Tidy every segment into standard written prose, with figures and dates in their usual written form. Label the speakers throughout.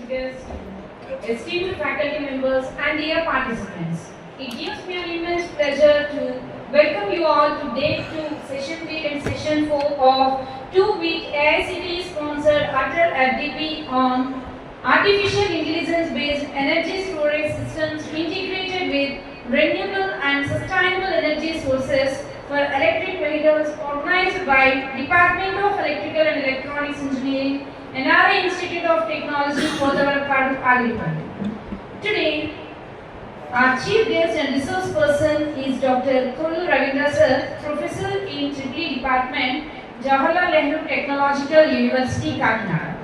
Speaker 1: chief guest, esteemed faculty members, and dear participants. It gives me an immense pleasure to welcome you all to Day-2, Session 3 and Session 4 of 2-week AICTE-sponsored ATAL FDP on Artificial Intelligence-based Energy Storage Systems integrated with renewable and sustainable energy sources for electric vehicles, organized by Department of Electrical and Electronics Engineering, NRI Institute of Technology, POTHAVARAPPADU, Agriculture. Today, our chief guest and resource person is Dr. K Ravindra sir, Professor in EEE Department, Jawaharlal Nehru Technological University, KAKINADA.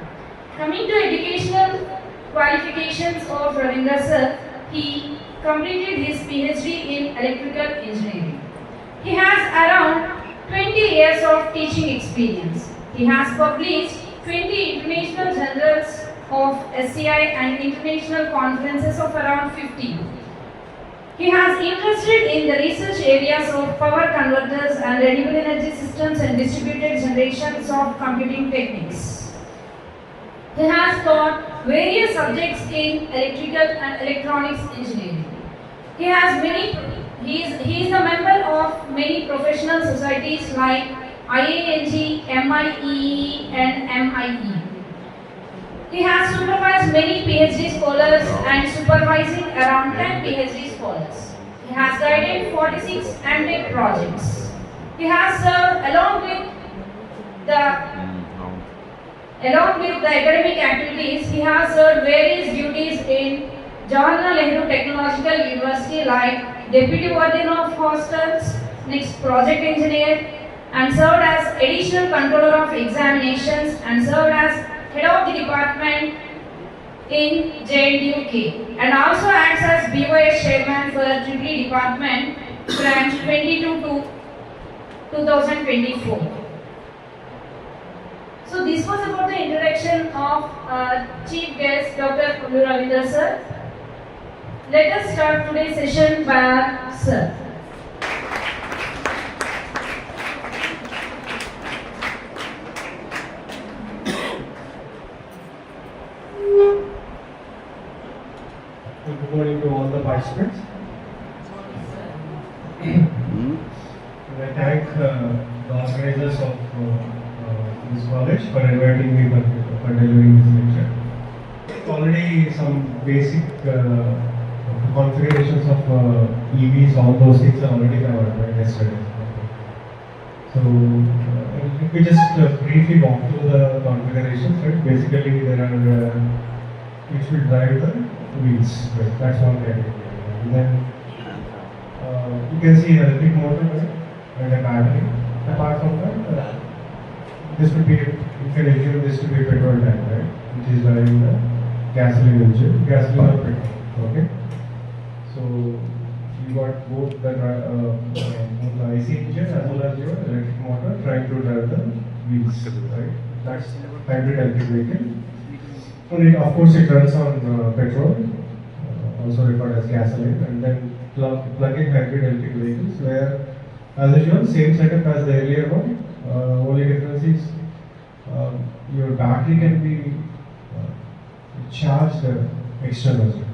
Speaker 1: Coming to educational qualifications of Ravindra sir, he completed his PhD in electrical engineering. He has around 20 years of teaching experience. He has published 20 international journals of SCI and international conferences of around 50. He has interested in the research areas of power converters and renewable energy systems and distributed generations of computing techniques. He has taught various subjects in electrical and electronics engineering. He is a member of many professional societies like IANG, MIEE and MIE. He has supervised many PhD scholars and supervising around 10 PhD scholars. He has guided 46 MTech projects. He has served along with the academic activities. He has served various duties in Jawaharlal Nehru Technological University like Deputy Warden of Hostels, next Project Engineer, and served as Additional Controller of Examinations and served as Head of the Department in JNTUK, and also acts as BOS Chairman for EEE Department branch 22 to 2024. So this was about the introduction of Chief Guest Dr. K Ravindra sir. Let us start today's session by our sir.
Speaker 2: Good morning to all the participants. I thank the organizers of this college for inviting me for delivering this lecture. Already some basic configurations of EVs, all those things are already covered yesterday. So let me just briefly walk through the configurations. Right? Basically, there are which will drive the wheels. Right? That's one category. And then you can see an electric motor, right? And a battery. Apart from that, this would be, you can assume this to be a petrol tank, right? Which is driving the gasoline engine, gasoline or petrol. Okay. So you got both the IC engine as well as your electric motor trying to drive the wheels, right? That's hybrid electric vehicle. And it, of course, it runs on petrol, also referred as gasoline, and then plug-in hybrid electric vehicles, where, as usual, same setup as the earlier one. Only difference is your battery can be charged externally.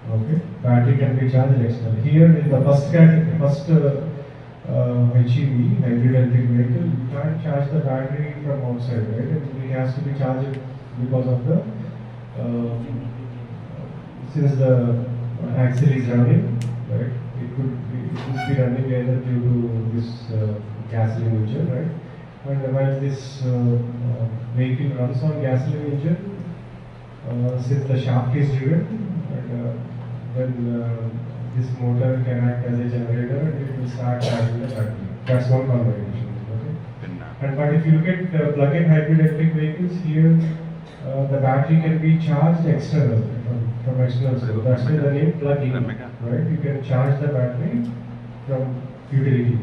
Speaker 2: Okay, battery can be charged externally. Here in the first HEV, hybrid electric vehicle, you can't charge the battery from outside, right? It has to be charged because of the since the axle is running, right? It could be running either due to this gasoline engine, right? And while this vehicle runs on gasoline engine, since the shaft is driven, and then this motor can act as a generator and it will start charging the battery. That's one configuration. Okay. And but if you look at plug-in hybrid electric vehicles here, the battery can be charged externally from external source. That's why the name plug-in, right? You can charge the battery from utility.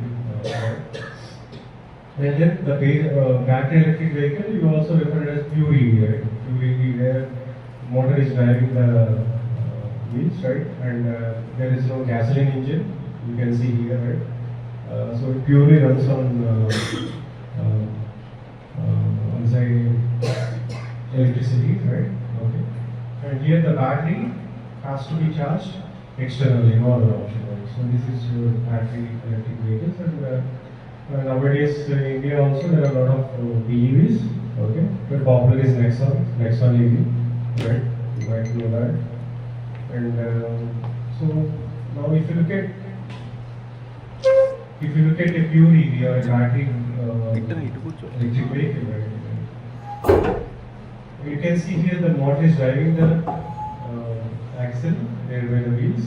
Speaker 2: And then the battery electric vehicle, you also refer it as pure EV, right? Pure EV, where motor is driving the wheels, right? And there is no gasoline engine. You can see here, right? So it purely runs on say electricity, right? Okay. and here the battery has to be charged externally, no other option. Right? So this is your battery electric vehicles, and nowadays in India also there are a lot of BEVs. Okay, but popular is Nexon EV, right? You might know that. And so now if you look at a pure EV or a battery electric vehicle, right? You can see here the motor is driving the axle there by the wheels,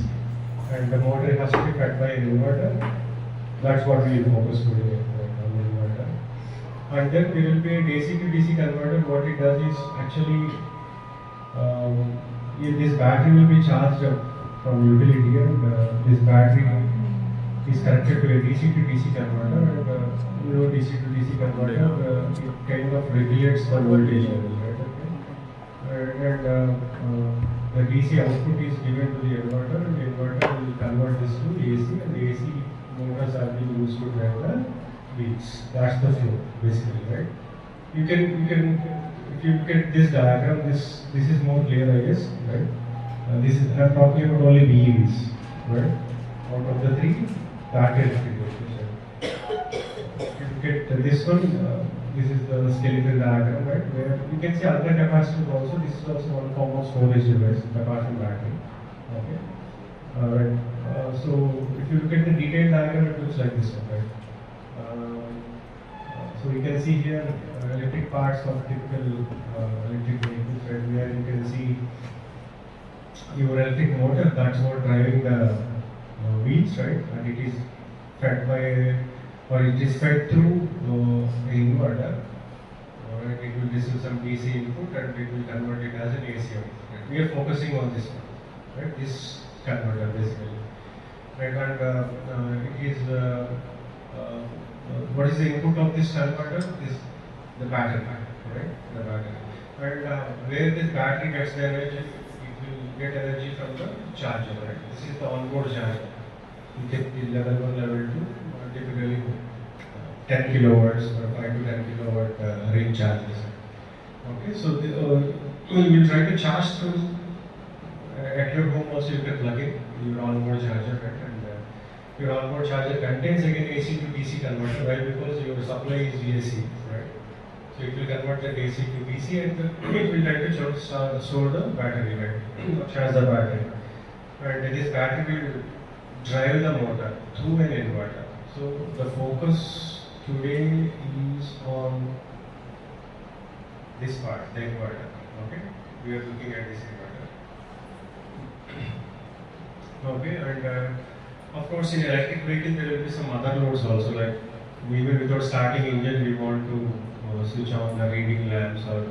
Speaker 2: and the motor has to be fed by an inverter. That's what we focus today on the inverter. And then there will be a DC to DC converter. What it does is actually this battery will be charged up from utility, and this battery is connected to a DC to DC converter, and DC to DC converter it kind of regulates the voltage level, right? Okay? And the DC output is given to the inverter, and the inverter will convert this to AC, and the AC motors are being used to drive the wheels. That's the flow, basically, right? You can if you look at this diagram, this is more clear, I guess, right? This is I'm talking about only BEVs, right? Out of the three, battery electric vehicles. If you look at this one, this is the skeletal diagram, right? Where you can see other capacitors also. This is also one form of storage device, apart from battery. Okay. Right. So if you look at the detailed diagram, it looks like this one, right? So you can see here electric parts of typical electric vehicles, right? Where you can see your electric motor, that's what driving the wheels, right? And it is fed by, or it is fed through the inverter. Right? It will receive some DC input and it will convert it as an AC output. Right? We are focusing on this one, right? This converter basically. Right? And it is what is the input of this converter? Is the battery, right? The battery. And where this battery gets the energy, it will get energy from the charger, right? This is the onboard charger. You get the level 1, level 2, typically 10 kilowatts or 5 to 10 kilowatt range chargers. Okay, so you will try to charge through at your home also. You can plug in your onboard charger, right? And your onboard charger contains again AC to DC converter, right? Because your supply is VAC, right? So it will convert the AC to DC, and it will try to store the battery, right? Charge the battery, and this battery will drive the motor through an inverter. So the focus today is on this part, the inverter. Okay, we are looking at this inverter. Okay, and of course, in electric vehicle there will be some other loads also. Like even without starting engine, we want to switch on the reading lamps or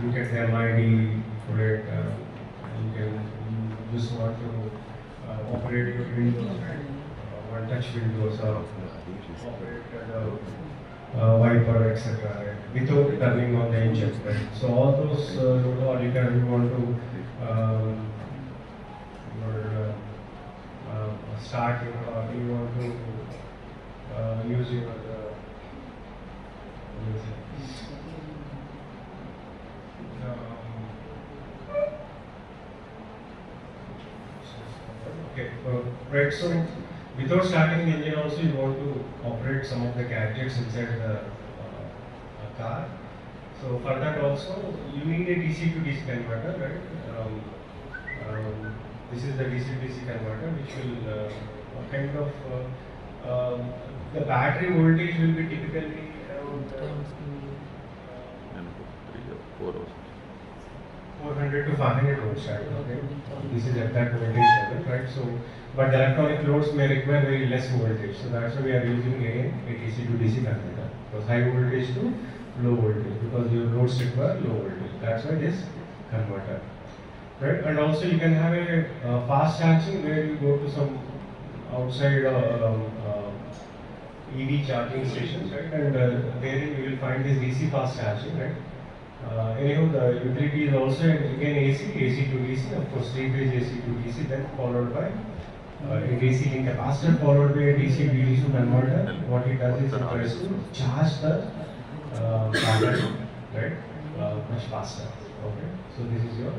Speaker 2: look at the MID for it. You just want to operate your windows, one touch windows, or operate the wiper, etc. Right? Without turning on the engine. Right? So all those, or you want to start or you want to use your okay, right. So without starting the engine, also you want to operate some of the gadgets inside the car. So for that also you need a DC to DC converter, right? This is the DC to DC converter, which will kind of the battery voltage will be typically around 400 to 500 volts, right? Okay. This is exact voltage level, right? So, but the electronic loads may require very less voltage, so that's why we are using a DC to DC converter. Because high voltage to low voltage, because your loads require low voltage. That's why this converter. Right, and also you can have a fast charging where you go to some outside EV charging stations, right? And therein you will find this DC fast charging, right? Anyhow, the utility is also again AC to DC, of course 3-phase AC to DC, then followed by a DC link capacitor, followed by a DC to DC converter. What it does is it tries to charge the battery, right? Much faster. Okay, so this is your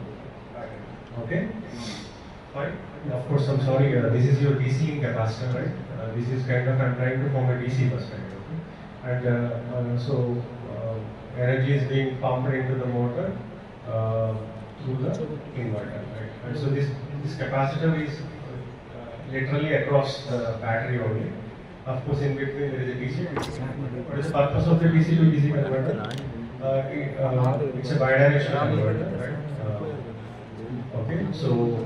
Speaker 2: Okay. Fine. Of course, I'm sorry. This is your DC in capacitor, right? This is kind of I'm trying to form a DC perspective, okay? And energy is being pumped into the motor through the inverter, right? And so this capacitor is literally across the battery only. Of course, in between there is a DC to DC converter. What is the purpose of the DC to DC converter? It's a bidirectional converter, right? Okay, so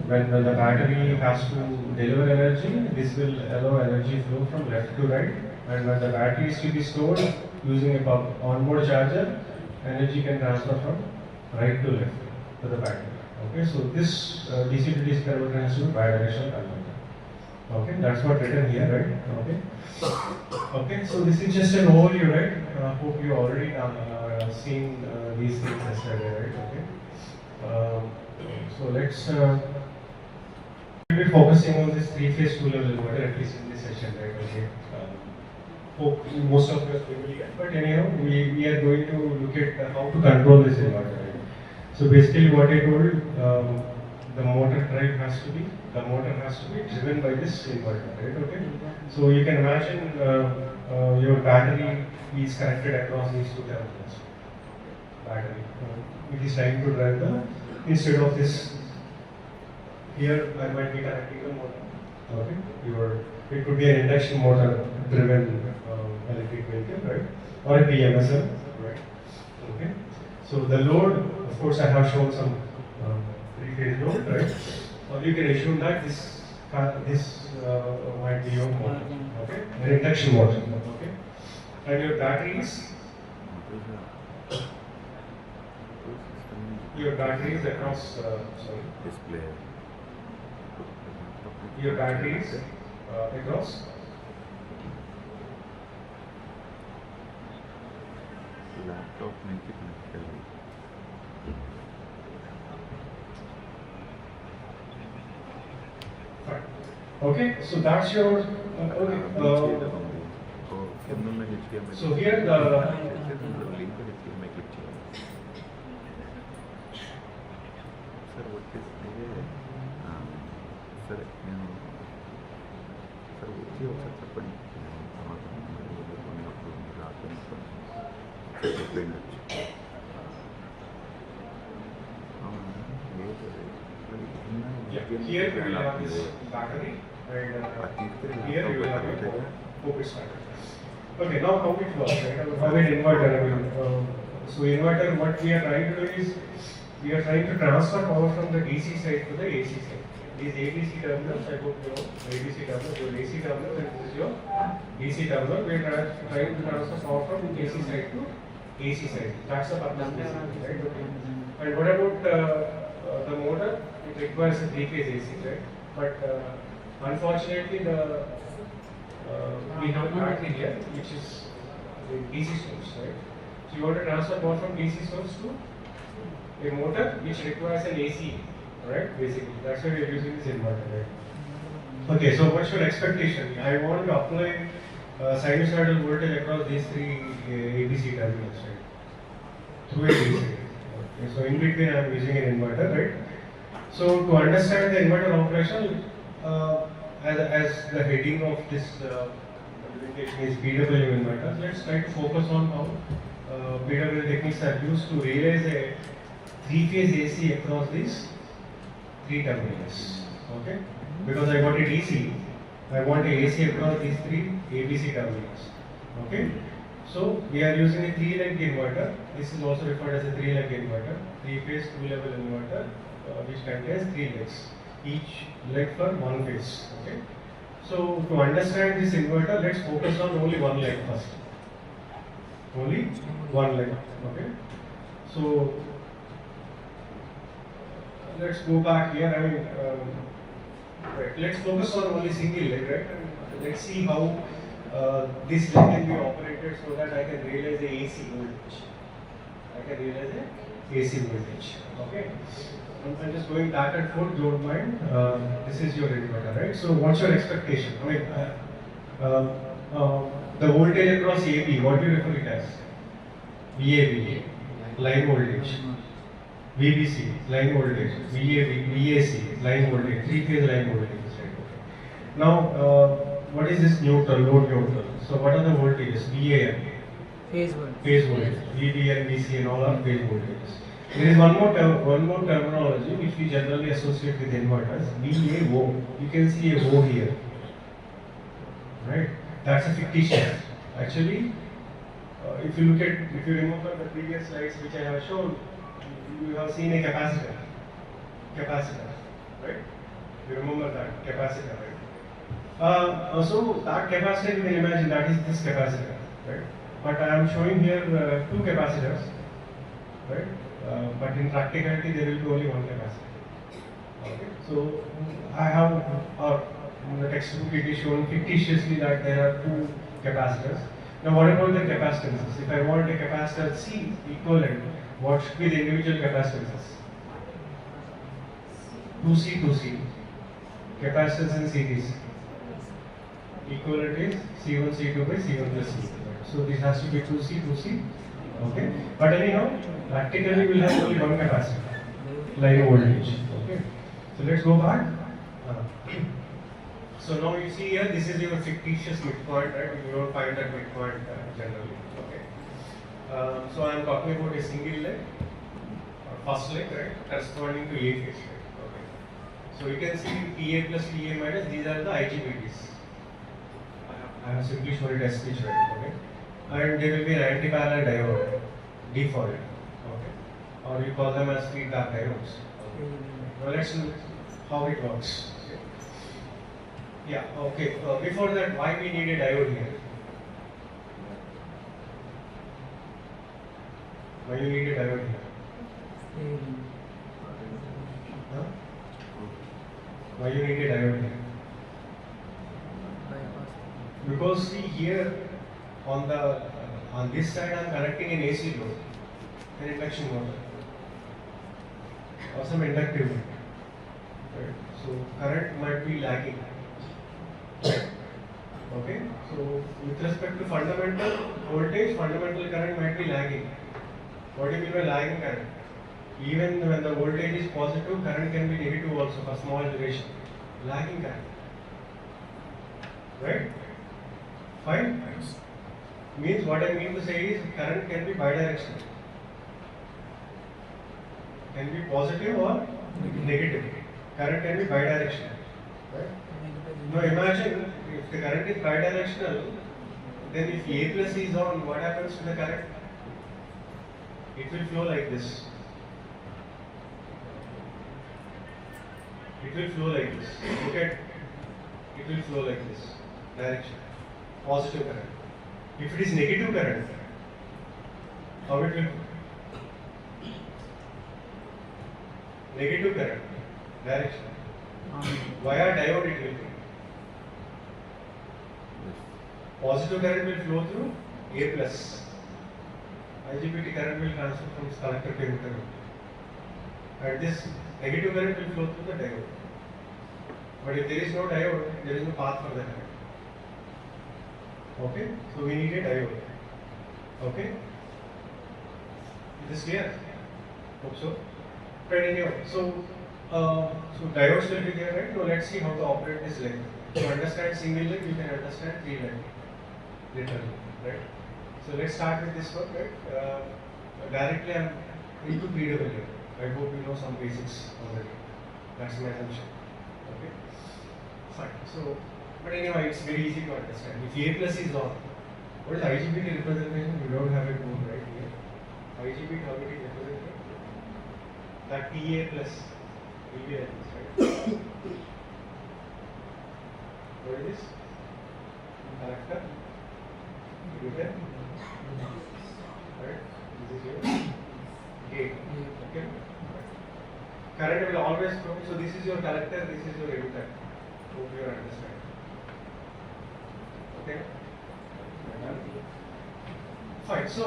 Speaker 2: when the battery has to deliver energy, this will allow energy flow from left to right. And when the battery is to be stored using a onboard charger, energy can transfer from right to left to the battery. Okay, so this DC to DC converter has to be bidirectional converter. Okay, that's what written here, right? Okay. Okay, so this is just an overview, right? Hope you already seen these things yesterday, right? Okay. So let's we'll be focusing on this three-phase two-level inverter at least in this session, right? Okay. Hope most of us will get, but anyhow, we are going to look at how to control this inverter. Right? So basically, what I told, the motor drive has to be driven by this inverter, right? Okay. So you can imagine your battery is connected across these two terminals. Battery, it is trying to drive the instead of this. Here I might be connecting the motor. Okay, it could be an induction motor driven electric vehicle, right? Or a PMSL, right? Okay. So the load, of course, I have shown some three-phase load, right? Or you can assume that this might be your motor, okay? An induction motor, okay? And your batteries. Your batteries across,
Speaker 3: display.
Speaker 2: Your batteries across
Speaker 3: laptop make it connected.
Speaker 2: Fine. Okay, so that's your okay. So here the here we will have this battery and here we will have a focus battery. Okay, now how it works, right? How an inverter, so inverter, what we are trying to do is, we are trying to transfer power from the DC side to the AC side. These ABC terminals, I hope you know, ABC terminal, your AC terminal, and this is your DC terminal. We are trying to transfer power from AC side to AC side. That's the purpose, right? Okay. And what about the motor? It requires a three-phase AC, right? But unfortunately, we have a battery here, which is the DC source, right? So you want to transfer power from DC source to a motor, which requires an AC, right? Basically, that's why we are using this inverter, right? Okay, so what's your expectation? I want to apply sinusoidal voltage across these three ABC terminals, right? Through a DC. Okay, so in between, I am using an inverter, right? So to understand the inverter operation, as the heading of this presentation is PWM inverters, let's try to focus on how PWM techniques are used to realize a three-phase AC across these three terminals. Okay, because I want a DC, I want a AC across these three ABC terminals. Okay, so we are using a three-leg inverter. This is also referred as a three-leg inverter, three-phase two-level inverter, which contains three legs, each leg for one phase. Okay, so to understand this inverter, let's focus on only one leg first. Only one leg. Okay, so let's go back here. I mean, right. Let's focus on only single leg, right? And let's see how this leg can be operated so that I can realize the AC voltage. I can realize the AC voltage. Okay. I'm just going back and forth. Don't mind. This is your inverter, right? So, what's your expectation? I mean, the voltage across AB. What do you refer it as? VAB, line voltage. VBC, line voltage, VAC, line voltage, three-phase line voltage. Right? Okay. Now, what is this neutral, load neutral? So, what are the voltages? VAN,
Speaker 4: Phase one.
Speaker 2: phase voltage, VBN, VC, and all are phase voltages. There is one more terminology which we generally associate with inverters, VAO. You can see a O here, right? That's a fictitious. Actually, if you remember the previous slides which I have shown, you have seen a capacitor, right? You remember that capacitor, right? So that capacitor, you can imagine that is this capacitor, right? But I am showing here two capacitors, right? But in practicality, there will be only one capacitor. Okay. So I have, in the textbook it is shown fictitiously that there are two capacitors. Now, what about the capacitances? If I want a capacitor C equivalent, what should be the individual capacitances? 2C, 2C. Capacitance in series. Equivalent is C1, C2 by C1 plus C. So this has to be 2C, 2C. Okay. But anyhow, practically we will have only one capacitor, line voltage. Okay. So let's go back. So now you see here, this is your fictitious midpoint, right? You don't find that midpoint generally. Okay. So I am talking about a single leg, or first leg, right? Corresponding to A phase. Right? Okay. So you can see TA plus TA minus. These are the IGBTs. I have simply shown it as speech, right? Okay. And there will be an anti-parallel diode, D for it. Okay. Or you call them as feedback diodes. Okay. Now let's look how it works. Okay. Yeah, okay. Before that, why we need a diode here? Why you need a diode here? Huh? Why you need a diode here? Because see here on this side I am connecting an AC load, an induction motor, or some inductive load. Right? So current might be lagging. Okay, so with respect to fundamental voltage, fundamental current might be lagging. What do you mean by lagging current? Even when the voltage is positive, current can be negative also for small duration. Lagging current. Right? Fine? Means what I mean to say is current can be bidirectional. Can be positive or negative. Current can be bidirectional. Right? Now imagine if the current is bidirectional, then if A plus is on, what happens to the current? It will flow like this. It will flow like this. Look at, it will flow like this. Direction. Positive current. If it is negative current, how it will? Negative current. Direction. Via diode it will be. Positive current will flow through A plus. IGBT current will transfer from collector to emitter. And this negative current will flow through the diode. But if there is no diode, there is no path for the current. Okay, so we need a diode. Okay, is this clear? Hope so. But anyway, so diodes will be there, right? Now let's see how to operate this leg. To understand single leg, you can understand three leg, literally, right? So let's start with this one, right? Directly I'm into PWM. I hope you know some basics already. That's my assumption. Okay, fine. So, but anyway, it's very easy to understand. If A plus is on, what is IGBT representation? We don't have it known right here. IGBT, how it is represented? That TA plus will be like this, right? What is this? Collector, emitter, right? This is your gate. Okay. Current will always flow. So this is your collector, this is your emitter. Hope you understand. Okay. Fine. So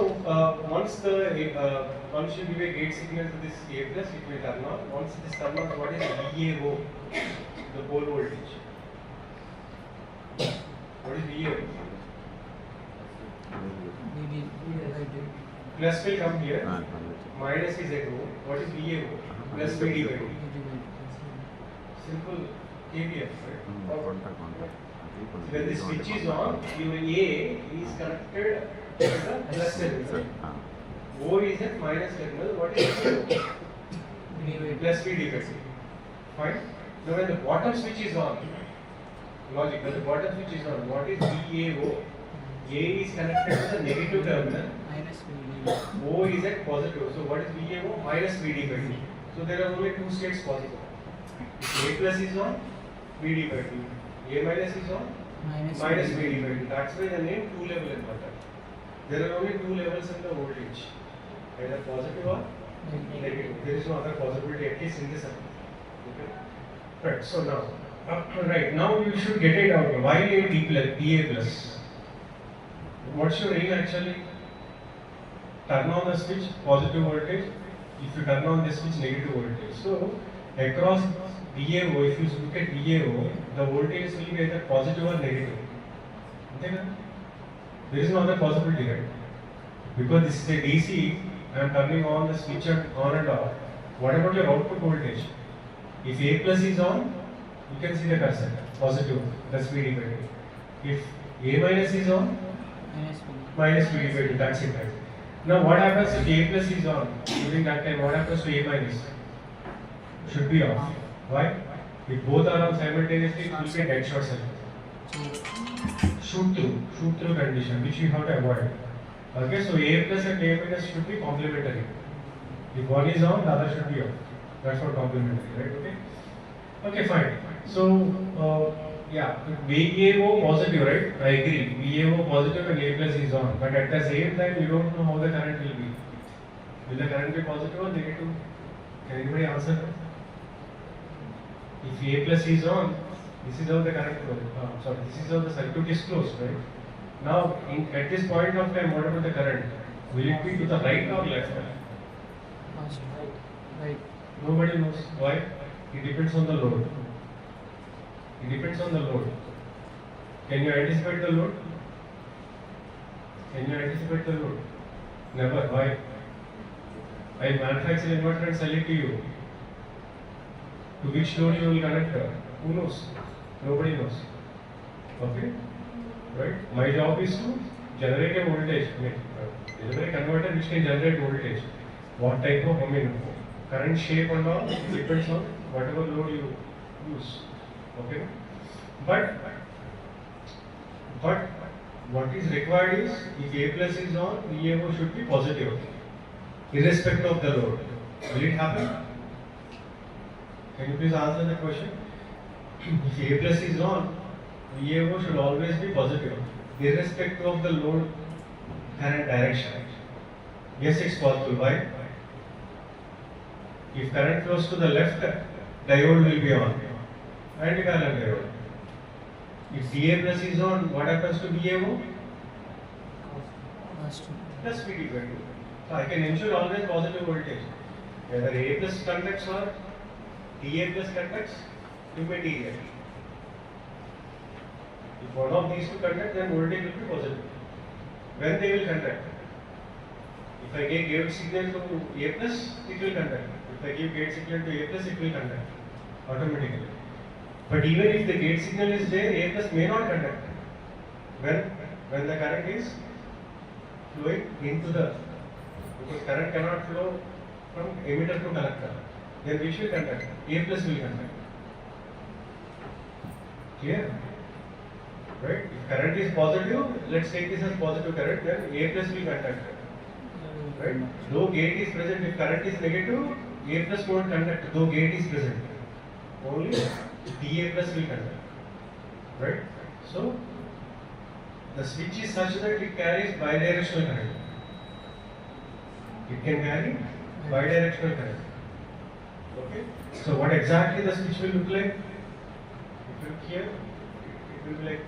Speaker 2: once you give a gate signal to this A plus, it will turn on. Once it is turned on, what is VAO? The pole voltage. What is VAO? Plus will come here. minus is at O. What is VAO? Plus VD by D. Simple KVF, right? When the switch is on, your A is connected to the plus terminal. O is at minus terminal. What is VAO? Plus VD by D. Fine. Now when the bottom switch is on, logic, when the bottom switch is on, what is VAO? A is connected to the negative terminal. O is at positive. So what is VAO? Minus VD by D. So there are only two states possible. If A plus is on, VD by D. A minus is on, minus VD by D. That's why the name two level inverter. There are only two levels in the voltage, either positive or negative. There is no other possibility, at least in this circuit. Okay. Right. So now, right now you should get it out. Why a D plus, DA plus? What's your aim actually? Turn on the switch, positive voltage. If you turn on the switch, negative voltage. So across VAO, if you look at VAO, the voltage will be either positive or negative. Okay? There is no other possibility, right? Because this is a DC, I am turning on the switch on and off. What about your output voltage? If A plus is on, you can see the cursor, positive, that's VD by D. If A minus is on, minus VD by D, that's it, right? Now what happens if A plus is on? During that time, what happens to A minus? Should be off. Why? If both are on simultaneously, it will be a dead short circuit. Shoot through condition, which you have to avoid. Okay, so A plus and A minus should be complementary. If one is on, the other should be off. That's what complementary, right? Okay. Okay, fine. So yeah, VAO positive, right? I agree. VAO positive and A plus is on, but at the same time, you don't know how the current will be. Will the current be positive or negative? Can anybody answer that? If A plus is on, this is how the current flows. This is how the circuit is closed, right? Now, at this point of time, what about the current? Will it be to the right or left?
Speaker 4: Right.
Speaker 2: Nobody knows. Why? It depends on the load. It depends on the load. Can you anticipate the load? Can you anticipate the load? Never. Why? I manufacture inverter and sell it to you. To which load you will connect? Who knows? Nobody knows. Okay? Right? My job is to generate a voltage. Deliver a converter which can generate voltage. What type of, current shape and all depends on whatever load you use. Okay? But what is required is, if A plus is on, VAO should be positive, irrespective of the load. Will it happen? Can you please answer the question? If A plus is on, VAO should always be positive, irrespective of the load current direction. Yes, it's possible. Why? If current flows to the left, diode will be on. Anti-parallel diode. If DA plus is on, what happens to VAO? Plus VD by 2. So I can ensure always positive voltage. Whether A plus conducts or DA plus conducts, immaterial. If one of these two conduct, then voltage will be positive. When they will conduct? If I give gate signal to A plus, it will conduct. If I give gate signal to A plus, it will conduct automatically. But even if the gate signal is there, A plus may not conduct. When the current is flowing into the, because current cannot flow from emitter to collector, then we should conduct. A plus will conduct. Clear? Right? If current is positive, let's take this as positive current, then A plus will conduct. Right? Though gate is present, if current is negative, A plus won't conduct, though gate is present. Only DA plus will conduct. Right? So, the switch is such that it carries bidirectional current. It can carry bidirectional current. Okay? So, what exactly the switch will look like? If you look here, it will be like,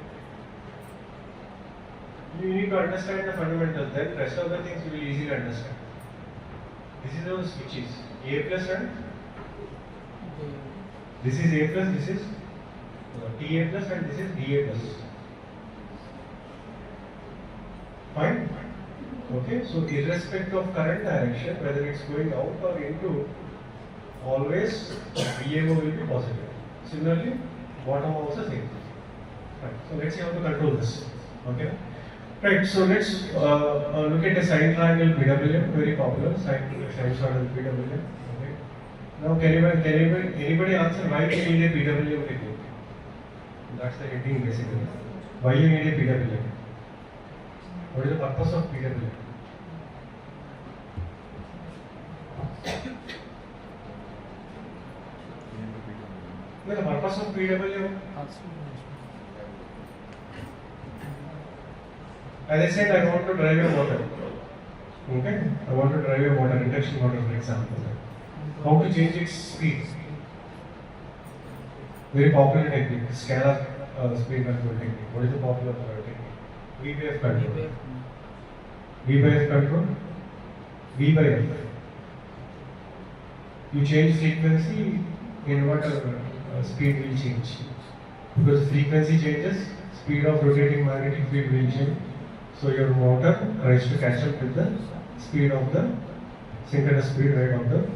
Speaker 2: you need to understand the fundamentals, then rest of the things you will easily understand. This is how the switch is. A plus and this is A plus, this is TA plus and this is DA plus. Fine? Okay, so irrespective of current direction, whether it's going out or into, always VMO will be positive. Similarly, bottom also same. Right. So let's see how to control this. Okay. Right. So let's look at a sine triangle PWM, very popular sine triangle PWM. Okay. Now, can anybody answer why we need a PWM technique? That's the heading basically. Why you need a PWM? What is the purpose of PWM? No, the purpose of PWM. As I said, I want to drive a motor. Okay? I want to drive a motor, induction motor for example. How to change its speed? Very popular technique, scalar speed control technique. What is the popular technique? V by F control. V by F control? V by F. You change frequency, in what speed will change. Because frequency changes, speed of rotating magnetic field will change. So your motor tries to catch up with the speed of the synchronous speed right of the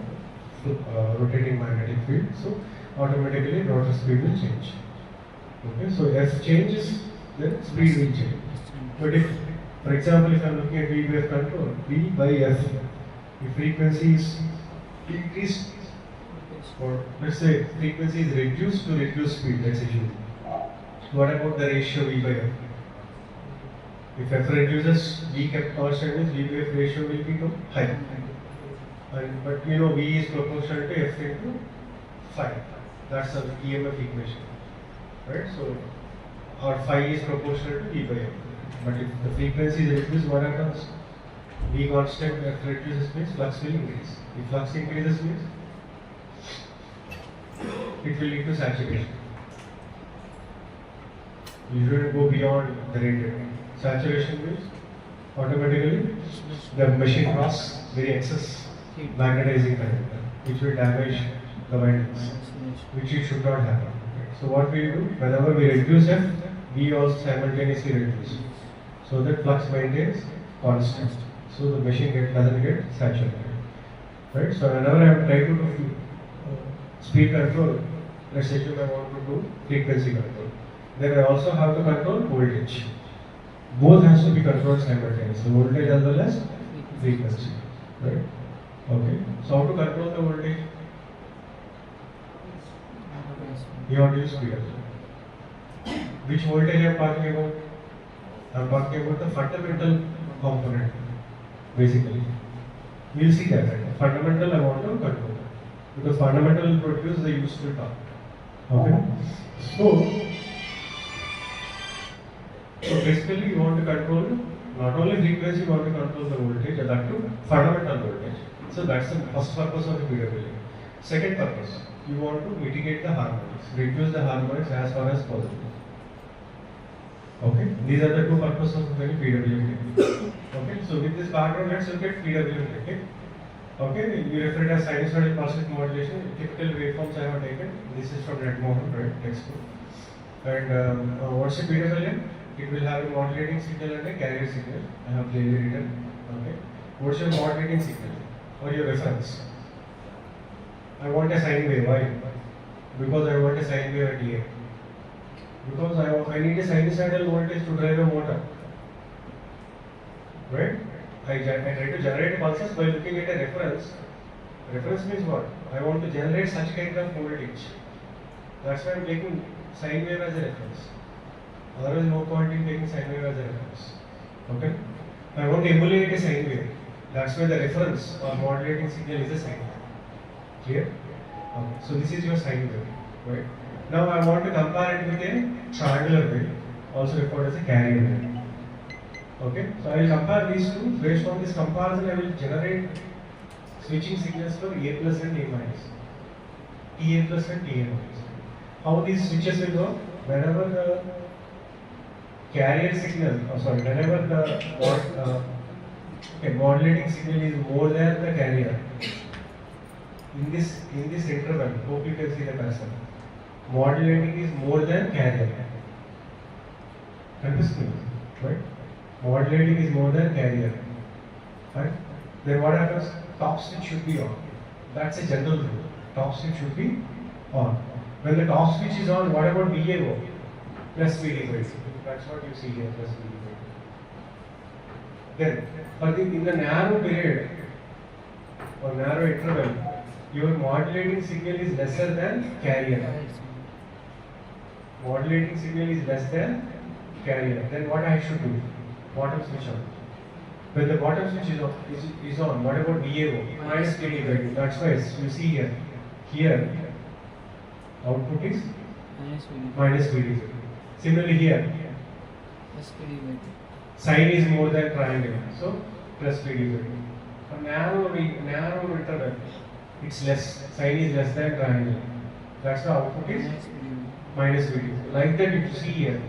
Speaker 2: rotating magnetic field. So automatically rotor speed will change. Okay, so F changes, then speed will change. But if, for example, if I am looking at V by F control, V by F, if frequency is increased, or let's say frequency is reduced to reduce speed, let's assume. What about the ratio V by F? If F reduces, V kept constant, means V by F ratio will be to high. But you know V is proportional to F into 5. That's the EMF equation. Right? So our phi is proportional to V by F. But if the frequency is reduced, what happens? V constant, F reduces means flux will increase. If flux increases means it will lead to saturation. You shouldn't go beyond the rated. Saturation means automatically the machine crosses very excess magnetizing current, which will damage the windings, which it should not happen. So what we do, whenever we reduce F, we also simultaneously reduce, so that flux maintains constant. So the machine doesn't get saturated. Right? So whenever I am trying to do speed control, let's assume I want to do frequency control. Then I also have to control voltage. Both has to be controlled simultaneously, voltage as well as frequency. Right? Okay. So how to control the voltage? You have to use speed. Which voltage I am talking about? I am talking about the fundamental component, basically. We will see that. Right? Fundamental I want to control. Because fundamental will produce the useful torque. Okay? So basically you want to control not only frequency, you want to control the voltage, that too fundamental voltage. So that's the first purpose of the PWM. Second purpose, you want to mitigate the harmonics, reduce the harmonics as far as possible. Okay, these are the two purposes of the PWM technique. Okay, so with this background, let's look at PWM technique. Okay, you refer it as sinusoidal pulse modulation. Typical waveforms I have taken. This is from Redmohan, right? Textbook. And what's a PWM? It will have a modulating signal and a carrier signal. I have clearly written. Okay. What's your modulating signal or your reference? I want a sine wave. Why? Because I want a sine wave at DA. Because I need a sinusoidal voltage to drive a motor. Right? I try to generate pulses by looking at a reference. Reference means what? I want to generate such kind of voltage. That's why I am taking sine wave as a reference. Otherwise, no point in taking sine wave as a reference. Okay? I want to emulate a sine wave. That's why the reference or modulating signal is a sine wave. Clear? Okay. So this is your sine wave. Right? Now I want to compare it with a triangular wave, also referred as a carrier wave. Okay? So I will compare these two. Based on this comparison, I will generate switching signals for A plus and A minus. TA plus and TA minus. How these switches will work? Whenever the carrier signal, whenever the modulating signal is more than the carrier, in this interval, hope you can see the cursor. Modulating is more than carrier. Understood? Right? Modulating is more than carrier. Right? Then what happens? Top switch should be on. That's a general rule. Top switch should be on. When the top switch is on, what about VAO? Plus VD. That's what you see here, plus VD. Then, in the narrow period or narrow interval, your modulating signal is lesser than carrier. Modulating signal is less than carrier. Then what I should do? Bottom switch on. When the bottom switch is on, what about VAO? Minus VD. That's why you see here. Here, output is minus VD. Similarly here, sine is more than triangle, so plus VD. A narrow interval, it's less. Sine is less than triangle. That's the output is minus VD. Like that, if you see here.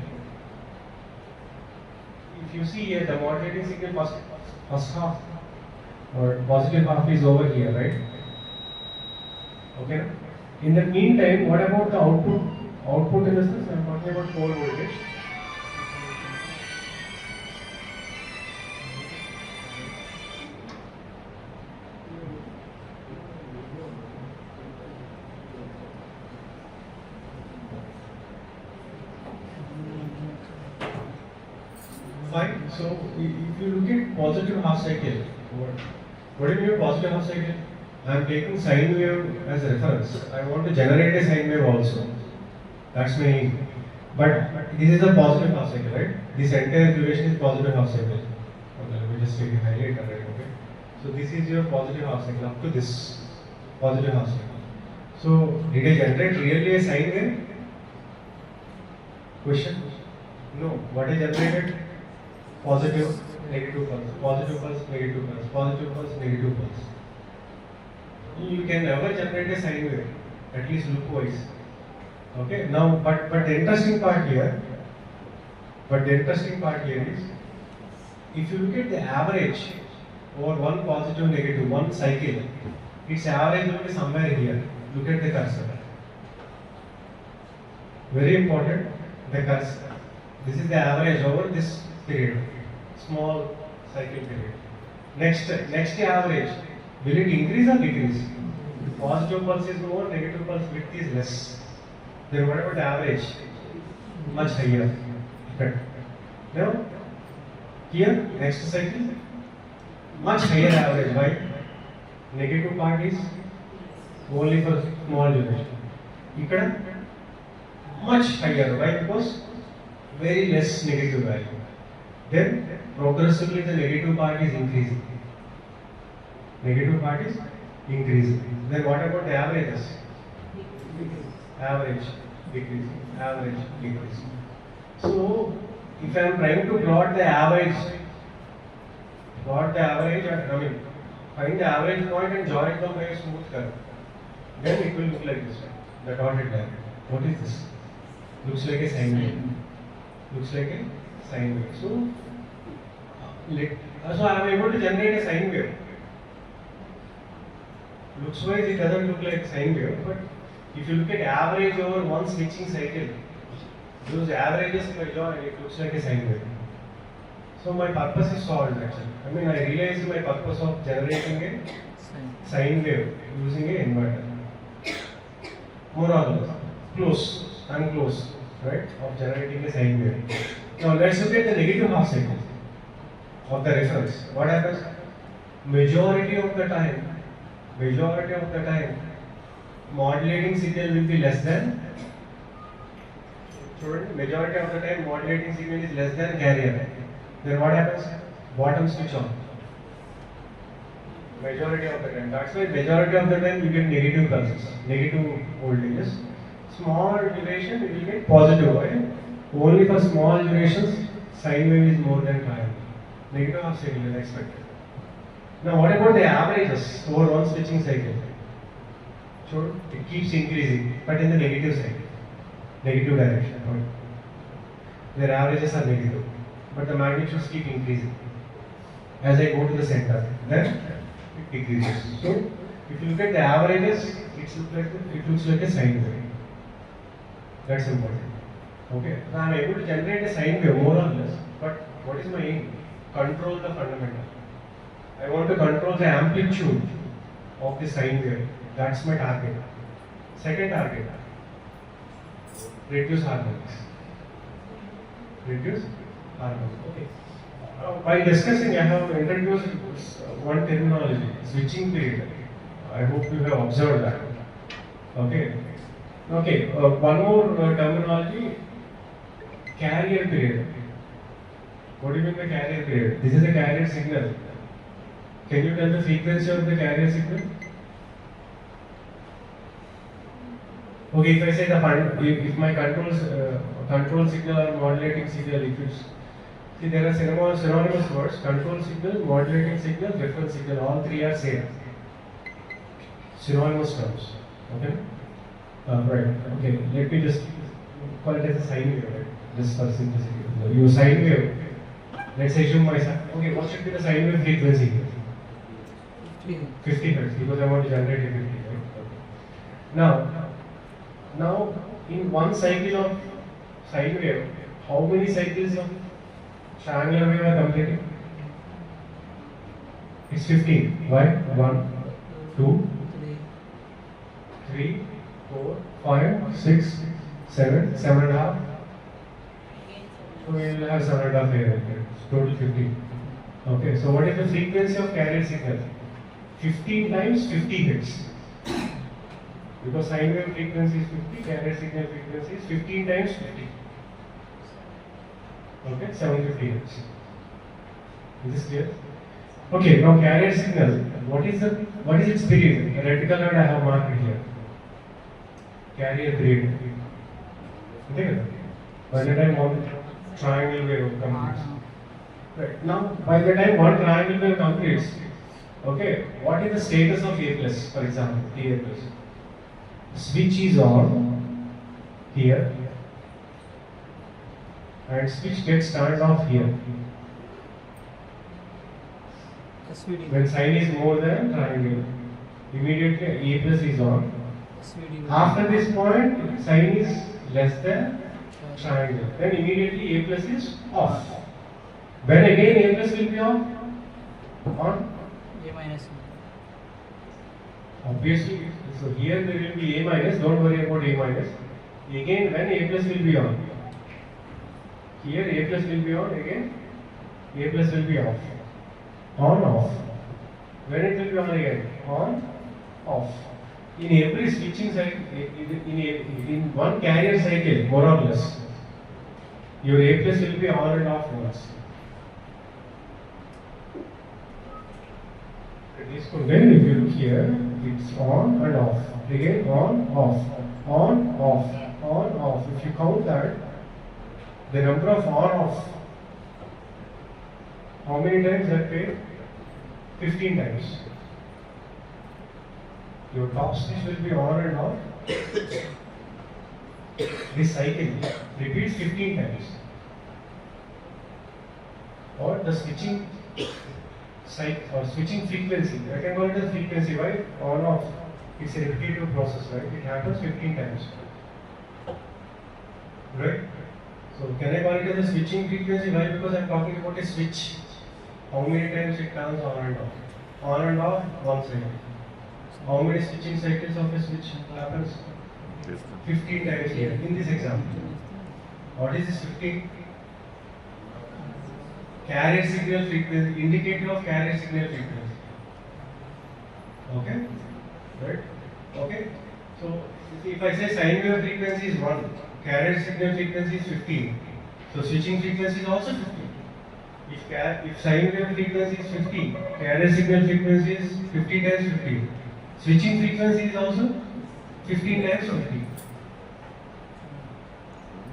Speaker 2: If you see here, the modulating signal first half or positive half is over here, right? Okay. In the meantime, what about the output? Output in the sense I am talking about pole voltage. Fine. So if you look at positive half cycle, what do you mean positive half cycle? I am taking sine wave as a reference. I want to generate a sine wave also. That's my aim. But this is a positive half cycle, right? This entire duration is positive half cycle. Okay, let me just take a highlight already. Okay. So this is your positive half cycle up to this positive half cycle. So did I generate really a sine wave? Question? No. What I generated? Positive, negative pulse, positive pulse, negative pulse, positive pulse, negative pulse. You can never generate a sine wave, at least loop-wise. Okay. Now, but the interesting part here, is, if you look at the average over one positive, negative, one cycle, its average will be somewhere here. Look at the cursor. Very important. The cursor. This is the average over this period, small cycle period. Next average, will it increase or decrease? If positive pulse is more, negative pulse width is less. Then what about the average? Much higher. Okay. Now, here, next cycle, much higher average. Why? Negative part is only for small duration. Ikkada, much higher. Why? Because very less negative value. Then progressively the negative part is increasing. Negative part is increasing. Then what about the averages? Average decreasing. Average decreasing. So if I am trying to plot the average, find the average point and draw it down by a smooth curve, then it will look like this one. The dotted line. What is this? Looks like a sine wave. Looks like a sine wave. So I am able to generate a sine wave. Looks wise it doesn't look like sine wave, but if you look at average over one switching cycle, those averages if I join, it looks like a sine wave. So my purpose is solved actually. I realized my purpose of generating a sine wave using an inverter. More or less. Close. I'm close, right? Of generating a sine wave. Now let's look at the negative half cycle of the reference. What happens? Majority of the time, modulating signal will be less than. Majority of the time, modulating signal is less than carrier. Then what happens? Bottom switch on. Majority of the time. That's why majority of the time you get negative pulses, negative voltages. Small duration you will get positive. Right? Only for small durations, sine wave is more than triangle. Negative half cycle is expected. Now what about the averages over one switching cycle? So it keeps increasing, but in the negative side, negative direction. Right? Their averages are negative, but the magnitudes keep increasing. As I go to the center, then it decreases. So if you look at the averages, it looks like a sine wave. That's important. Okay. Now I am able to generate a sine wave more or less, but what is my aim? Control the fundamental. I want to control the amplitude of the sine wave. That's my target. Second target, reduce harmonics. Reduce harmonics. Okay. While discussing, I have introduced one terminology, switching period. I hope you have observed that. Okay. Okay. One more terminology, carrier period. What do you mean by carrier period? This is a carrier signal. Can you tell the frequency of the carrier signal? Okay, if I say if my control signal or modulating signal, if you see there are synonymous words: control signal, modulating signal, reference signal. All three are same. Synonymous terms. Okay. Right. Okay. Let me just call it as a sine wave. Right? Just for simplicity. You sine wave. Let's assume okay, what should be the sine wave frequency? 50 Hz, because I want to generate a 50. Right? Now, in one cycle of sine wave, how many cycles of triangular wave are completing? It's 15. Why? 1, 2, 3, 4, 5, 6, 7, 7.5. So we will have 7.5 here. Total 15. Okay, so what is the frequency of carrier signal? 15 times 50 Hz. Because sine wave frequency is 50, carrier signal frequency is 15 times 50. Okay, 750 Hz. Is this clear? Okay, now carrier signal. What is its period? The red color I have marked here. Carrier period. Okay. By the time one triangle wave completes. Right. Now, by the time one triangle wave completes, okay, what is the status of A plus, for example, A plus? Switch is on here and switch gets turned off here. When sign is more than triangle, immediately A plus is on. After this point, sign is less than triangle. Then immediately A plus is off. When again A plus will be on?
Speaker 4: A minus.
Speaker 2: Obviously, so here there will be A minus, don't worry about A minus. Again when A plus will be on. Here A plus will be on, again A plus will be off. On, off. When it will be on again? On, off. In every switching cycle, in one carrier cycle, more or less, your A plus will be on and off once. Then if you look here, it's on and off. Again on, off. On, off. On, off. If you count that, the number of on, off, how many times that paid? 15 times. Your top switch will be on and off. This cycle repeats 15 times. Or the switching cycle or switching frequency. I can call it as frequency, right? On off. It's a repetitive process, right? It happens 15 times. Right? So can I call it as a switching frequency? Why? Because I'm talking about a switch. How many times it turns on and off? On and off, one cycle. How many switching cycles of a switch happens? 15 times here in this example. What is this 15? Carrier signal frequency, indicator of carrier signal frequency. Okay? Right? Okay? So if I say sine wave frequency is 1, carrier signal frequency is 15. So switching frequency is also 15. If sine wave frequency is 50, carrier signal frequency is 50 times 50. Switching frequency is also 15 times 50.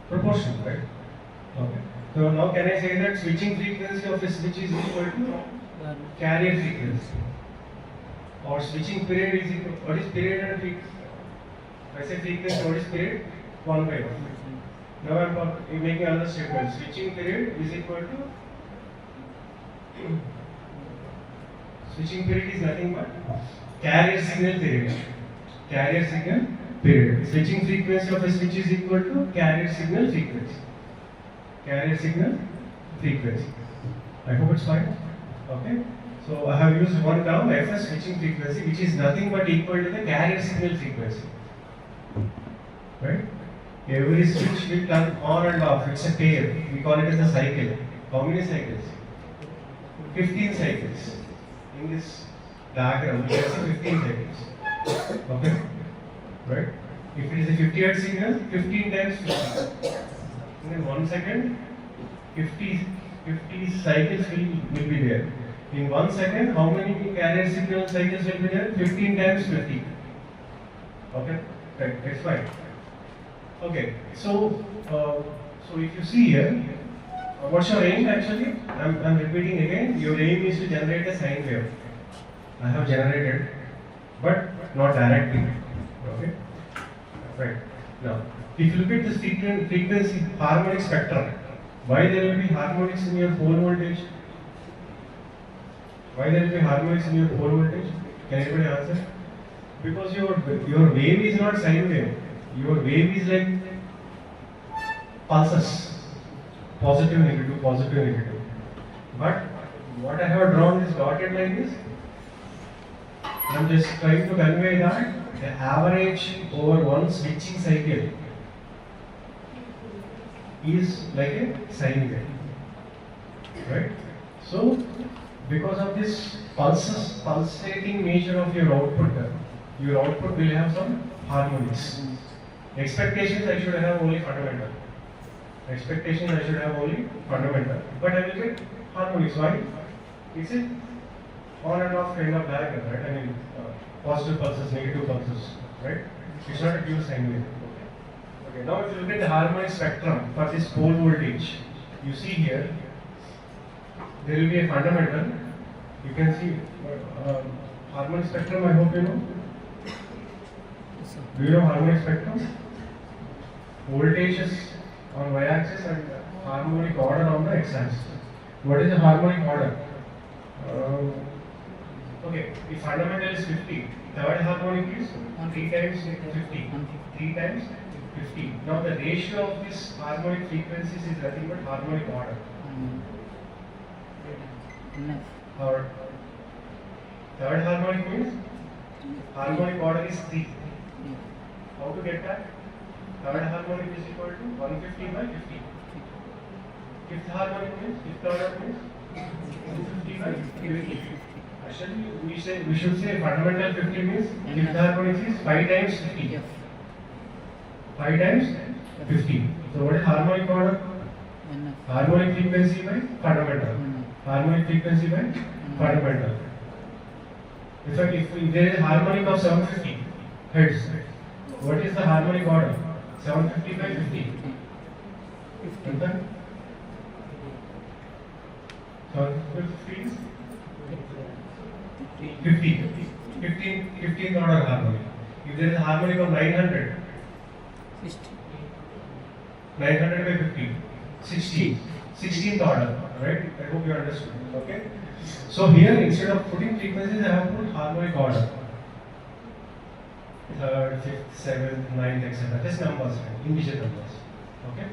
Speaker 2: Proportion, right? Okay. So now can I say that switching frequency of a switch is equal to carrier frequency? Or switching period is equal, what is period and frequency? I say frequency, what is period? 1 by 1. Now I am making another statement. Switching period is equal to switching period is nothing but carrier signal period. Carrier signal period. Switching frequency of a switch is equal to carrier signal frequency. Carrier signal frequency. I hope it's fine. Okay. So I have used one term FS switching frequency, which is nothing but equal to the carrier signal frequency. Right? Every switch will turn on and off. It's a pair. We call it as a cycle. How many cycles? 15 cycles. In this diagram, we can see 15 cycles. Okay? Right? If it is a 50 Hz signal, 15 times 50. In 1 second, 50 cycles will be there. In 1 second, how many carrier signal cycles will be there? 15 times 50. Okay? Right, that's fine. Okay, so if you see here, what's your aim actually? I'm repeating again. Your aim is to generate a sine wave. I have generated, but not directly. Okay, right. Now, if you look at the frequency harmonic spectrum, why there will be harmonics in your pole voltage? Why there will be harmonics in your pole voltage? Can anybody answer? Because your wave is not sine wave. Your wave is like pulses, positive, negative, positive, negative. But what I have drawn this dotted line is, I am just trying to convey that the average over one switching cycle is like a sine wave, right? So, because of this pulsating nature of your output will have some harmonics. Expectations I should have only fundamental. Expectations I should have only fundamental. But I will get harmonics. Why? It's a on and off kind of diagram, right? I mean, positive pulses, negative pulses, right? It's not a pure sine wave. Okay, now if you look at the harmonic spectrum for this pole voltage, you see here, there will be a fundamental. You can see harmonic spectrum, I hope you know. Do you know harmonic spectrum? Voltages on y-axis and harmonic order on the x-axis. What is the harmonic order? Okay, if fundamental is 50, third harmonic is 3 times 50. 3 times 50. Now the ratio of this harmonic frequencies is nothing but harmonic order. Or third harmonic means harmonic order is 3. How to get that? Third harmonic is equal to 150 by 50. Fifth harmonic means, fifth order means 150 by 50. Actually, we should say fundamental 50 means fifth harmonic is 5 times 50. 5 times 50. So what is harmonic order? Harmonic frequency by fundamental. Harmonic frequency by fundamental. In fact, if there is a harmonic of 750 Hz, what is the harmonic order? 750 by 50. 750 is 15th order harmonic. If there is a harmonic of 900, 900 by 50, 16th order, right? I hope you understood. Okay. So here, instead of putting frequencies, I have put harmonic order. 3rd, 5th, 7th, 9th, etc. Just numbers, integer numbers. Okay.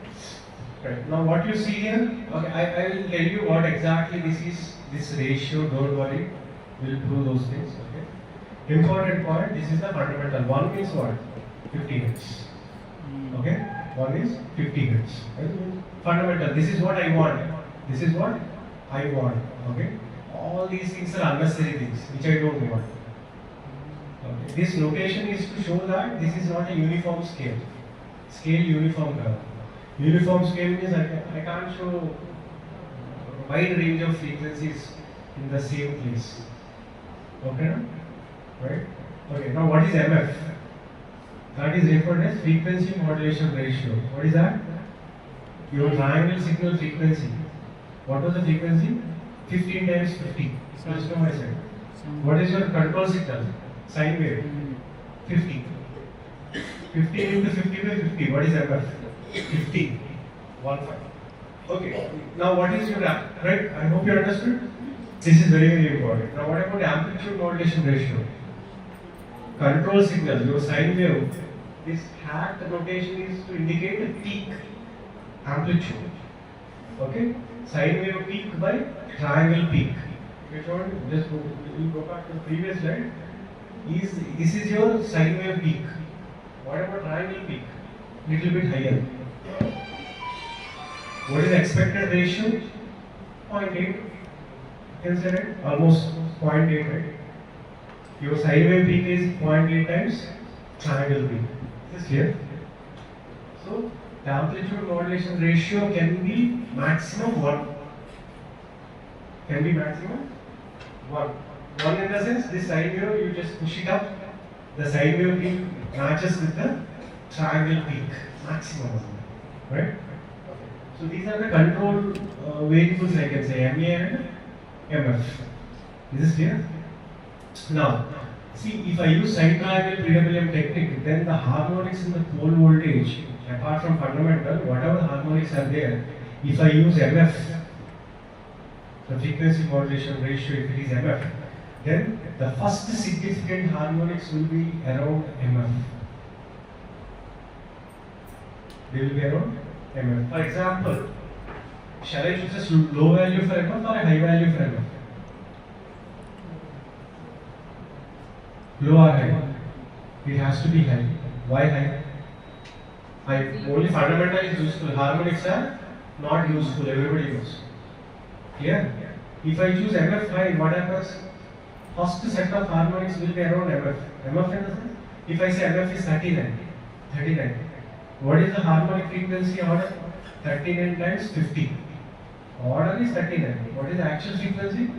Speaker 2: Right. Now what you see here, okay, I will tell you what exactly this is. This ratio, don't worry, we'll prove those things. Okay. Important point. This is the fundamental. One is what? 50 Hz. Okay. One is 50 Hz. Right? Fundamental. This is what I want. This is what I want. Okay. All these things are unnecessary things which I don't want. Okay. This notation is to show that this is not a uniform scale. Scale uniform curve. Uniform scale means I can't show wide range of frequencies in the same place. Okay, right? Okay. Now what is MF? That is referred as frequency modulation ratio. What is that? Your triangle signal frequency. What was the frequency? 15 times 50. Just know I said. What is your control signal? Sine wave. 50. 15 into 50 by 50. What is MF? 50. 1.5. Okay. Now what is your right? I hope you understood. This is very, very important. Now what about amplitude modulation ratio? Control signal, your sine wave. This hat notation is to indicate a peak amplitude. Okay? Sine wave peak by triangle peak. If you want, just go back to the previous slide. This is your sine wave peak. What about triangle peak? Little bit higher. What is the expected ratio? 0.8. You can say right? Almost 0.8, right? Your sine wave peak is 0.8 times triangle peak. Is this clear? So the amplitude modulation ratio can be maximum 1. Can be maximum 1. 1 in the sense, this sine wave you just push it up, the sine wave peak matches with the triangle peak, maximum 1. Right? So these are the control variables, I can say, MA and MF. Is this clear? Now, see, if I use sine triangle PWM technique, then the harmonics in the pole voltage, apart from fundamental, whatever harmonics are there, if I use MF, the frequency modulation ratio, if it is MF, then the first significant harmonics will be around MF. They will be around MF. For example, shall I choose a low value for MF or a high value for MF? Low or high? It has to be high. Why high? Only fundamental is useful. Harmonics are not useful. Everybody knows. Clear? If I choose MF high, what happens? First set of harmonics will be around MF. MF in the sense? If I say MF is 39. What is the harmonic frequency order? 39 times 50. Order is 39. What is the actual frequency?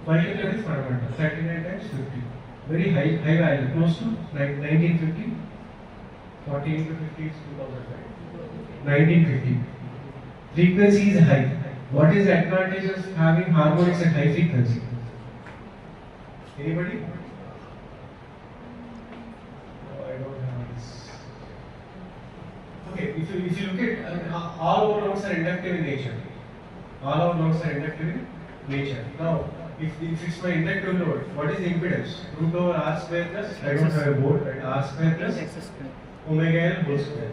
Speaker 2: Multiply with fundamental. 39 times 50. Very high value, close to 1950. 40 into 50 is 2000, right? 1950. Frequency is high. What is the advantage of having harmonics at high frequency? Anybody? No, I don't have this. Okay, if you look at all our nodes are inductive in nature. All our nodes are inductive in nature. Now, if it's my inductive load, what is the impedance? Root over R square plus, I don't have a board, right? R square plus omega L whole square.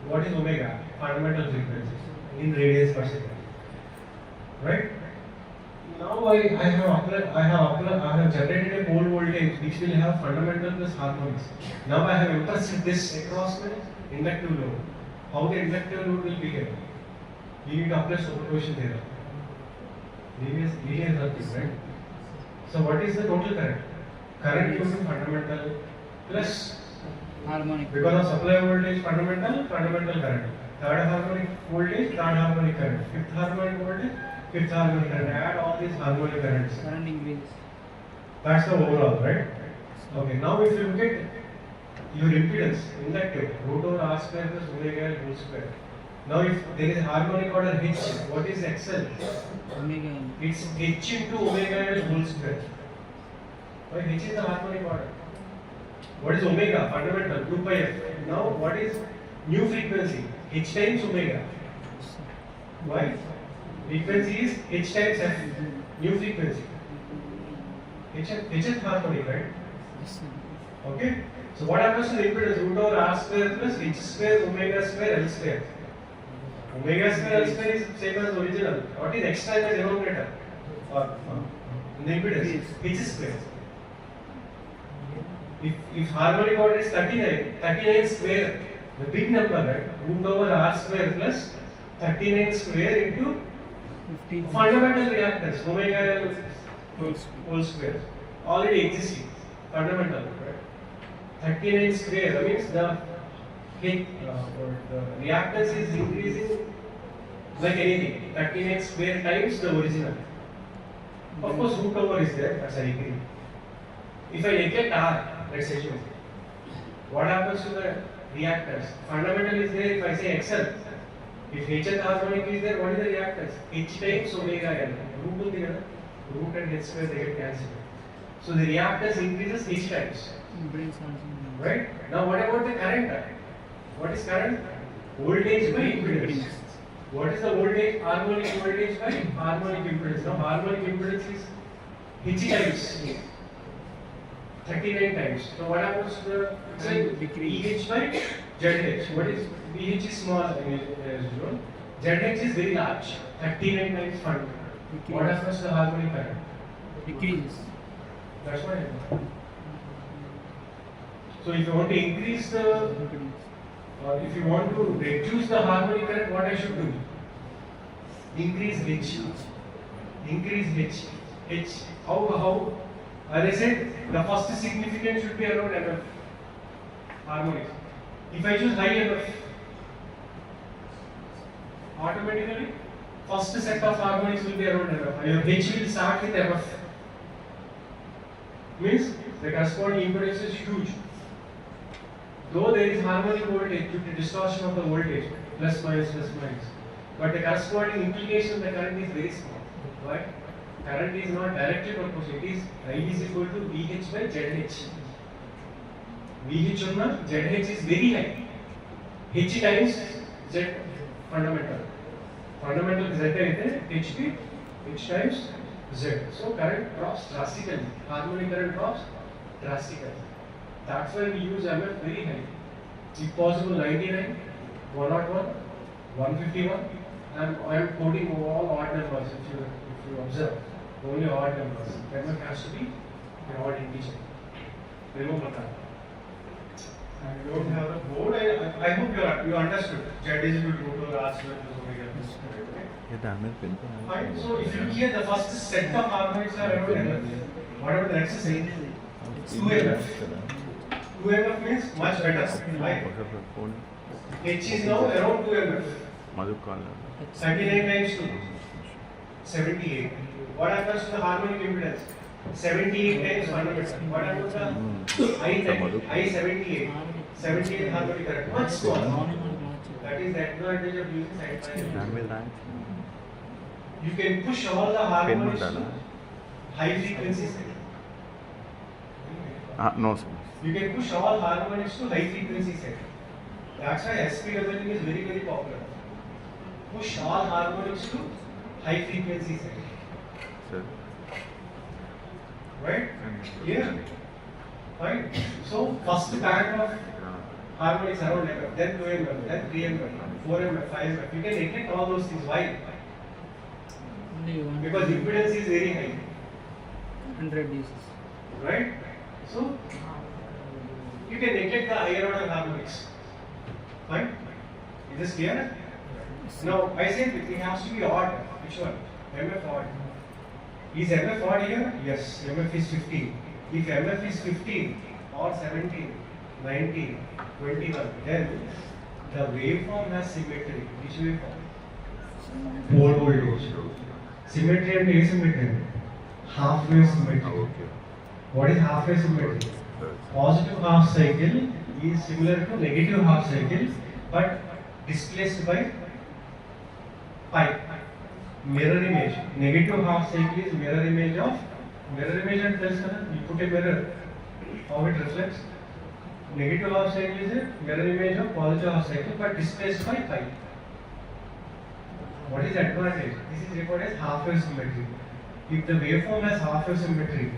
Speaker 2: What is omega? Fundamental frequency in radians per second. Right? Now I have generated a pole voltage which will have fundamental plus harmonics. Now I have impressed this across the inductive load. How the inductive load will behave? You need to apply superposition theorem. Linear circuit, right? So what is the total current? Current due to fundamental plus
Speaker 4: harmonic.
Speaker 2: Because of supply voltage fundamental current. Third harmonic voltage, third harmonic current. Fifth harmonic voltage, fifth harmonic current. Add all these harmonic currents.
Speaker 4: Current increase.
Speaker 2: That's the overall, right? Okay, now if you look at your impedance, inductive, root over R square plus omega L whole square. Now if there is harmonic order H, what is XL?
Speaker 4: Omega N.
Speaker 2: It's H into omega L whole square. Why H is the harmonic order? What is omega? Fundamental, 2 pi f. Now what is new frequency? H times omega. Why? Frequency is H times f. New frequency. H is harmonic, right? Okay? So what happens to the impedance? Root over R square plus H square omega square L square. Omega square L square is same as original. What is extra in the denominator? Or in the impedance? H square. If harmonic order is 39 square, the big number, right? Root over R square plus 39 square into
Speaker 4: 15.
Speaker 2: Fundamental reactance, omega L whole square. Already existing. Fundamental, right? 39 square, that means the reactance is increasing like anything. 39 square times the original. Of course, root over is there, that's I agree. If I neglect R, let's assume, what happens to the reactance? Fundamental is there if I say XL. If H harmonic is there, what is the reactance? H times omega L. Root together, root and H square they get cancelled. So the reactance increases H times. Right? Now what about the current? What is current? Voltage by impedance. What is the voltage? Harmonic voltage by harmonic impedance. Now harmonic impedance is H times. 39 times. So what happens to the EH by ZH? What is EH is small as usual. ZH is very large. 39 times fundamental. What happens to the harmonic current?
Speaker 4: decreases.
Speaker 2: That's what I know. So if you want to increase the, or if you want to reduce the harmonic current, what I should do? Increase H. Increase H. H. How? As I said, the first significance should be around MF. Harmonics. If I choose high MF, automatically, first set of harmonics will be around MF. Your H will start with MF. Means the corresponding impedance is huge. Though there is harmonic voltage due to distortion of the voltage, plus minus, but the corresponding implication of the current is very small. Why? Current is not directly proportional. It is I is equal to VH by ZH. VH unna ZH is very high. H times Z fundamental. Fundamental Z aithe HP H times Z. So current drops drastically. Harmonic current drops drastically. That's why we use MF very high. If possible 99, 101, 151, and I am quoting all odd numbers if you observe. Only odd numbers. MF has to be an odd integer. Remember that. And you don't have a board. I hope you understood. Z is equal to root R square plus omega plus square. Fine. So if you look here, the first set of harmonics are around MF. What about the next set? 2MF. 2MF means much better. Why? H is now around 2MF. 39 times 2. 78. What happens to the harmonic impedance? 78 times fundamental. What happens to the I 78? 78 harmonic current. Much smaller. That is the advantage of using side. You can push all the harmonics to high frequency setting.
Speaker 3: No, sir.
Speaker 2: You can push all harmonics to high frequency setting. That's why SPWing is very, very popular. Push all harmonics to high frequency setting.
Speaker 3: Sir.
Speaker 2: Right? Yeah. Fine. So first band of harmonics around MF, then 2MF, then 3MF, 4MF, 5MF. You can neglect all those things. Why? Because impedance is very high.
Speaker 4: 100 DC.
Speaker 2: Right? So you can neglect the higher order harmonics. Fine? Is this clear? Now I said it has to be odd. Which one? MF odd. Is MF odd here? Yes. MF is 15. If MF is 15 or 17, 19, 21, then the waveform has symmetry. Which waveform? Pole voltage. Symmetry and asymmetry. Half wave symmetry. What is half wave symmetry? Positive half cycle is similar to negative half cycle, but displaced by pi. Mirror image. Negative half cycle is mirror image and tells you put a mirror, how it reflects. Negative half cycle is a mirror image of positive half cycle, but displaced by pi. What is advantage? This is referred as half wave symmetry. If the waveform has half wave symmetry,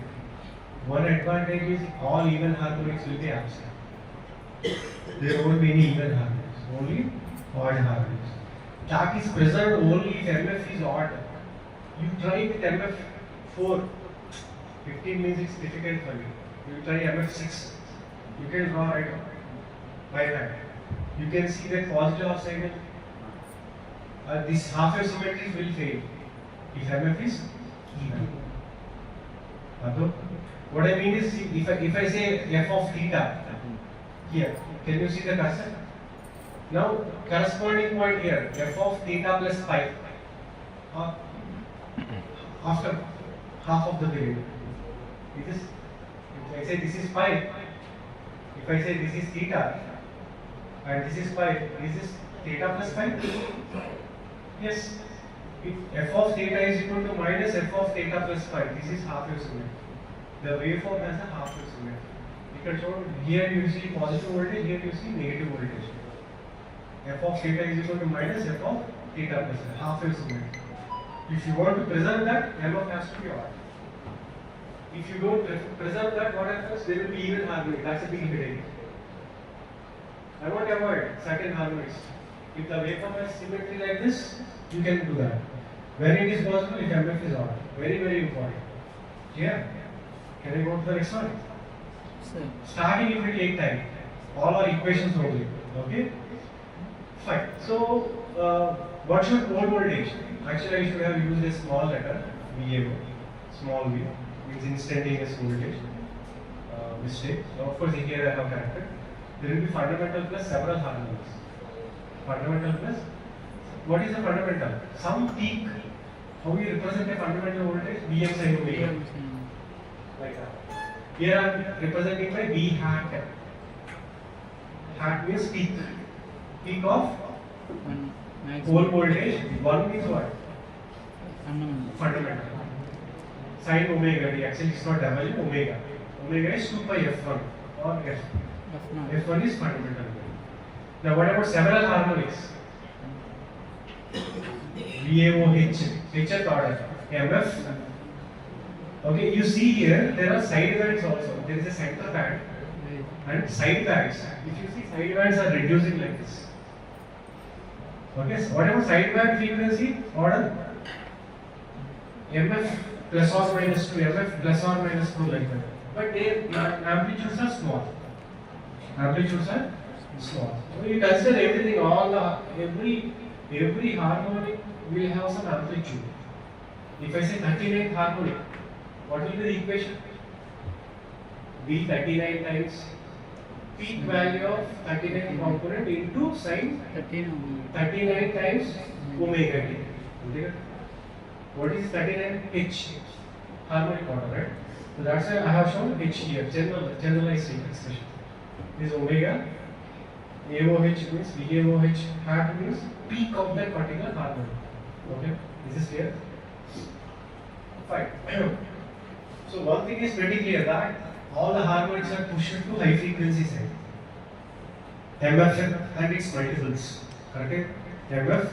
Speaker 2: one advantage is all even harmonics will be absent. There won't be any even harmonics, only odd harmonics. That is preserved only if MF is odd. You try with MF 4, 15 means it's difficult for you. You try MF 6, you can draw right by hand. You can see that positive half cycle, this half wave symmetry will fail if MF is even. What I mean is, if I say f of theta, here, can you see the cursor? Now, corresponding point here, f of theta plus pi, after half of the period. It is, if I say this is pi, if I say this is theta, and this is pi, is this theta plus pi? Yes. If f of theta is equal to minus f of theta plus pi, this is half wave symmetry. The waveform has a half wave symmetry. Because here you see positive voltage, here you see negative voltage. F of theta is equal to minus f of theta plus pi, half wave symmetry. If you want to preserve that, MF has to be odd. If you don't preserve that, what happens? There will be even harmonic. That's a big headache. I want to avoid certain harmonics. If the waveform has symmetry like this, you can do that. When it is possible, if MF is odd. Very, very important. Yeah. Can I go to the next one?
Speaker 4: Sir.
Speaker 2: Starting it will take time. All our equations only. Okay? Fine. So, what should pole voltage? Actually, I should have used a small letter, VAO, small v, means instantaneous voltage. Mistake. So, of course, here I have corrected. There will be fundamental plus several harmonics. Fundamental plus, what is the fundamental? Some peak. How we represent a fundamental voltage? Vm sin omega. Like that. Here I am representing by V hat. Hat means peak. Peak of pole voltage. One means what? Fundamental. Sin omega t. Actually, it's not W, omega. Omega is 2 pi f1 or f. F1 is fundamental. Now, what about several harmonics? VAOH, Richard order, MF. Okay, you see here there are side bands also. There is a center band and side bands. If you see, side bands are reducing like this. Okay, so what about side band frequency order? MF plus or minus 2, MF plus or minus 2 like that. But their amplitudes are small. Amplitudes are small. So you consider everything, all the every harmonic will have some amplitude. If I say 39th harmonic, what will be the equation? V 39 times peak value of 39th component into sin 39 times omega t. Okay. What is 39? H harmonic order, right? So that's why I have shown H here, generalized expression. This omega, AOH means VAOH hat means peak of that particular harmonic. Okay, this is clear? Fine. So one thing is pretty clear that all the harmonics are pushed to high frequency side. MF and its multiples. Correct? MF,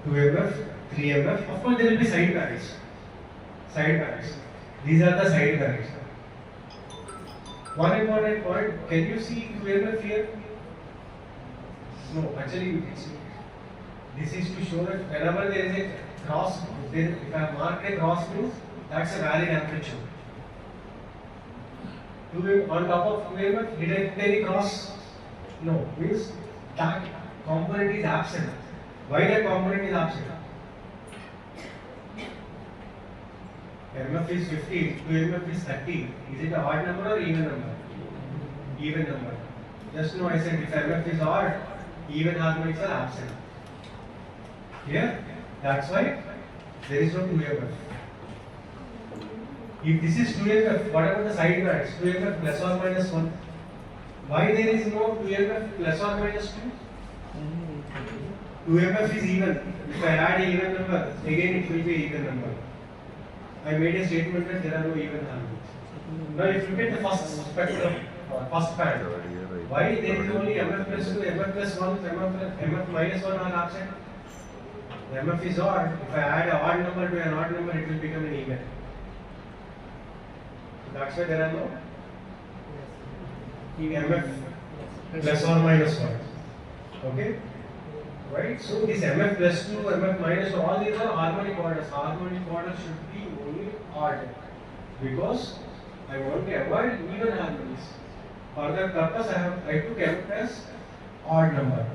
Speaker 2: 2MF, 3MF. Of course, there will be side bands. Side bands. These are the side bands. One important point. Can you see 2MF here? No, actually, this is to show that whenever there is a cross, if I have marked a cross means that's a valid amplitude. On top of 2MF, did I put any cross? No, means that component is absent. Why that component is absent? MF is 50, 2MF is 30. Is it a odd number or even number? Even number. Just now I said if MF is odd, even harmonics are absent. Here, that's why there is no 2MF. If this is 2MF, what about the side bands? 2MF plus or minus 1. Why there is no 2MF plus or minus 2? 2MF is even. If I add a even number, again it will be an even number. I made a statement that there are no even harmonics. Now if you look at the first spectrum, first band, why there is only MF plus 2, MF plus 1, MF minus 1 are absent? MF is odd. If I add a odd number to an odd number, it will become an even. That's why there are no MF plus or minus 1. Okay? Right? So this MF plus 2, MF minus 2, all these are harmonic orders. Harmonic order should be only odd. Because I want to avoid even harmonics. For that purpose, I took MF as odd number.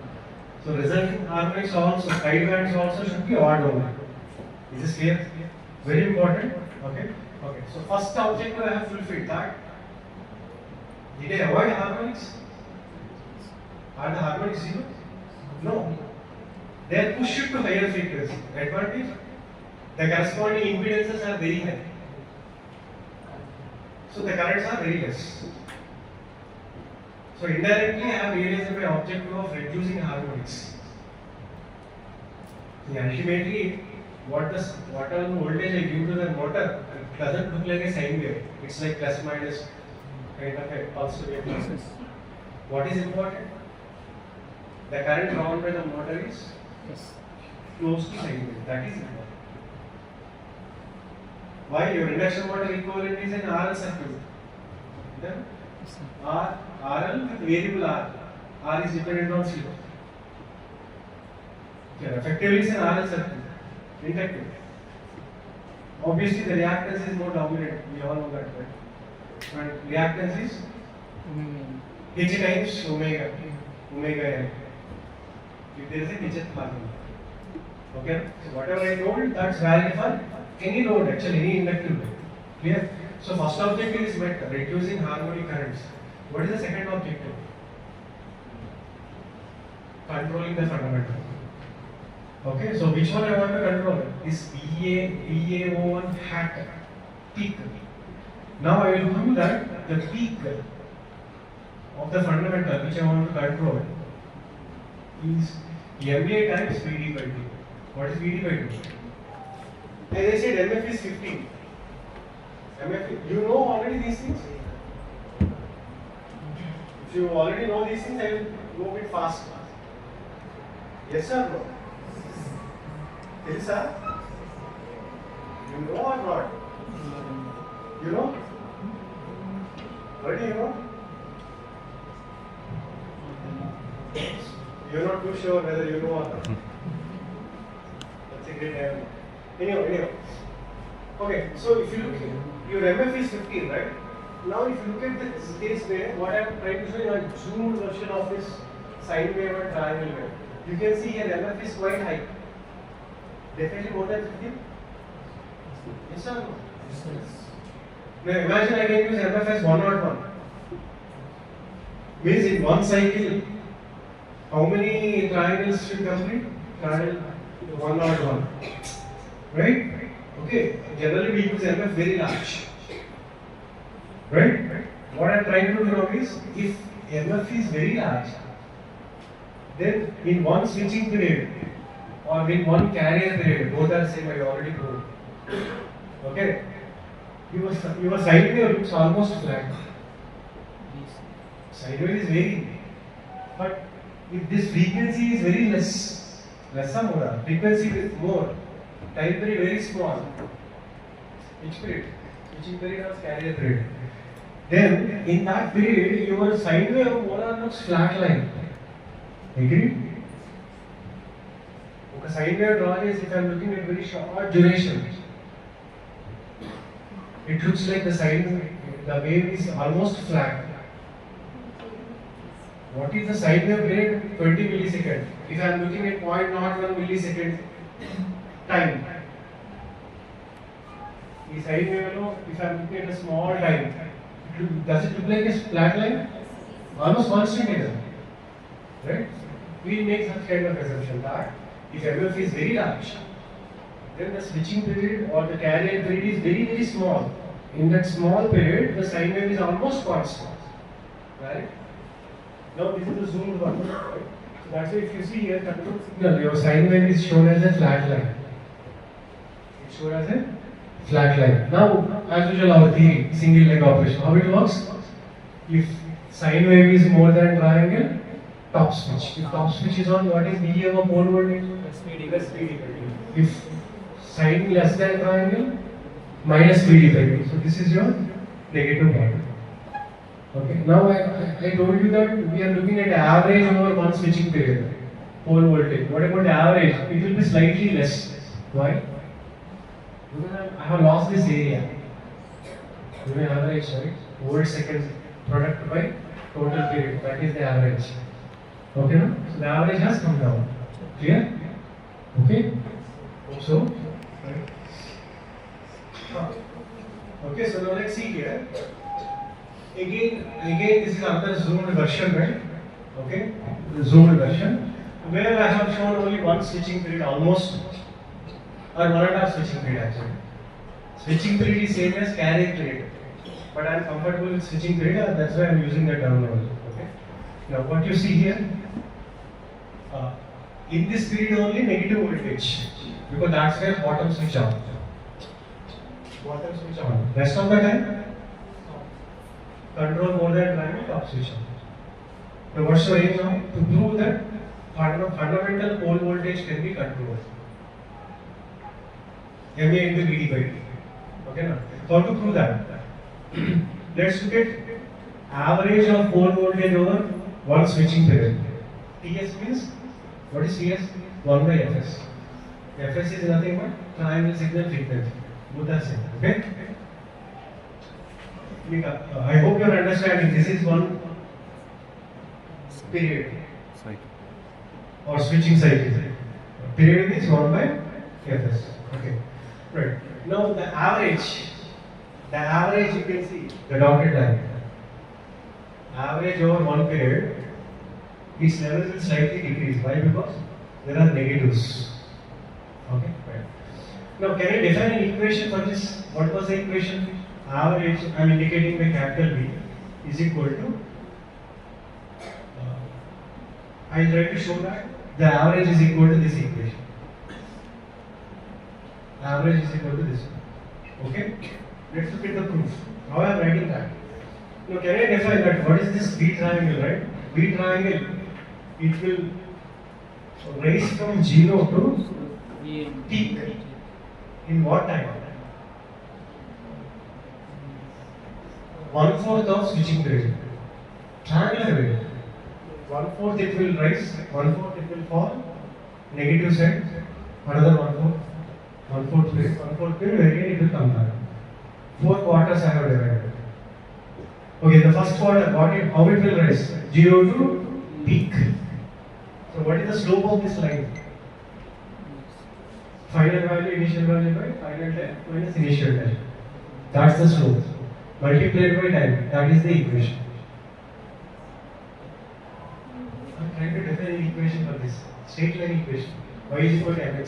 Speaker 2: So resulting harmonics also, side bands also should be odd only. Is this clear? Very important. Okay? Okay. So first objective I have fulfilled that. Did I avoid harmonics? Are the harmonics zero? No. They are pushed to higher frequency. Advantage? The corresponding impedances are very high. So the currents are very less. So indirectly I have realized my objective of reducing harmonics. Ultimately, whatever voltage I give to the motor, it doesn't look like a sine wave. It's like plus minus kind of a pulse wave. What is important? The current drawn by the motor is close to sine wave. That is important. Why? Your induction motor equivalent is an RL circuit. Then RL with variable R. R is dependent on slip. Effectively, it's an RL circuit. Inductive. Obviously, the reactance is more dominant. We all know that, right? And reactance is H times omega n. If there is a hth carbon. Okay? So whatever I told, that's valid for any load, actually any inductive load. Clear? So first objective is met, reducing harmonic currents. What is the second objective? Controlling the fundamental. Okay, so which one I want to control? Is VAO1 hat peak. Now I will prove that the peak of the fundamental which I want to control is MA times VD by 2. What is VD by 2? As I said, MF is 15. MF, you know already these things? If you already know these things, I will go a bit fast. Yes or no? Yes sir? You know or not? You know? What do you know? You're not too sure whether you know or not. That's a great idea. Anyhow. Okay, so if you look here, your MF is 15, right? Now if you look at this case where what I am trying to show you a zoomed version of this sine wave and triangle wave. You can see here MF is quite high. Definitely more than 15? Yes or no? Yes. Now imagine I can use MF as 101. Means in one cycle, how many triangles should complete? Triangle 101. Right? Okay. Generally we use MF very large. Right? What I am trying to do now is, if MF is very large, then in one switching period or in one carrier period, both are same, I already proved. Okay? Your sine wave looks almost flat. Sine wave is very, but if this frequency is very less or more, frequency is more, time period very small. Which period? Switching period or carrier period. Then in that period, your sine wave more or less flat line. Agree? Okay, sine wave drawing is, if I am looking at very short duration, it looks like the wave is almost flat. What is the sine wave period? 20 milliseconds. If I am looking at 0.01 millisecond time, the sine wave, if I am looking at a small time, does it look like a flat line? Almost constant, right? We make such kind of assumption that if MF is very large, then the switching period or the carrier period is very, very small. In that small period, the sine wave is almost constant, right? Now this is the zoomed one, right? So that's why if you see here, control signal, your sine wave is shown as a flat line. It's shown as a flat line. Now, as usual, our theory, single leg operation, how it works? If sine wave is more than triangle, top switch. If top switch is on, what is VA of pole voltage? Less VD. If sine less than triangle, minus VD. So this is your negative part. Okay. Now I told you that we are looking at average over one switching period, pole voltage. What about average? It will be slightly less. Why? Because I have lost this area. You may average, right? Volt seconds product by total period. That is the average. Okay, no? So the average has come down. Clear? Okay? So, right. Okay, so now let's see here. Again, this is another zoomed version, right? Okay, the zoomed version, where I have shown only one switching period almost, or 1.5 switching period actually. Switching period is same as carrier period, but I am comfortable with switching period, that's why I am using that terminology. Okay. Now what you see here, in this period only negative voltage, because that's where bottom switch on. Bottom switch on. Rest of the time, control more than triangle, top switch on. Now what's your aim now? To prove that fundamental pole voltage can be controlled. MA into VD by T. Okay, now how to prove that? Let's look at average of pole voltage over one switching period. TS means, what is TS? 1 by Fs. Fs is nothing but triangle signal frequency. Buddha said, okay? I hope you are understanding. This is one period or switching cycle. Period is 1 by Fs. Okay. Right. Now the average you can see the dotted line. Average over one period, its levels will slightly decrease. Why? Because there are negatives. Okay. Right. Now can I define an equation for this? What was the equation? Average, I am indicating by capital B, is equal to, I will try to show that the average is equal to this equation. Average is equal to this. Okay? Let's look at the proof. How I am writing that? Now can I define that? What is this B triangle, right? B triangle, it will rise from 0 to peak. In what time? 1/4 of switching period. Triangular way. 1/4 it will rise, 1/4 it will fall, negative side, another 1/4 period, again it will come back. 4 quarters I have divided. Okay, the first quarter, how it will rise? 0 to peak. So what is the slope of this line? Final value, initial value by final time minus initial time. That's the slope. Multiplied by time, that is the equation. I am trying to define an equation for this. Straight line equation. Y is equal to mx.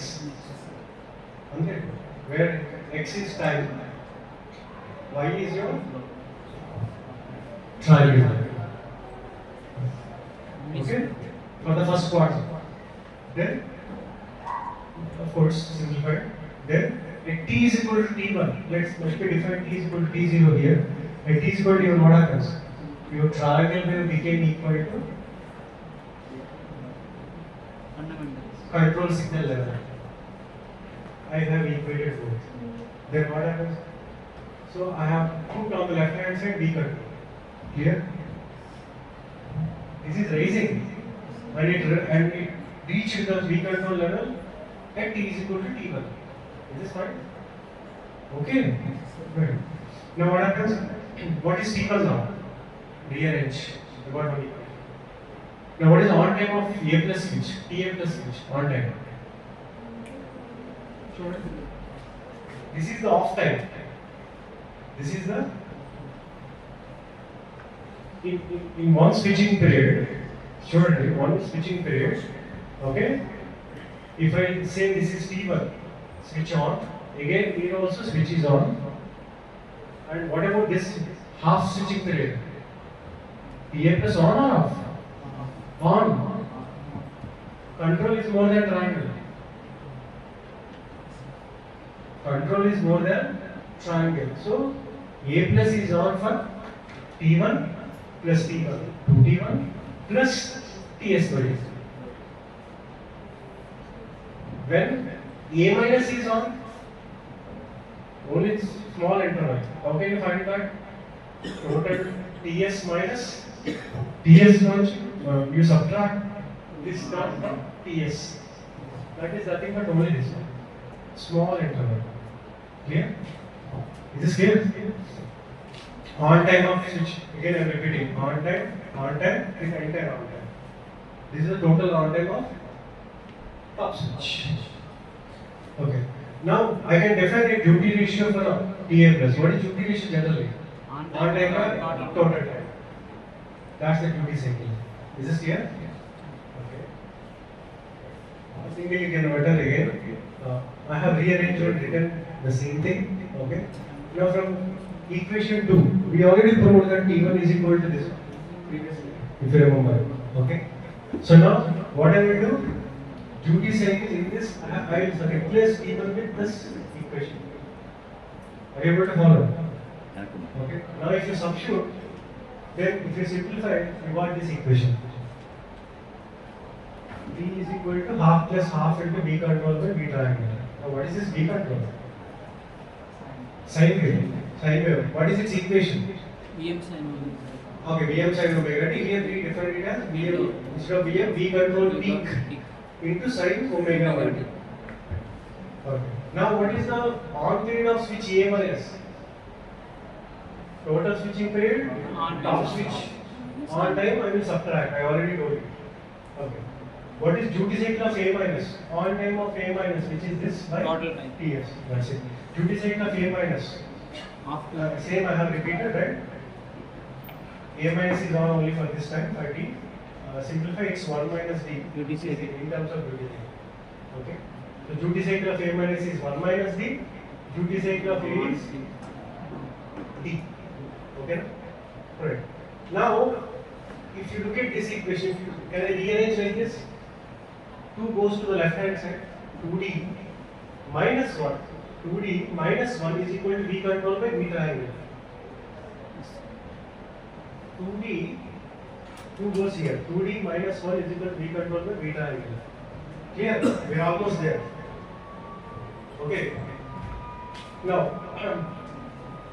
Speaker 2: Okay. Where x is time, y is your triangle. Okay? For the first quarter. Then, of course, simplified. Then, at t is equal to t1. Let me define t is equal to t0 here. At t is equal to, what happens? Your triangle will become equal to control signal level. I have equated both. Then what happens? So I have put on the left hand side B control. Clear? This is rising and it reaches the B control level at t is equal to t1. Is this fine? Okay. Right. Now what happens? What is t1 now? Rearrange. I got one equation. Now what is the on time of A plus switch? Ta plus switch. On time. Sure. This is the off time. This is the in one switching period. Sure. One switching period. Okay. If I say this is T1, switch on. Again, here also switch is on. And what about this half switching period? TA plus on or off? On. Control is more than triangle. Control is more than triangle. So, A plus is on for T1 plus T1. 2T1 plus TS by. When A minus is on, only small interval. How can you find that? Total TS minus TS much, you subtract this term from TS. That is nothing but only this one. Small interval. Clear? Is this clear? On time of switch. Again I am repeating. On time, is entire on time. This is the total on time of top switch. Okay. Now I can define a duty ratio for TA plus. What is duty ratio generally? On time or total time. That's the duty cycle. Is this clear? Okay. I think you can better again. I have rearranged and written the same thing. Okay. Now from equation 2, we already proved that T1 is equal to this one previously, if you remember. Okay. So now what I will do? Duty cycle in this, I will replace T1 with this equation. Are you able to follow? Okay. Now if you substitute, then if you simplify, you got this equation. B is equal to half plus half into B control by B triangle. Now what is this B control? Sine wave. Sine wave. What is its equation?
Speaker 4: Vm sin omega.
Speaker 2: Okay, Vm sin omega. Here we define it as Vm, instead of Vm, V control peak into sin omega 1. Okay. Now what is the on period of switch A minus? Total switching period,
Speaker 4: On
Speaker 2: top
Speaker 4: time.
Speaker 2: switch. On time I will subtract, I already told you. Okay. What is duty cycle of A minus? On time of A minus, which is this by
Speaker 4: Total time.
Speaker 2: TS. That's it. Duty cycle of A minus.
Speaker 4: After
Speaker 2: Same I have repeated, right? A minus is on only for this time, for T. Simplify, it's 1 minus D.
Speaker 4: Duty cycle.
Speaker 2: In terms of duty cycle. Okay. So duty cycle of A minus is 1 minus D. Duty cycle of A is D. Okay? Correct. Now, if you look at this equation, can I rearrange like this? 2 goes to the left hand side. 2D minus 1. 2D minus 1 is equal to V control by V triangle. 2D, 2 goes here. 2D minus 1 is equal to V control by V triangle. Clear? We are almost there. Okay. Now,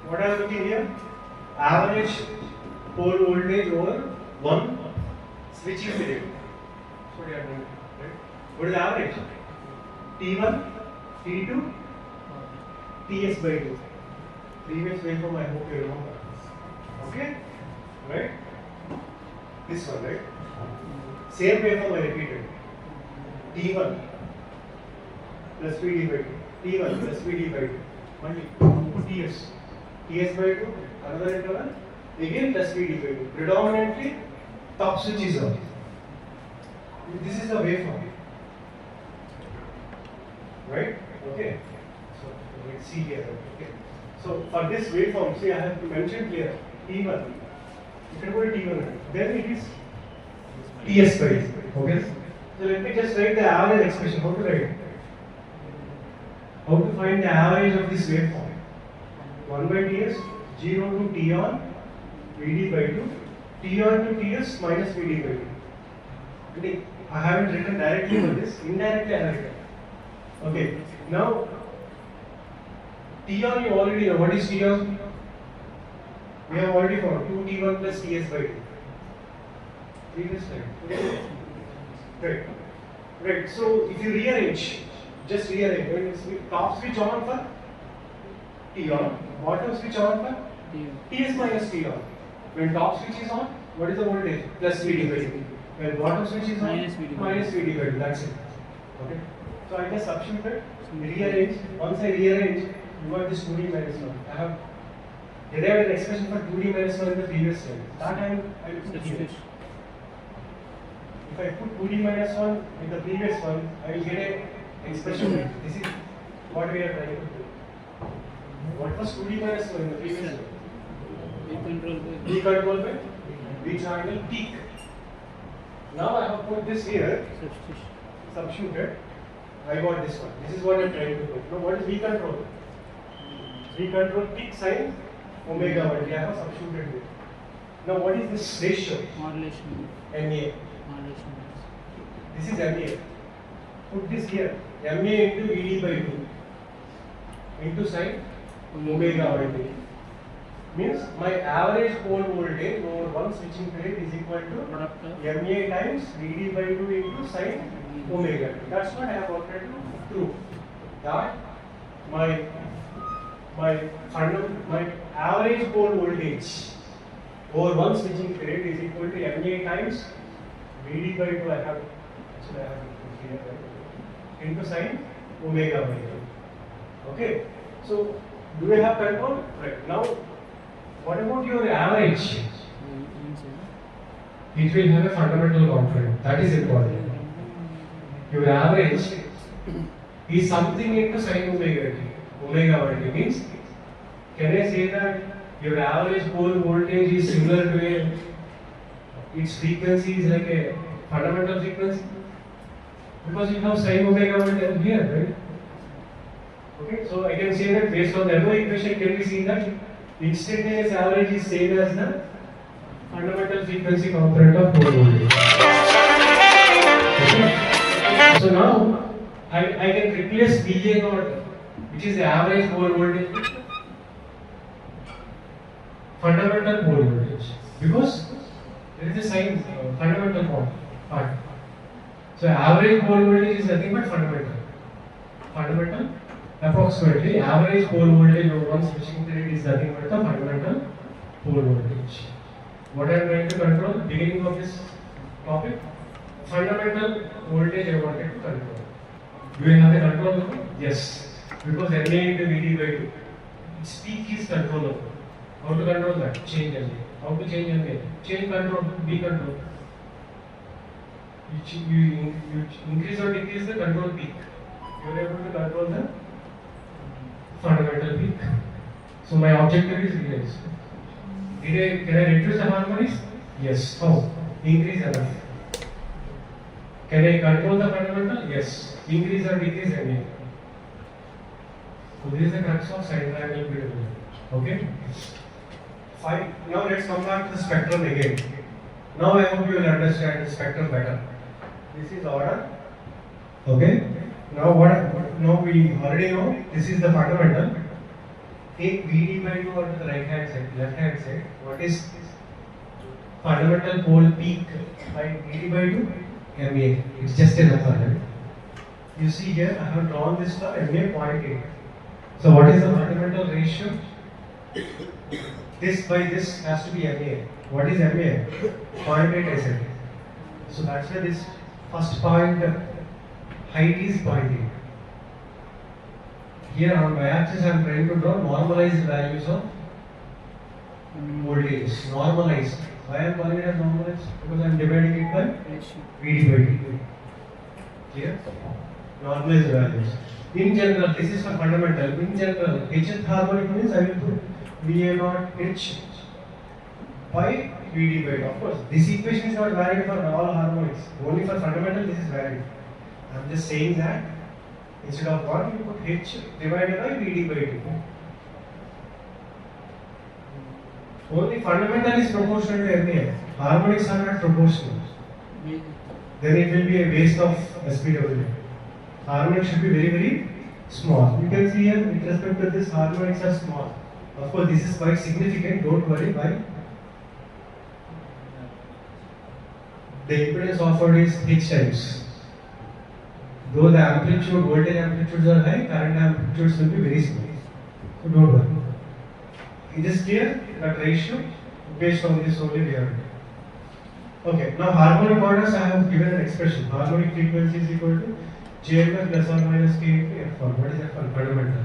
Speaker 2: what I am looking here? Average pole voltage over 1 switching period. That's what you are doing. Right? What is the average? T1, T2, Ts by 2. Previous waveform I hope you remember. Okay? Right? This one, right? Same waveform I repeated. T1 plus Vd by 2. T1 plus Vd by 2. Only Ts. Ts by 2. Another interval. Again plus Vd by 2. Predominantly top switch is on. This is the waveform. Right? Okay. So let's see here. Okay. So for this waveform, see I have mentioned here T1. You can go to T1. Then it is Ts by 2. Okay. So let me just write the average expression. How to write? How to find the average of this waveform? 1 by Ts, 0 to T on, Vd by 2, T on to Ts minus Vd by 2. Okay. I haven't written directly for this, indirectly I have written. Okay. Now, T on you already know. What is T on? We have already found 2T1 plus Ts by 2. Previous slide. Okay. Right. Right. So if you rearrange, just rearrange. When it's top switch on for T on, bottom switch on for Ts minus T on. When top switch is on, what is the voltage? Plus Vd by 2. When bottom switch is on,
Speaker 4: Minus Vd by 2.
Speaker 2: minus Vd by 2. That's it. Okay. So I just substitute, rearrange. Once I rearrange, you got this 2D minus 1. I have derived an expression for 2D minus 1 in the previous slide. That time I will put here. If I put 2D minus 1 in the previous one, I will get an expression. This is what we are trying to do. What was 2D minus 1 in the previous one? V control by V triangle peak. Now I have put this here, substituted. I got this one. This is what I am trying to do. Now what is V control? V control peak sine omega 1. I have substituted it. Now what is this ratio?
Speaker 4: Modulation.
Speaker 2: MA.
Speaker 4: Modulation.
Speaker 2: This is MA. Put this here. MA into Vd by 2 into sine omega 1. Means my average pole voltage over one switching period is equal to
Speaker 4: Product of
Speaker 2: MA times Vd by 2 into sine omega 2. That's what I have wanted to prove. That my average pole voltage over one switching period is equal to MA times Vd by 2. I have put here, right? Into sine omega by 2. Okay. So do we have control? Right. Now what about your average? It will have a fundamental component. That is important. Your average is something into sine omega t. Omega 1 t means, can I say that your average pole voltage is similar to its frequency is like a fundamental frequency? Because you have sine omega 1 here, right? Okay, so I can say that based on the above equation, can we see that instantaneous average is same as the fundamental frequency component of pole voltage. Okay. So now I can replace VA naught, which is the average pole voltage, fundamental pole voltage, because there is a sign fundamental part. So average pole voltage is nothing but fundamental. fundamental, approximately average pole voltage over one switching period is nothing but the fundamental pole voltage. What I am going to control, beginning of this topic, fundamental voltage I wanted to control. Do you have the control over? Yes, because NA into VD by 2. Its peak is controllable. How to control that? Change NA. How to change NA? Change control to B control. You increase or decrease the control peak. You are able to control the fundamental peak. So my objective is realized. Can I reduce the harmonics? Yes. How? Increase enough. Can I control the fundamental? Yes. Increase or decrease NA. So this is the crux of sine triangle period. Okay? Fine. Now let's come back to the spectrum again. Now I hope you will understand the spectrum better. This is order. Okay? Now now we already know this is the fundamental. Take VD by 2 onto the right hand side, left hand side. What is fundamental pole peak by VD by 2? MA. It's just a number. You see here, I have drawn this for MA 0.8. So what is the fundamental ratio? This by this has to be MA. What is MA? 0.8 I said. So that's why this first point height is 0.8. Here on y-axis I am trying to draw normalized values of voltage. Normalized. Why I am calling it as normalized? Because I am dividing it by VD by 2. Clear? Normalized values. In general, this is for fundamental. In general, Hth harmonic means I will put Va0 H by Vd by 2. Of course, this equation is not valid for all harmonics. Only for fundamental, this is valid. I am just saying that instead of 1, you put H divided by Vd by 2. Only fundamental is proportional to MA. Harmonics are not proportional. Then it will be a waste of SPW. Harmonics should be very, very small. You can see here, with respect to this, harmonics are small. Of course, this is quite significant. Don't worry. Why? The impedance offered is H times. Though the amplitude, voltage amplitudes are high, current amplitudes will be very small. So don't worry. It is clear that ratio based on this only we have. Okay, now harmonic orders I have given an expression. Harmonic frequency is equal to JNTUK plus or minus K into F1. What is F1? Fundamental.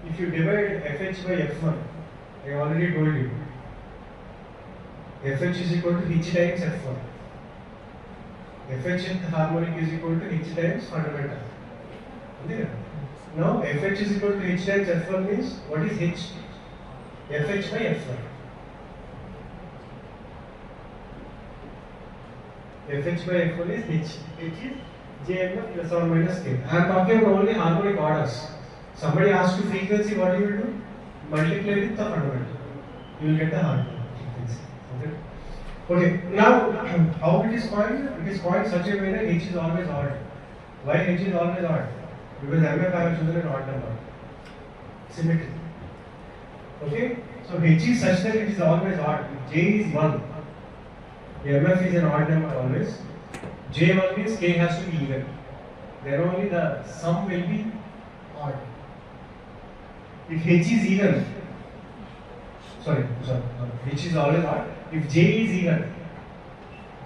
Speaker 2: If you divide FH by F1, I already told you. FH is equal to H times F1. FH harmonic is equal to H times fundamental. Okay? Now FH is equal to H times F1 means what is H? FH by F1. FH by F1 is H. H is JNTUK plus or minus K. I am talking about only harmonic orders. Somebody asks you frequency, what you will do? Multiply with the fundamental. You will get the harmonic frequency. Okay. Now, how it is coined? It is coined such a way that H is always odd. Why H is always odd? Because MF I have chosen an odd number. Symmetry. Okay? So H is such that it is always odd. If J is 1, the MF is an odd number always. J1 means K has to be even. Then only the sum will be odd. If H is even, sorry, H is always odd. If J is even,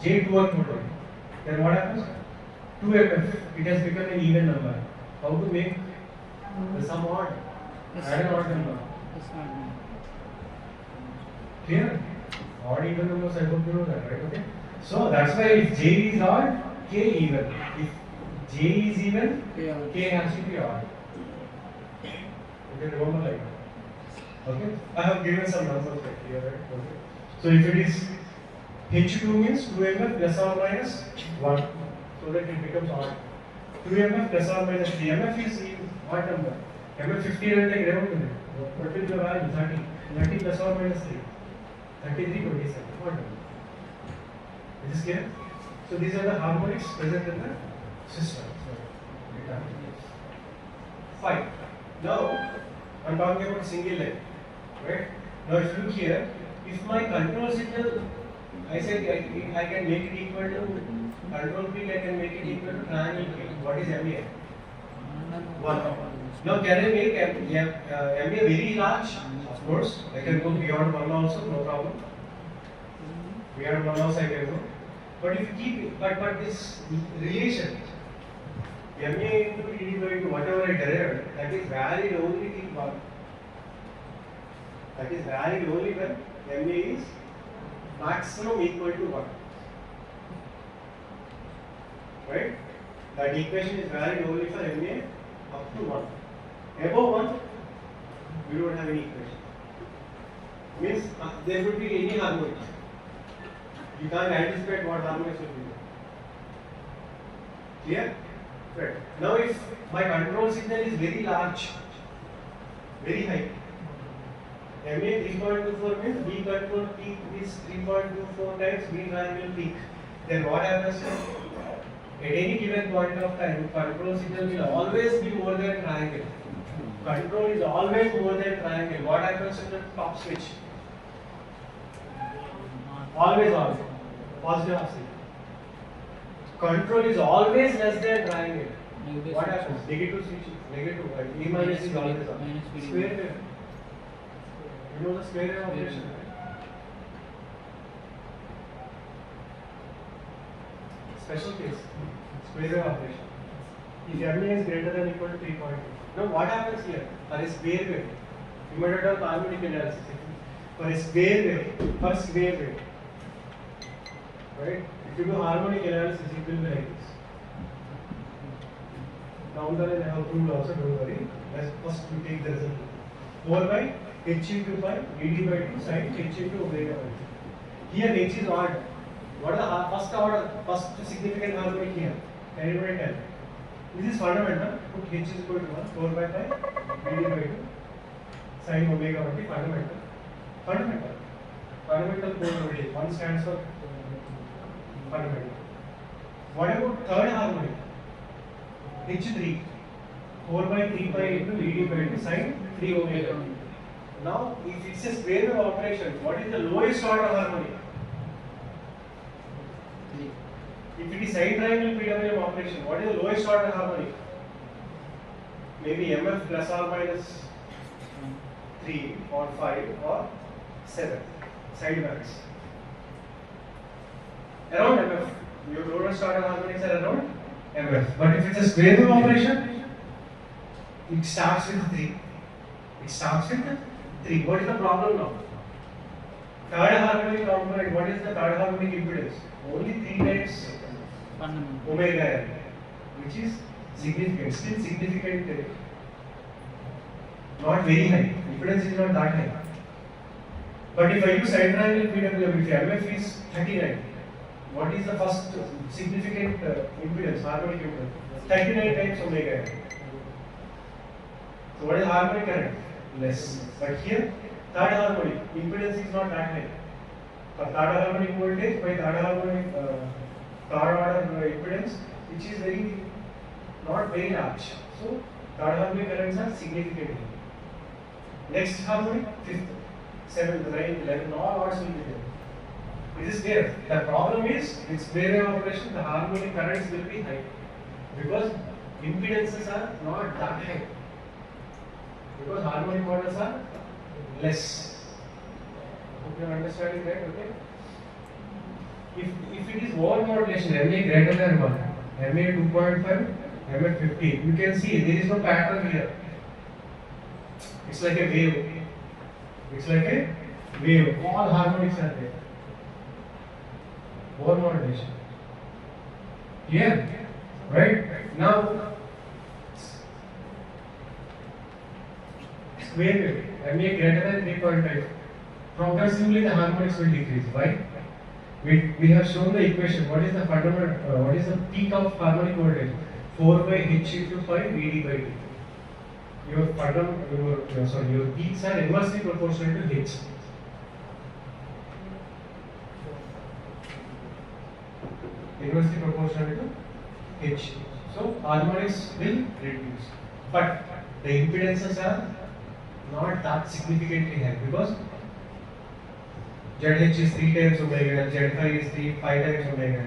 Speaker 2: J2 or 2, then what happens? 2MF, it has become an even number. How to make the sum odd? Add an odd number. Clear? Odd even numbers, I hope you know that, right? Okay. So that's why if J is odd, K even. If J is even, K has to be odd. You can remember like that. Okay? I have given some numbers right here, right? Okay. So if it is H2 means 2MF plus or minus 1. So that it becomes odd. 2MF plus or minus 3. MF is odd number. MF 15 and like remember. What will be the value? 30. 30 plus or minus 3. 33, 27. Odd number. Is this clear? So these are the harmonics present in the system. Fine. Now I am talking about single line. Right? Now if you look here, if my control signal, I said I can make it equal to control peak, I can make it equal to triangle peak. What is MA? 1. Now can I make MA very large? Of course, I can go beyond 1 also, no problem. Beyond 1 also I can go. But if you keep it, but this relation, MA into ED by 2, whatever I derived, that is valid only till 1. That is valid only when MA is maximum equal to 1. Right? That equation is valid only for MA up to 1. Above 1, we don't have any equation. Means there would be any harmonic. You can't anticipate what harmonics will be. Clear? Right. Now if my control signal is very large, very high, MA 3.24 means B control peak is 3.24 times B triangle peak. Then what happens? At any given point of time, control signal will always be more than triangle. Control is always more than triangle. What happens in the top switch? Always. Positive opposite. Control is always less than triangle. What happens? Negative switch. Negative. E minus is always on. Square wave. You know the square wave operation, right? Special case. Square wave operation. If MA is greater than or equal to 3.2. Now what happens here? For a square wave, you might have done harmonic analysis. For a square wave, right? If you do harmonic analysis, it will be like this. Down the line I have proved also, don't worry. Let's first we take the result. 4 by h into pi, ed by 2 sin h into omega by 2. Here h is odd. What is the first significant harmonic here? Can anybody tell? This is fundamental. Put h is equal to 1, 4 by pi, ed by 2, sin omega by 2, fundamental. Fundamental code voltage. 1 stands for fundamental. What about third harmonic? H3, 4 by 3 pi into ed by 2, sin 3 omega. Now, if it's a square wave operation, what is the lowest order harmonic? If it is sine triangle PWM operation, what is the lowest order harmonic? Maybe MF plus or minus 3 or 5 or 7 side bands. Around MF. Your lowest order harmonics are around MF. But if it's a square wave operation, it starts with 3. What is the problem now? Third harmonic component, what is the third harmonic impedance? Only 3 times omega L, which is significant, still significant, not very high. Impedance is not that high. But if I use sine triangle PWM, if MF is 39, what is the first significant impedance, harmonic impedance? 39 times omega L. So what is harmonic current? Less. But here, third harmonic impedance is not that high. For third harmonic voltage, by third harmonic third order impedance, which is not very large. So third harmonic currents are significant. Next harmonic, fifth, seventh, ninth, 11, all odds will be there. It is there. The problem is, in square wave operation, the harmonic currents will be high because impedances are not that high. Because harmonic models are less. Hope you are understanding that, okay? If it is over modulation, MA greater than 1, MA 2.5, MA 15, you can see there is no pattern here. It's like a wave. All harmonics are there. Over modulation. Clear? Right? Now, square wave, MA greater than 3.5, progressively the harmonics will decrease. Why? We have shown the equation. What is the fundamental? What is the peak of harmonic voltage? 4 by h into pi Vd by d. Your peaks are inversely proportional to h. Inversely proportional to h. So harmonics will reduce, but the impedances are not that significantly high because ZH is 3 times omega L, Z5 is 5 times omega L.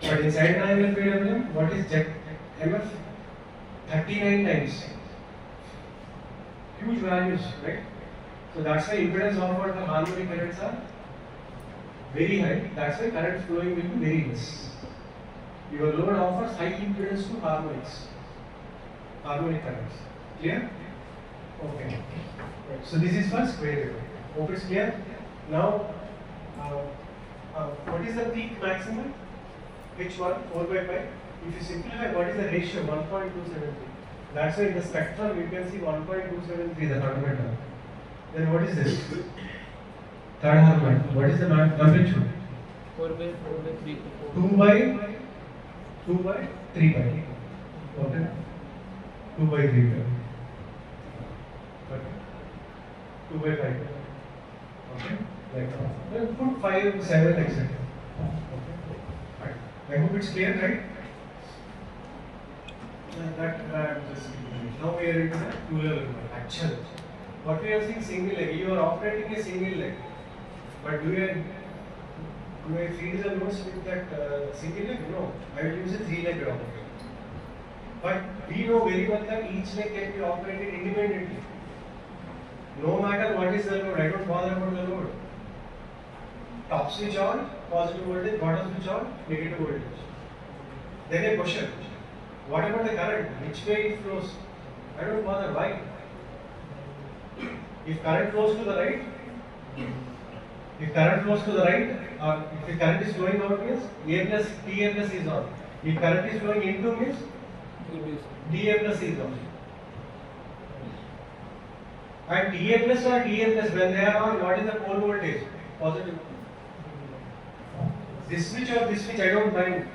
Speaker 2: But in sine triangle PWM, what is MF? 39 times. Huge values, right? So that's why impedance offered for harmonic currents are very high. That's why current flowing will be very less. Your load offers high impedance to harmonics, harmonic currents. Clear? Okay. Right. So this is for square wave. Hope it's clear. Now, what is the peak maximum? Which one? 4 by pi. If you simplify, what is the ratio? 1.273. That's why in the spectrum you can see 1.273, the fundamental. Then what is this? Third harmonic. What is the amplitude?
Speaker 4: 4 by 3 to 4.
Speaker 2: 2 by 3 pi. Okay. 2 by 3 pi. Okay. 2 by 5. Okay. Like that. Then put 5, 7, etc. Okay. Right. I hope it's clear, right? Now we are into the two-level actual. What we are seeing single leg. You are operating a single leg, but do I feed the loads with that single leg? No, I will use a three-legged operator. But we know very well that each leg can be operated independently. No matter what is the load, I don't bother about the load. Top switch on, positive voltage. Bottom switch on, negative voltage. Then a question. What about the current? Which way it flows? I don't bother. Why? If current flows to the right, or if the current is flowing out means A plus TA plus is on. If current is flowing into means DA plus is on. And TA plus or DA plus when they are on, what is the pole voltage? Positive. This switch or this switch, I don't mind.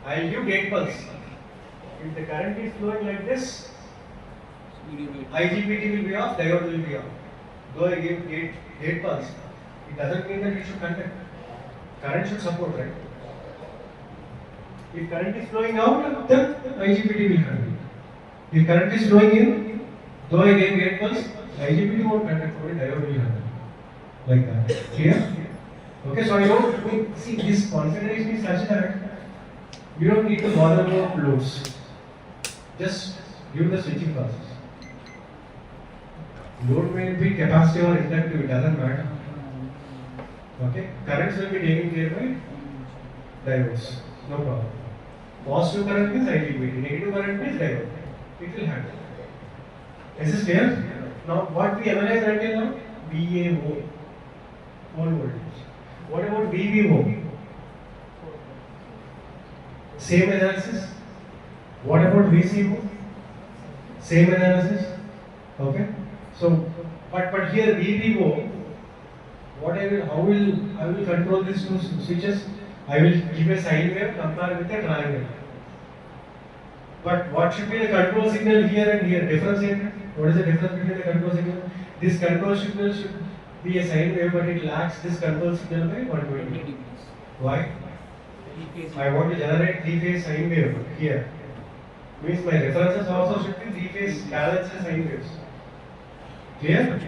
Speaker 2: I will give gate pulse. If the current is flowing like this, IGBT will be off, diode will be on. Though I give gate pulse, it doesn't mean that it should conduct. Current should support, right? If current is flowing out, then IGBT will conduct. If current is flowing in, though I gave gate pulse, IGBT won't conduct, only diode will conduct. Like that. Clear? Okay, so I don't see this configuration is such that you don't need to bother about loads. Just give the switching process. Load may be capacitive or inductive, it doesn't matter. Okay, currents will be taken care by diodes, no problem. Positive current means IGBT, negative current means diode. It will handle. Is this clear? Now, what we analyze until now? VAO, pole voltage. What about VVO? Same analysis. What about VCO? Same analysis. Okay. So, but here VVO, how will I control these two switches? I will give a sine wave, compare with a triangle. But what should be the control signal here and here? Differentiate. What is the difference between the control signal? This control signal should be a sine wave, but it lacks this control signal by 120 degrees. Why? I want to generate three-phase sine wave here. Means my references also should be three-phase balanced sine waves. Clear?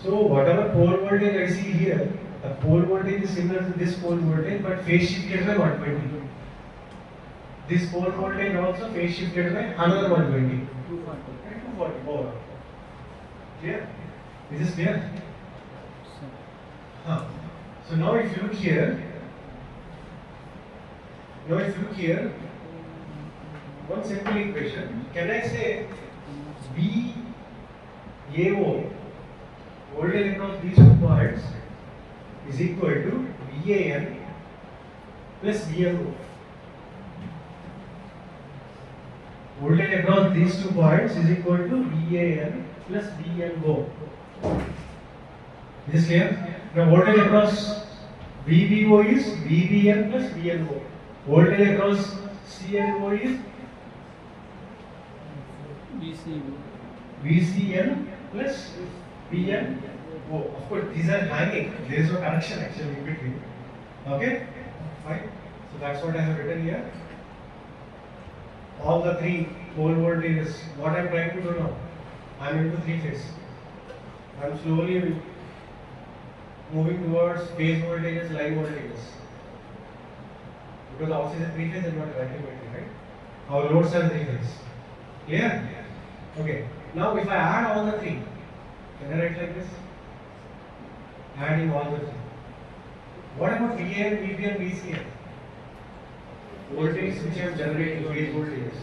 Speaker 2: So whatever pole voltage I see here, the pole voltage is similar to this pole voltage, but phase shifted by 120. This pole voltage also phase shifted by another 120. 240 over. Clear? This is clear? So now if you look here, one simple equation. Can I say VAO, voltage across these two points, is equal to VAN plus VMO. Voltage across these two points is equal to VAN plus VMO. Is this clear? Now voltage across VVO is VBN plus VNO. Voltage across CNO is VCN plus VNO. Of course, these are hanging. There is no connection actually in between. Okay? Fine. So that's what I have written here. All the three pole voltages. What I am trying to do now? I am into three phase. I am slowly moving towards phase voltages, line voltages. Because ours is a three phase and not multi-phase, right? Our loads are three phase. Clear? Okay. Now if I add all the three, can I write like this? Adding all the three. What about VA, VB and VCA? Voltage which I am generating, phase voltages.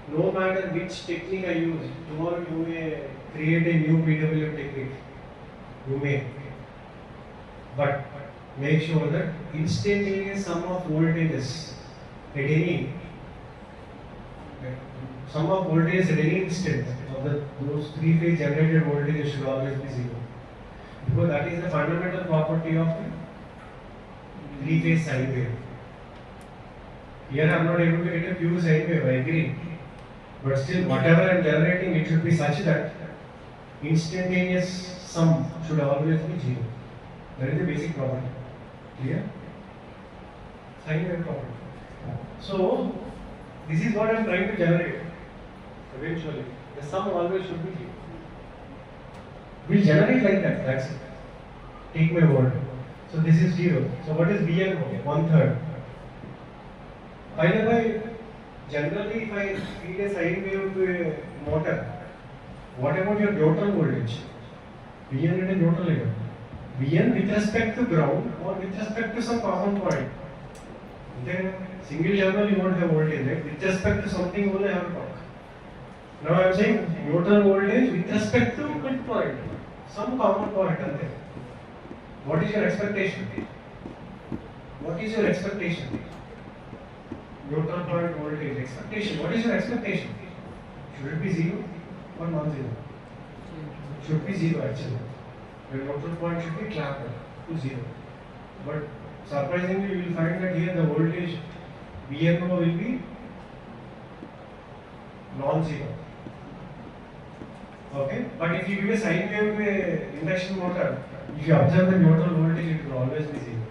Speaker 2: No matter which technique I use, tomorrow you may create a new PWM technique. You may. But make sure that instantaneous sum of voltages at any sum of voltages at any instant of those three phase generated voltages should always be zero. Because that is the fundamental property of the three phase sine wave. Here I am not able to get a pure sine wave, I agree. But still, whatever I am generating, it should be such that instantaneous sum should always be zero. That is the basic property. Clear? Sine wave property. So, this is what I am trying to generate. Eventually, the sum always should be zero. We will generate like that, that's it. Take my word. So, this is zero. So, what is VN? 1/3. By the way, generally, if I feed a sine wave to a motor, what about your neutral voltage? VN is a neutral level. VN with respect to ground or with respect to some common point. Then single channel you won't have voltage, right? With respect to something you will have torque. Now I am saying neutral voltage with respect to midpoint, some common point. What is your expectation? What is your expectation? Neutral point voltage expectation. What is your expectation? Should it be zero or non-zero? Should be zero actually. The neutral point should be clamped to zero. But surprisingly, you will find that here the voltage VNO will be non-zero. Okay? But if you give a sine wave to a induction motor, if you observe the neutral voltage, it will always be zero.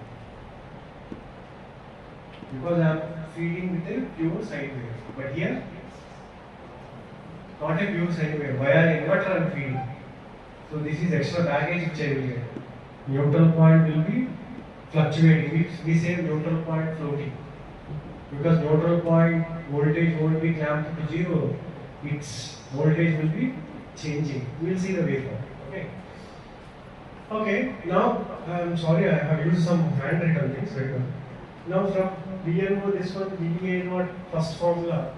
Speaker 2: Because I am feeding with a pure sine wave. But here, not a pure sine wave. Via inverter I am feeding. So this is extra baggage which I will get. Neutral point will be fluctuating. We say neutral point floating. Because neutral point voltage won't be clamped to zero. Its voltage will be changing. We will see the waveform. Okay. Okay. Now I am sorry I have used some handwritten things right now. Now from VNO this one VA is what first formula.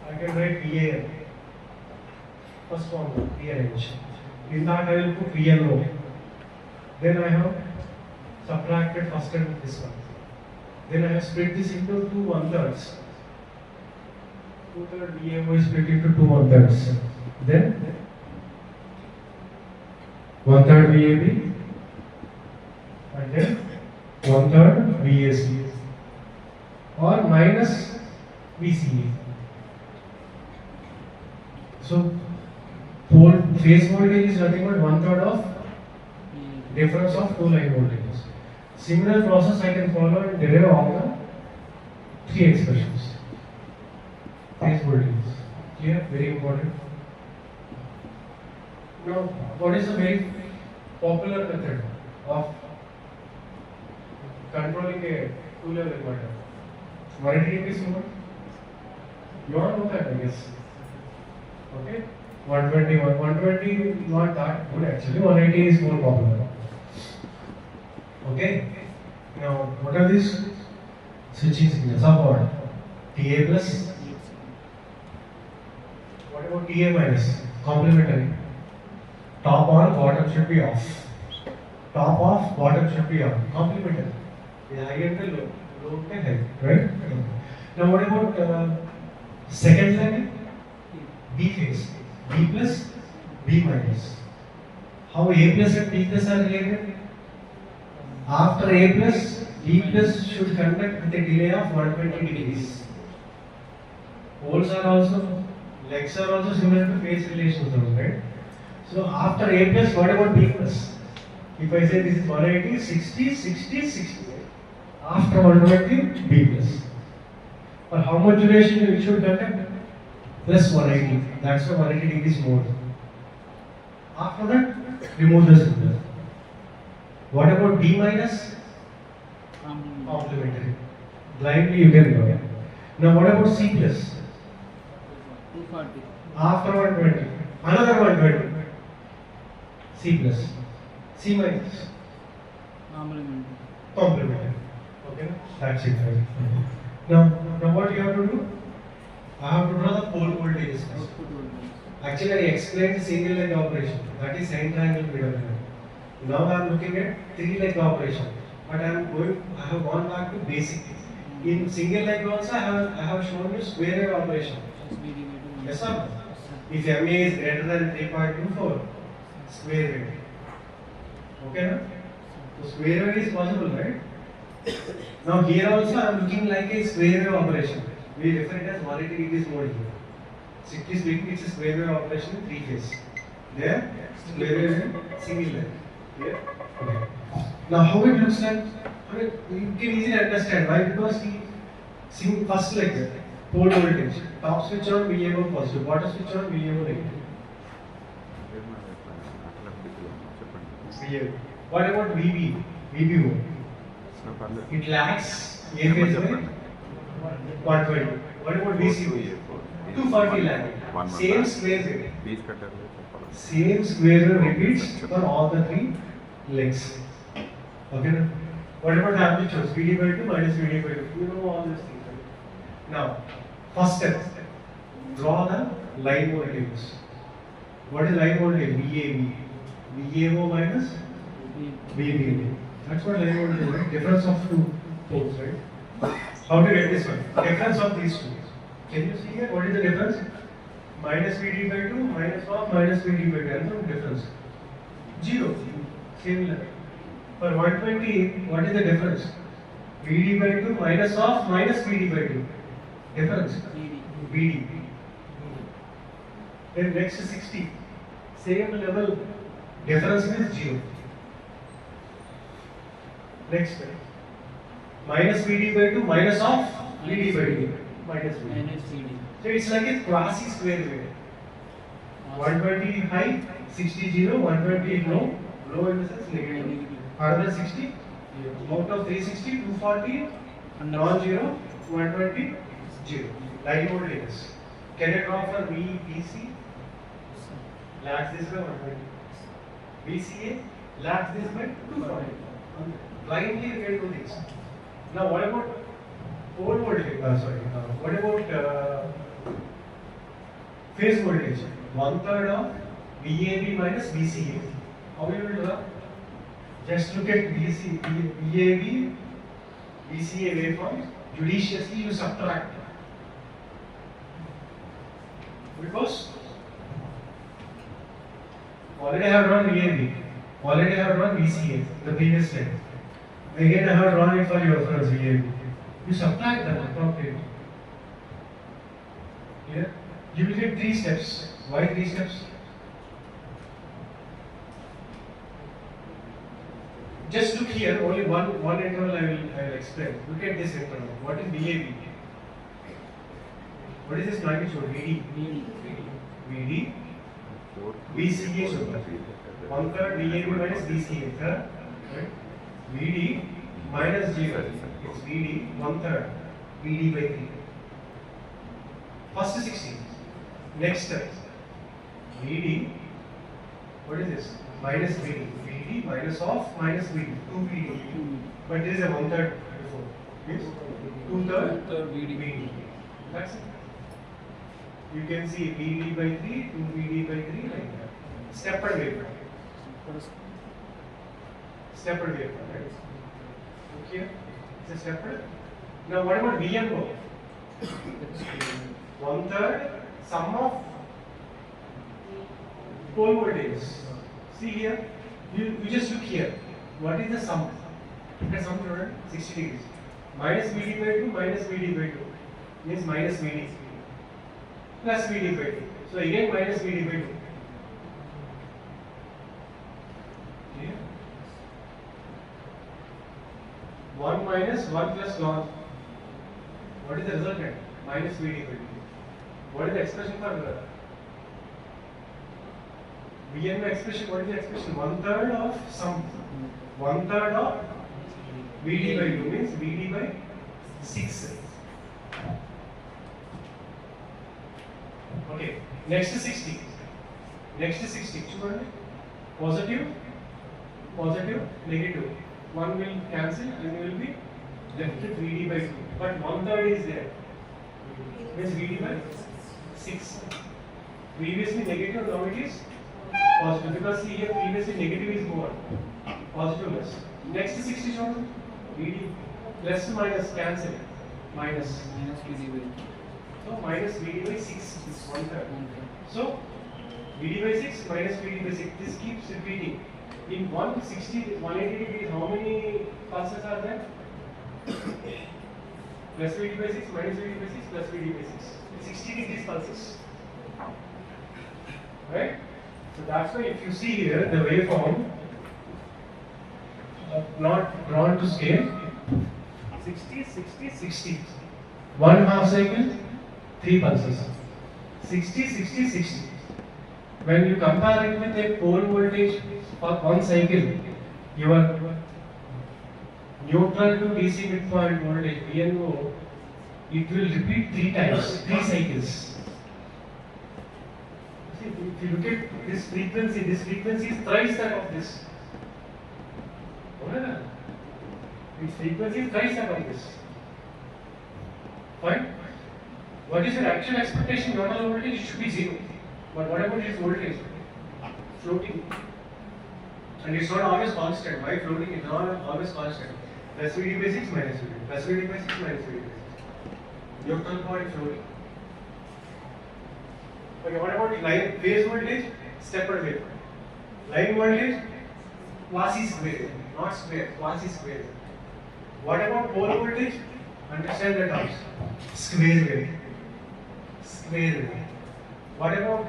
Speaker 2: I can write VAN. First formula rearrange. In that I will put VNO. Then I have subtracted first and this one. Then I have split this into 2 1/3. 2/3 VMO is split into 2 1/3. Then 1/3 VAB and then 1/3 VAC or minus VCA. So phase voltage is nothing but 1/3 of difference of two line voltages. Similar process I can follow and derive all the three expressions. Phase voltages. Clear? Very important. Now, what is the very popular method of controlling a two-level inverter? 180 degrees inverter. You all know that, I guess. Okay. 120 not that good actually. 180 is more popular. Okay. Now, what are these switching signals? Of what? TA plus. What about TA minus? Complementary. Top on, bottom should be off. Top off, bottom should be on. Complementary. The high and the low. Low and high. Right? Now, what about second level? B phase. B plus, B minus. How A plus and B plus are related? After A plus, B plus should conduct with a delay of 120 degrees. Poles are also, legs are also similar to phase relations, right? So after A plus, what about B plus? If I say this is 180, 60, 60, 60. After 120, B plus. For how much duration it should conduct? Plus 180. That's why 180 degrees more. After that, remove the signal. What about B minus? Complementary. Blindly you can go. Now what about C plus?
Speaker 4: 240.
Speaker 2: After 120, another 120. C plus, C minus,
Speaker 4: Complementary.
Speaker 2: complementary. Okay, that's it. Right? Now what you have to do? I have to draw the pole voltages first.
Speaker 4: Output voltage.
Speaker 2: Actually, I explained single leg operation. That is n triangle PWM. Now I am looking at three leg operation. But I have gone back to basic. In single leg also, I have shown you square wave operation.
Speaker 4: SBD by 2.
Speaker 2: Yes or no? If MA is greater than 3.24, square wave. Okay, no? So square wave is possible, right? Now here also I am looking like a square wave operation. We refer it as volatility mode here. Strictly speaking, it's a square wave operation in three phase. There, square wave in single leg. Here, okay. Now how it looks like? I mean, you can easily understand why, because the first leg, pole voltage, top switch on VAO positive, bottom switch on VAO negative. VAO. What about VB? VBO? It lacks A phase by 120. What about VCO? 240 lag. Same square wave. Same square wave repeats for all the three legs. Okay. What about amplitudes? VD by 2 minus VD by 2. You know all these things. Right? Now, first step. Draw the line voltages. What is line voltage? VAV. VAO minus VBO. That's what line voltage is. Right? Difference of two poles, right? How to get this one? Difference of these two. Can you see here? What is the difference? Minus VD by 2, minus of minus VD by 2. And no difference. 0. Same level. For 120, what is the difference? VD by 2 minus of minus VD by 2. Difference? VD. Then next is 60. Same level. Difference is 0. Next. Minus VD by 2 minus of VD by 2. Minus VD.
Speaker 4: Minus CD.
Speaker 2: So it's like a quasi square wave. 120 high, 60 0, 120 low, low in the sense negative. Another 60, out of 360, 240, non-zero, 120, 0. Line voltages. Can you draw for VBC? Lags this by 120. VCA, lags this by 240. Blindly you can do this. Now what about pole voltage? What about phase voltage? 1/3 of VAB minus VCA. How you will draw? Just look at VAB, VCA waveforms. Judiciously you subtract. Because already I have drawn VAB, already I have drawn VCA the previous slide. Again I have drawn it for your reference VAB. You subtract them appropriately. Here, you will get 3 steps. Why 3 steps? Just look here, only one interval I will explain. Look at this interval. What is VAB? What is this magnitude? VD. VD. VCA should be 1/3 VAB minus VCA. Right? VD minus 0. It's VD 1/3 VD by 3. First is 60. Next step. VD. What is this? Minus VD. VD minus of minus VD. 2 VD. But there is a 1/3 before. Yes? 2/3 VD. That's it. You can see VD by 3, 2 VD by 3 like that. Stepper waveform. Stepper waveform, right? Okay. It's a stepper. Now what about VMO? 1/3 sum of pole voltages. See here, you just look here. What is the sum? The sum product 60 degrees. Minus VD by 2 minus VD by 2 means minus VD plus VD by 2. So again minus VD by 2. Okay. 1 minus 1 plus 1. What is the resultant? Minus VD by 2. What is the expression for VN expression? What is the expression? 1/3 of sum. 1/3 of VD by 2 means VD by 6.
Speaker 5: Next 60. Next 60. Positive, positive, negative. One will cancel and you will be left with VD by 2. But 1/3 is there. Means VD by 6. Previously negative, now it is positive. Because see here previously negative is more. Positive less. Next 60 shown. VD plus minus cancel. Minus.
Speaker 4: Minus PD by
Speaker 5: So minus VD by 6 is 1/3. So VD by 6 minus VD by 6. This keeps repeating. In 160, 180 degrees, how many pulses are there? Plus VD by 6, minus VD by 6, plus VD by 6. 60 degrees pulses. Right? So that's why if you see here, the waveform not drawn to scale. 60, 60, 60. 1/2 cycle, 3 pulses. 60, 60, 60. When you compare it with a pole voltage for 1 cycle, your neutral to DC midpoint voltage VNO, it will repeat 3 times, 3 cycles. See, if you look at this frequency is thrice that of this. Its frequency is thrice that of this. Fine? What is your actual expectation? Normal voltage should be 0. But what about its voltage? Floating. And it's not always constant. Why floating is not always constant? Plus VD by 6 minus VD. Plus VD by 6 minus VD by 6. Neutral point floating. Okay, what about line phase voltage? Stepper wave. Line voltage? Quasi square. Not square, quasi square. What about pole voltage? Understand the terms. Square wave. Square wave. What about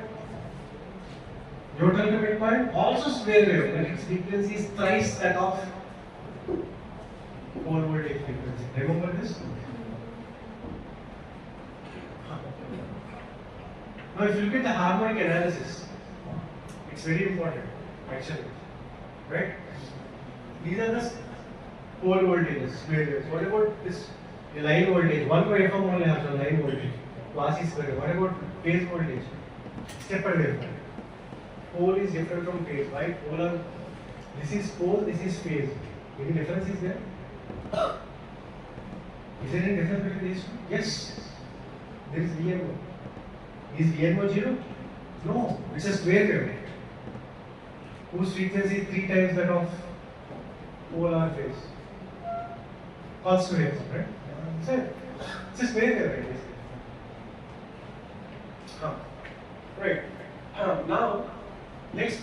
Speaker 5: neutral to midpoint? Also square wave, but its frequency is thrice that of pole voltage frequency. Remember this? Now, if you look at the harmonic analysis, it's very important, actually. Right? These are the pole voltages, square waves. What about this line voltage? One waveform only has a line voltage, quasi square. What about phase voltage? Stepper wave. Pole is different from phase, right? Polar. This is pole, this is phase. Any difference is there? Is there any difference between these two? Yes. There is VNO. Is VNO 0? No. It's a square wave. Whose frequency is 3 times that of polar phase. Called square wave, right? It's a square wave, right? Right. Now, next.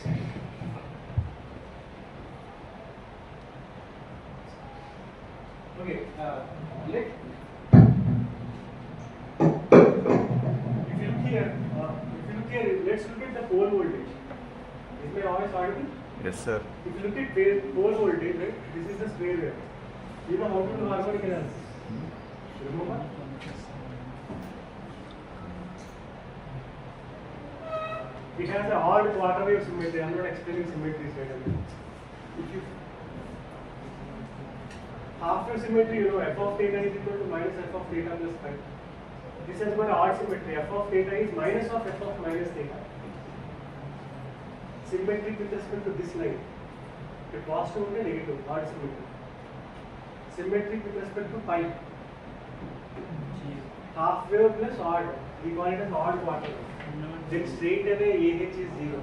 Speaker 5: Okay. If you look here, let's look at the pole voltage. Is my voice audible?
Speaker 3: Yes, sir.
Speaker 5: If you look at pole voltage, right? This is the square wave. You know how to do harmonic analysis? Remember? It has an odd quarter wave symmetry. I am not explaining symmetries right away. If you half wave symmetry, you know, f of theta is equal to minus f of theta plus phi. This has got an odd symmetry. F of theta is minus of f of minus theta. Symmetric with respect to this line. The positive and negative, odd symmetry. Symmetric with respect to pi. Half wave plus odd. We call it as odd quarter wave. Then straight away AH is 0.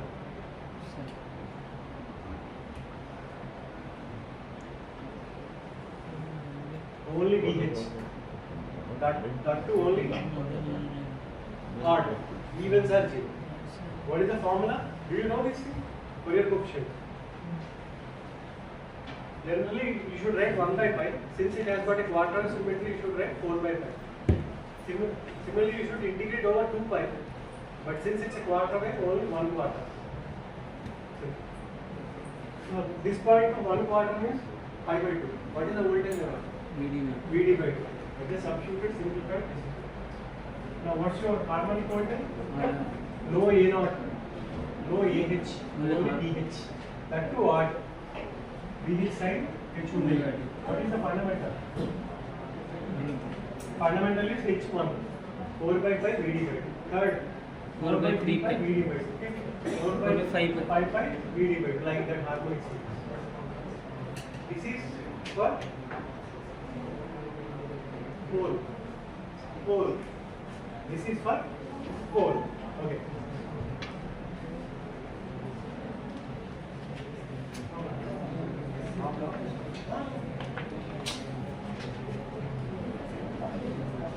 Speaker 5: Only VH. That too only odd. Evens are 0. What is the formula? Do you know this thing? Fourier coefficient. Generally, you should write 1 by pi. Since it has got a quarter symmetry, you should write 4 by pi. Similarly, you should integrate over 2 pi. But since it's a quarter wave, only 1 quarter. So this point of 1 quarter means pi by 2. What is the voltage level? VD by 2. I just substituted, simplified. Now what's your harmonic voltage? No A naught, no AH, only PH. That too odd. VH side, H will be. What is the fundamental? Fundamental is H1, 4 by 5 VD by 2. Third,
Speaker 4: 4 by 3 pi.
Speaker 5: VD by 2. Okay? 4 by
Speaker 4: 4 by 5 pi.
Speaker 5: 5 pi VD by 2, like that harmonic series. This is what? Pole. Pole. This is for pole. Okay.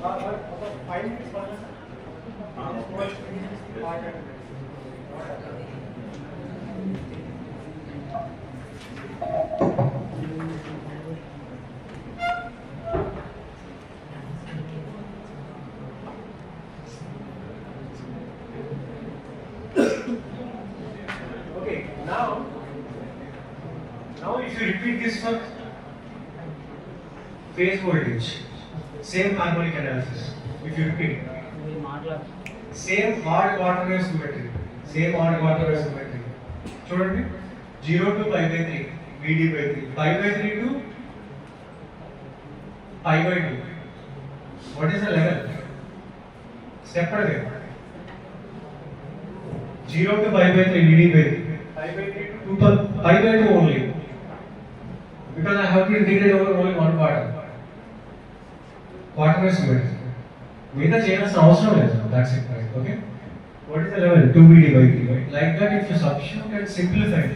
Speaker 5: About 5 minutes for this. Okay, now if you repeat this for phase voltage, same harmonic analysis. If you repeat, same odd quarter wave symmetry, same odd quarter wave symmetry. చూడండి 0 to pi by 3, VD by 3, pi by 3 to pi by 2. What is the level? Step per day. 0 to pi by 3, VD by 3, pi by 3 to pi by 2 only. Because I have to integrate over only one quarter. Quarter wave symmetry. Meena చేయాల్సిన అవసరం లేదు. That's it, right? Okay. What is the level? 2 VD by 3, right? Like that, if you substitute and simplify it,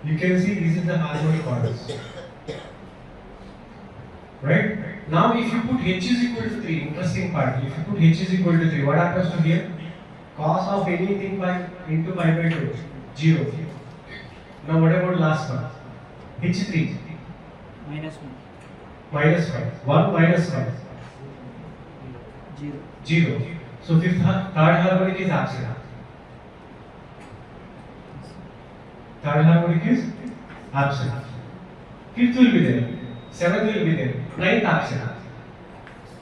Speaker 5: you can see this is the harmonic orders. Right? Now, if you put h is equal to 3, interesting part. If you put h is equal to 3, what happens to here? Cos of anything by into pi by 2, 0. Now, what about last one? h3,
Speaker 4: -1.
Speaker 5: minus 1. 1 minus 1. 0. So third harmonic is absent. Third harmonic is absent. Fifth will be there. Seventh will be there. Ninth absent.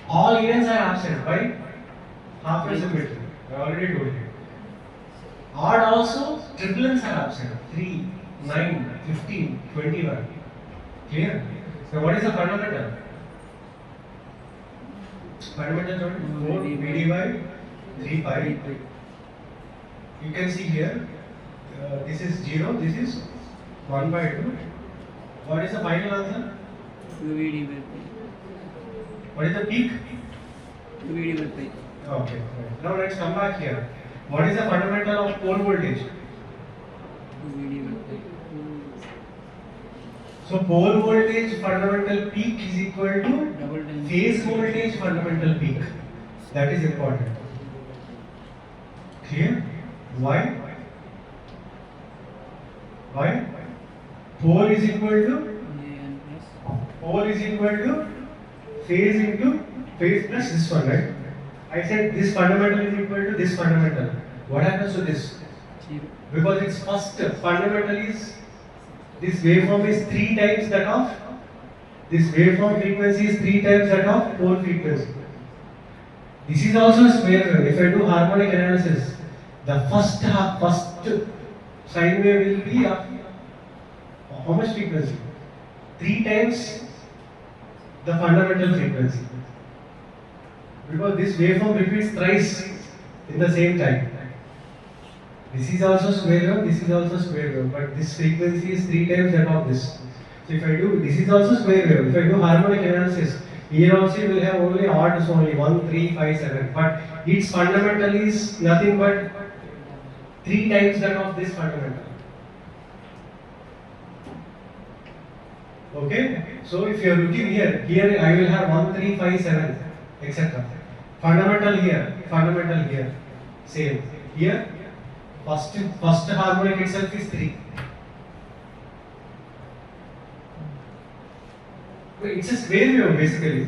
Speaker 5: All events are absent by half wave symmetry. I already told you. Odd also, triplets are absent. 3, 9, 15, 21. Clear? So what is the fundamental? Fundamental 4 VD by 3 pi. You can see here, this is 0, this is 1 by 2. What is the final answer?
Speaker 4: 2 VD by pi.
Speaker 5: What is the peak?
Speaker 4: 2 VD by pi.
Speaker 5: Okay. Now let's come back here. What is the fundamental of pole voltage?
Speaker 4: 2 VD by pi.
Speaker 5: So pole voltage fundamental peak is equal to
Speaker 4: Double time.
Speaker 5: phase voltage fundamental peak. That is important. Clear? Why? Why? Pole is equal to
Speaker 4: JN plus.
Speaker 5: pole is equal to phase into phase plus this one, right? I said this fundamental is equal to this fundamental. What happens to this?
Speaker 4: 0.
Speaker 5: Because its first fundamental is this waveform is 3 times that of this waveform frequency is 3 times that of pole frequency. This is also a square wave. If I do harmonic analysis, the first sine wave will be of how much frequency? 3 times the fundamental frequency. Because this waveform repeats thrice in the same time. This is also square wave, this is also square wave, but this frequency is 3 times that of this. So if I do, this is also square wave. If I do harmonic analysis, here also you will have only odds only 1, 3, 5, 7. But its fundamental is nothing but 3 times that of this fundamental. Okay? So if you are looking here I will have 1, 3, 5, 7, etc. Fundamental here, same. Here, first harmonic itself is 3. It's a square wave basically.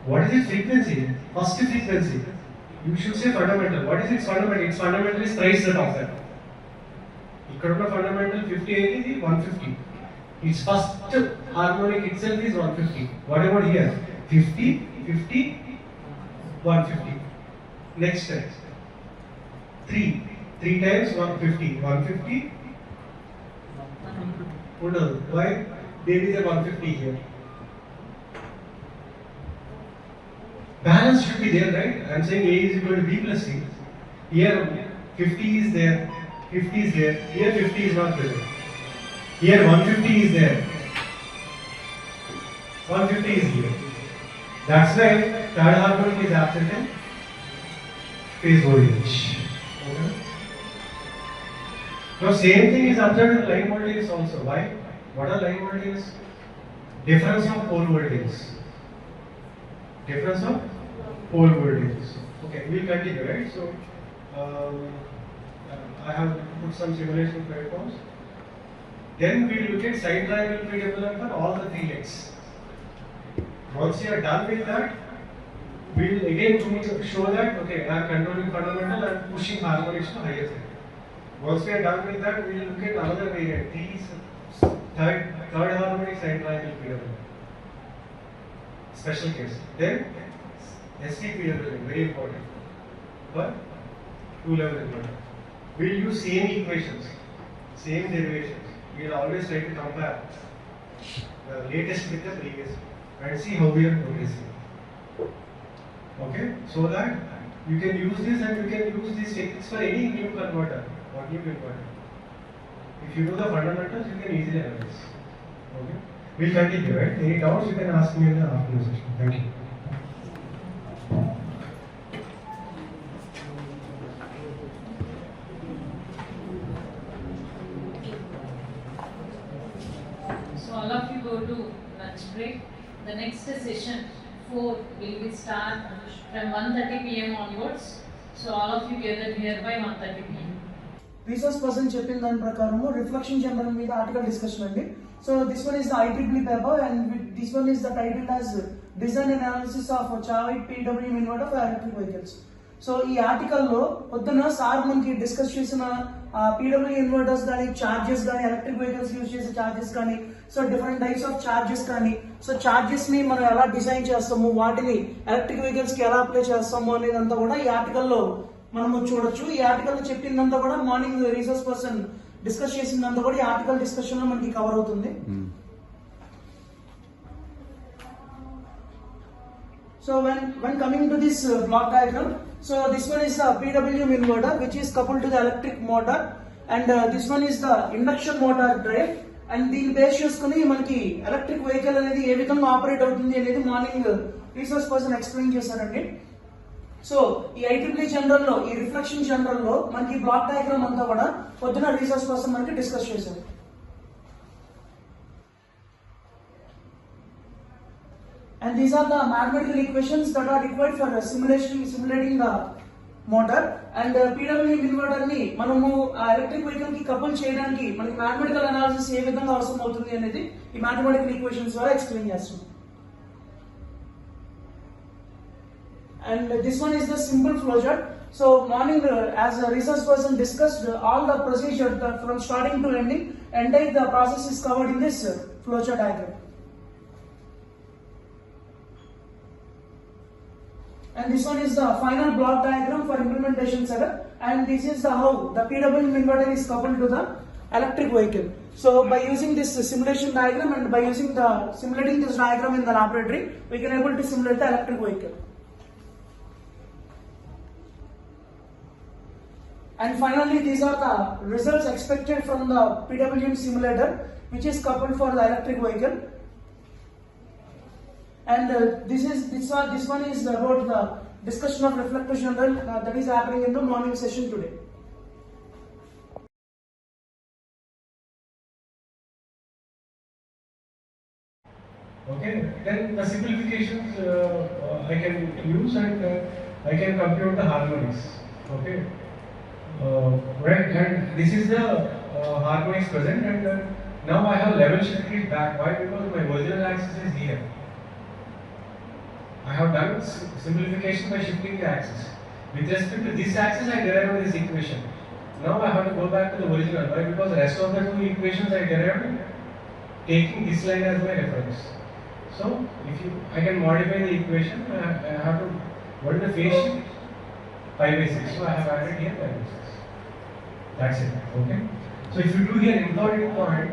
Speaker 5: What is its frequency? First frequency. You should say fundamental. What is its fundamental? Its fundamental is thrice that of that. Ikkada unna fundamental 50 is 150. Its first harmonic itself is 150. What about here? 50, 50, 150. Next step. 3 times 150. 150. Why? There is a 150 here. Balance should be there, right? I am saying A is equal to B plus C.
Speaker 2: Here 50 is there, 50 is there. Here 50 is not present. Here 150 is there. 150 is here. That's why third harmonic is absent in phase voltage. Okay. Now same thing is observed in line voltage also. Why? What are line voltages? Difference of pole voltages. Difference of pole voltages. Okay, we'll continue, right? So I have put some simulation platforms. Then we'll look at side triangle PWM for all the three legs. Once you are done with that, we'll again show that okay, I am controlling fundamental and pushing harmonics to higher side. Once we are done with that, we'll look at another variant. These third harmonic side triangle PWM. Special case. Then SC PWM, very important. But 2-level inverter. We'll use same equations, same derivations. We'll always try to compare the latest with the previous and see how we are progressing. Okay, so that you can use this and you can use these techniques for any new converter or new converter. If you know the fundamentals, you can easily analyze. Okay, we'll continue, right? Any doubts you can ask me in the afternoon session. Thank you.
Speaker 1: So all of you go to lunch break. The next session 4 will be start from 1:30 p.m. onwards. So all of you gather here by 1:30 p.m.
Speaker 6: Resource person చెప్పిన దాని ప్రకారము reflection journal మీద article discussion అండి. So this one is the IEEE paper and this one is the title as design and analysis of చావైట్ PWM inverter for electric vehicles. So ఈ ఆర్టికల్లో పొద్దున sir మనకి డిస్కస్ చేసిన PWM ఇన్వర్టర్స్ కానీ charges కానీ electric vehicles use చేసే charges కానీ so different types of charges కానీ సో చార్జెస్ ని మనం ఎలా డిజైన్ చేస్తాము వాటిని ఎలక్ట్రిక్ వెహికల్స్ కి ఎలా అప్లై చేస్తాము అనేదంతా కూడా ఈ ఆర్టికల్లో మనము చూడొచ్చు. ఈ ఆర్టికల్ చెప్పిందంతా కూడా మార్నింగ్ రీసోర్స్ పర్సన్ డిస్కస్ చేసిందంతా కూడా ఈ ఆర్టికల్ డిస్కషన్ లో మనకి కవర్ అవుతుంది. So when coming to this block diagram, so this one is the PWM inverter which is coupled to the electric motor and this one is the induction motor drive and దీని base చేసుకుని మనకి electric vehicle అనేది ఏ విధంగా operate అవుతుంది అనేది morning resource person explain చేశారండి. So ఈ IEEE general లో ఈ రిఫ్లెక్షన్ జనరల్ లో మనకి బ్లాక్ డయాగ్రామ్ అంతా కూడా పొద్దున రీసోర్స్ పర్సన్ మనకి డిస్కస్ చేశారు. And these are the mathematical equations that are required for simulating the motor and PWM inverter ni manamu electric vehicle ki couple cheyadaniki manaki mathematical analysis ఏ విధంగా అవసరం అవుతుంది అనేది ఈ mathematical equations ద్వారా explain చేస్తాం. And this one is the simple flowchart. So morning as a research person discussed all the procedure from starting to ending, entire the process is covered in this flowchart diagram. And this one is the final block diagram for implementation setup and this is the how the PWM inverter is coupled to the electric vehicle. So by using this simulation diagram and by simulating this diagram in the laboratory, we can able to simulate the electric vehicle. And finally, these are the results expected from the PWM simulator, which is coupled for the electric vehicle. And this one is about the discussion of reflector general that is happening in the morning session today.
Speaker 2: Okay, then the simplifications I can use and I can compute the harmonics. Okay. Right, and this is the harmonics present and now I have level shifted back. Why? Because my original axis is here. I have done simplification by shifting the axis. With respect to this axis, I derived this equation. Now I have to go back to the original. Why? Because the rest of the two equations I derived taking this line as my reference. So I can modify the equation. I have to what is the phase shift? 5/6. So I have added here 5/6. That's it. Okay. So if you do here important point,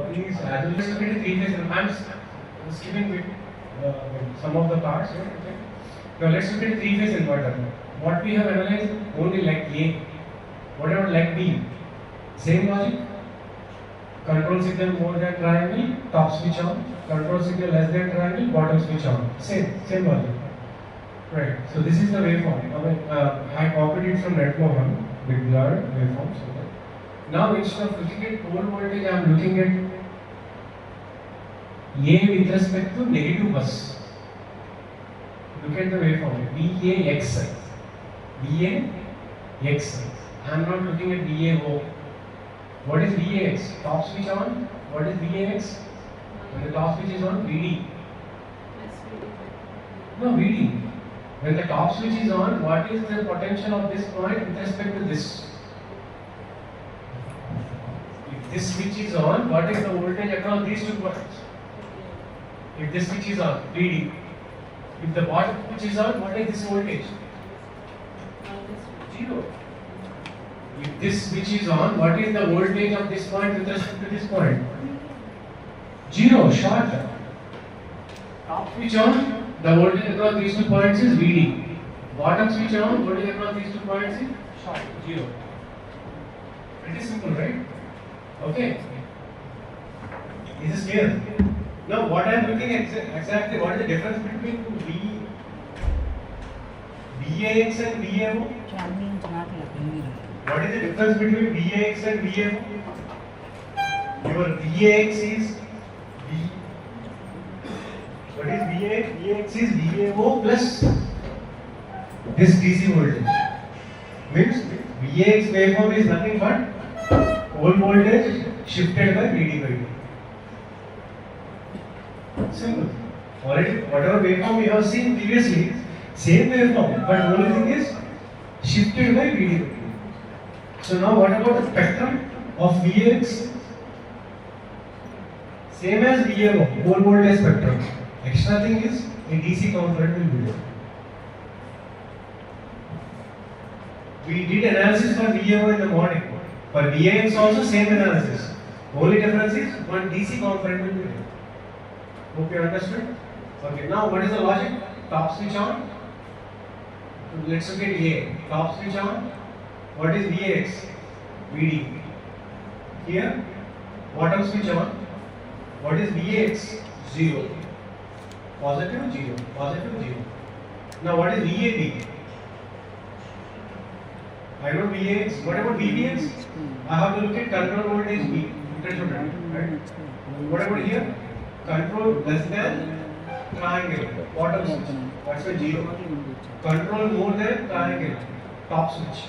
Speaker 2: please as well as look at the three-phase. I'm skipping with some of the parts. Okay. Now let's look at the three-phase inverter.
Speaker 5: What we have analyzed only leg A. What about leg B? Same logic. Control signal more than triangle, top switch on. Control signal less than triangle, bottom switch on. Same logic. Right. So this is the waveform. I copied it from NetMohan with blurred waveforms. Okay. Now instead of looking at pole voltage, I am looking at A with respect to negative bus. Look at the waveform. VAX. VAX. I am not looking at VAO. What is VAX? Top switch on. What is VAX? When the top switch is on, VD. No, VD. When the top switch is on, what is the potential of this point with respect to this? If this switch is on, what is the voltage across these two points? If this switch is on, VD. If the bottom switch is on, what is this voltage? 0. If this switch is on, what is the voltage of this point with respect to this point? 0, short. Top switch on, the voltage across these two points is VD. Bottom switch on, voltage across these two points is short, 0. Pretty simple, right? Okay. Is this clear? Now, what I am looking at exactly, what is the difference between VAX and VAO? What is the difference between VAX and VAO? Your VAX is what is VAX? VAX is VAO plus this DC voltage. Means VAX waveform is nothing but pole voltage shifted by VD by D. Simple. Already, whatever waveform we have seen previously, same waveform, but only thing is shifted by VD by D. So now, what about the spectrum of VAX? Same as VAO, pole voltage spectrum. Extra thing is a DC component will be there. We did analysis for VAO in the morning. For VAX also same analysis. Only difference is one DC component will be there. Hope you understood? Okay, now what is the logic? Top switch on. Let's look at A. Top switch on. What is VAX? VD. Here, bottom switch on. What is VAX? 0. Positive 0. Positive 0. Now what is VAB? I know VAX. What about VBX? I have to look at control voltage B. Right? What about here? Control less than triangle. Bottom switch. That's why 0. Control more than triangle. Top switch.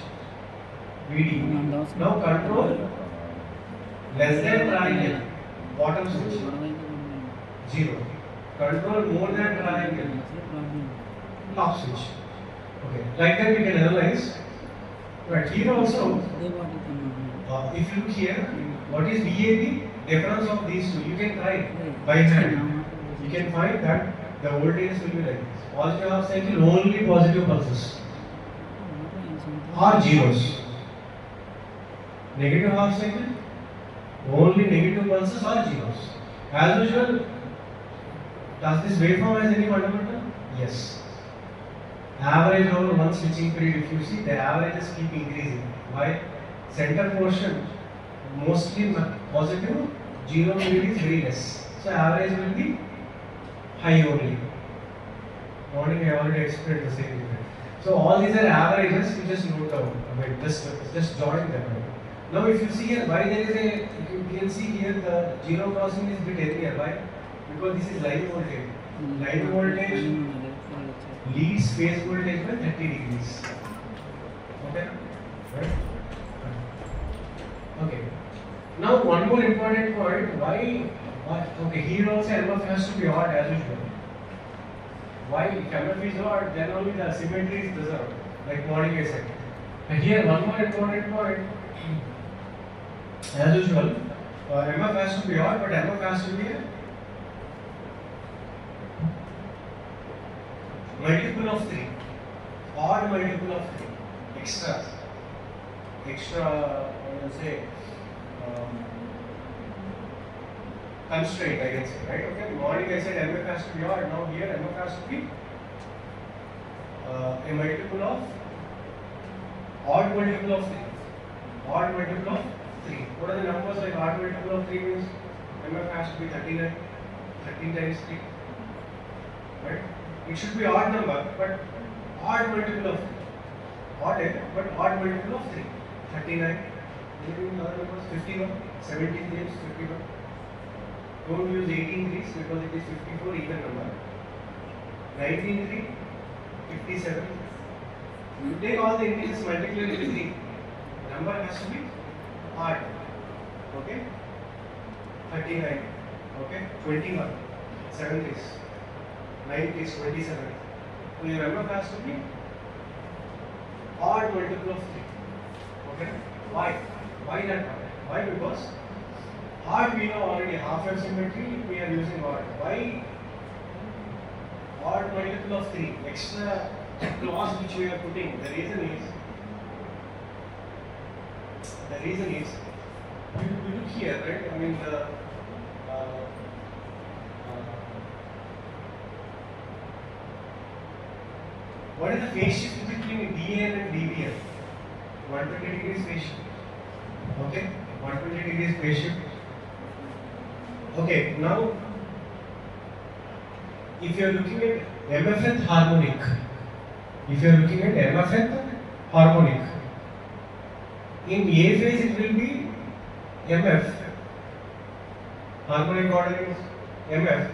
Speaker 5: VD. Now control less than triangle. Bottom switch. 0. Control more than triangle. Top switch. Okay. Like that we can analyze. Right. Here also, if you look here, what is VAB? Difference of these two. You can try by hand. You can find that the voltages will be like this. Positive half cycle only positive pulses or zeros. Negative half cycle only negative pulses or zeros. As usual, does this waveform has any fundamental? Yes. Average over one switching period, if you see, the averages keep increasing. Why? Center portion mostly positive, 0 period is very less. So average will be high only. Morning I already explained the same thing. So all these are averages, you just note down. Just join them. Now if you see here, why there is a, you can see here the 0 crossing is a bit heavier. Why? Because this is line voltage. Line voltage leads phase voltage by 30 degrees. Okay? Right? Okay. Now one more important point, why okay, here also MF has to be odd as usual. Why? If MF is odd, then only the symmetry is preserved, like morning I said. And here one more important point, as usual, MF has to be odd, but MF has to be a multiple of 3, odd multiple of 3, extra, I will say, constraint, I can say, right? Okay, morning I said MF has to be odd, now here MF has to be a multiple of odd multiple of 3. Odd multiple of 3. What are the numbers like odd multiple of 3 means? MF has to be 39. 13 times 3. Right? It should be odd number, but odd multiple of 3. Odd, but odd multiple of 3. 39. Maybe other numbers 51. 17 times 51. Don't use 18 3s because it is 54 even number. 19 3. 57. You take all the integers multiply with 3. Number has to be odd. Okay? 39. Okay? 21. 7 is 9 is 27. So your number has to be odd multiple of 3. Okay? Why? Why that one? Why? Because odd we know already, half F symmetry we are using odd. Why odd multiple of 3? Extra clause which we are putting. The reason is you look here, right? I mean the what is the phase shift between DN and DBN? 120 degrees phase shift. Okay, 120 degrees phase shift. Okay, now if you are looking at MFth harmonic, in A phase it will be MF, harmonic order is MF.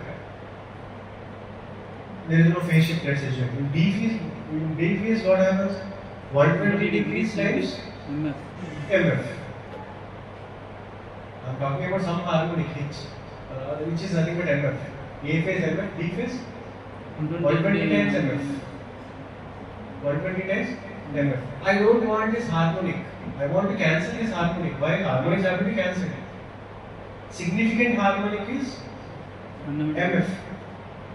Speaker 5: There is no phase shift, let's assume. In B phase what happens? 120 degrees times MF. I am talking about some harmonic which is nothing but MF. A phase MF, B phase 120 times MF. 120 times MF. I don't want this harmonic. I want to cancel this harmonic. Why? Harmonics have to be cancelled. Significant harmonic is MF.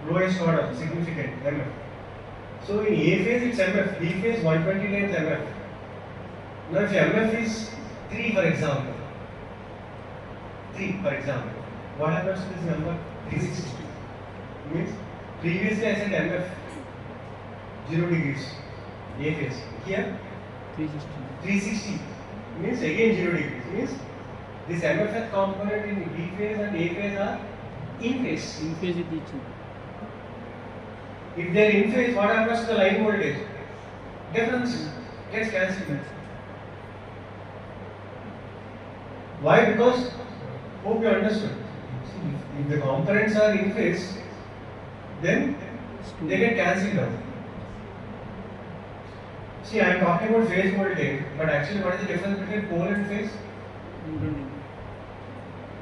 Speaker 5: Lowest order, significant MF. So in A phase it's MF, B phase 120 times MF. Now if MF is 3 for example, what happens to this number? 360. Means previously I said MF 0 degrees, A phase. Here 360 means again 0 degrees. Means this MFF component in B phase and A phase are in phase.
Speaker 4: In phase with each other.
Speaker 5: If they are in phase, what happens to the line voltage? Difference gets cancelled. Why? Because, hope you understood. If the components are in phase, then they get cancelled out. See, I am talking about phase voltage, but actually what is the difference between pole and phase?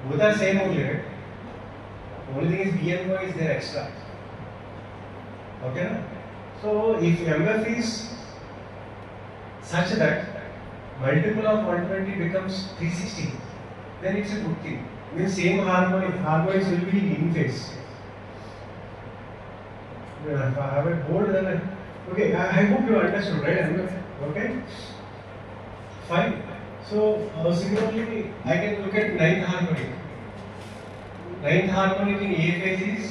Speaker 5: Both are same only, right? Only thing is B and Y is there extra. Okay? So, if MF is such that multiple of 120 becomes 360, then it's a good thing. Means same harmonics will be in phase. If I have a board, then okay, I hope you understood, right? Okay? Fine. So, similarly, I can look at ninth harmonic. Ninth harmonic in A phase is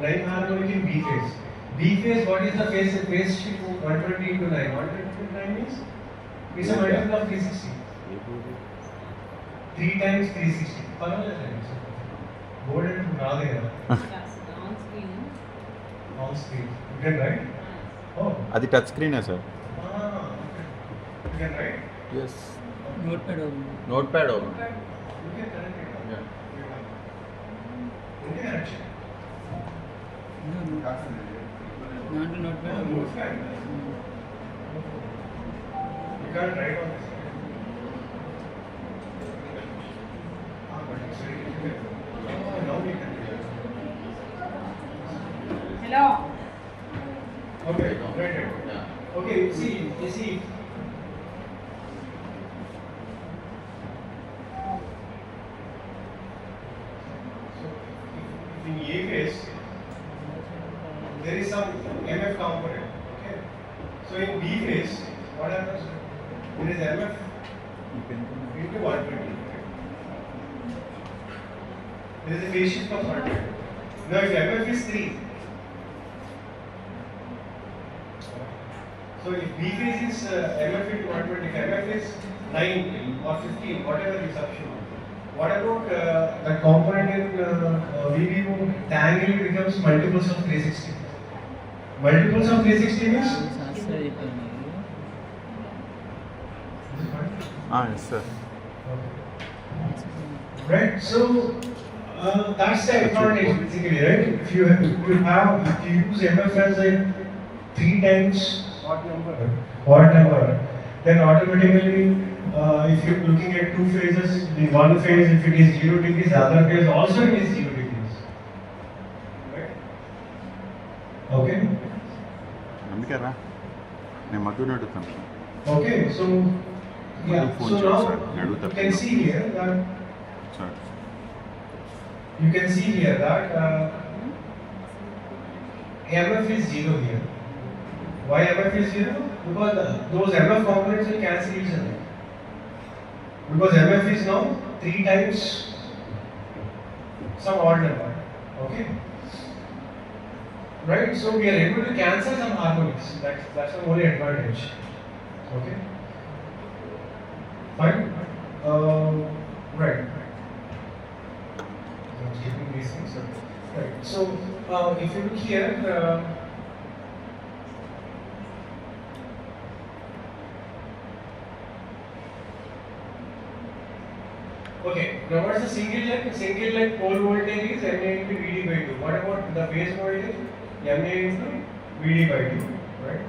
Speaker 5: ninth harmonic in B phase. B phase, what is the phase shift? 120 into 9. 120 into 9 means it's a multiple of 360. 3 times 360. Board and on screen. You can write? Oh.
Speaker 3: అది touch స్క్రీనే sir.
Speaker 5: You can write?
Speaker 3: Yes.
Speaker 4: Notepad over.
Speaker 3: Notepad over.
Speaker 5: You can correct it.
Speaker 3: Yeah.
Speaker 5: You can correction.
Speaker 4: Not notepad over.
Speaker 5: Notepad. You can't write on this. But it's very difficult. Now we can.
Speaker 1: Hello.
Speaker 5: Okay, right.
Speaker 3: Yeah.
Speaker 5: Okay, you see. So, in A phase, there is some MF component. Okay. So in B phase, what happens? There is MF into 120. There is a phase shift of 100. Now if MF is 3, So if B phase is MF into 120, if MF is 9 or 15, whatever is option. What about the component in VBO tangle becomes multiples of 360? Multiples of 360 means?
Speaker 4: శాస్త్ర అయిపోయింది.
Speaker 3: Yes sir.
Speaker 5: Right, so that's the advantage basically, right? If you use MF as a 3 times odd number, then automatically if you're looking at 2 phases, the one phase if it is 0 degrees, the other phase also it is 0 degrees. Right? Okay?
Speaker 3: అందుకే రా నేను మధుని అడుగుతాను.
Speaker 5: Okay, so yeah, so now you can see here that
Speaker 3: sir
Speaker 5: MF is 0 here. Why MF is 0? Because those MF components will cancel each other. Because MF is now 3 times some odd number. Okay? Right? So we are able to cancel some harmonics. That's the only advantage. Okay? Fine? Right. I'm skipping these things. Right. So if you look here, okay, now what's the single leg? Single leg pole voltage is MA into VD by 2. What about the phase voltage? MA into VD by 2, right?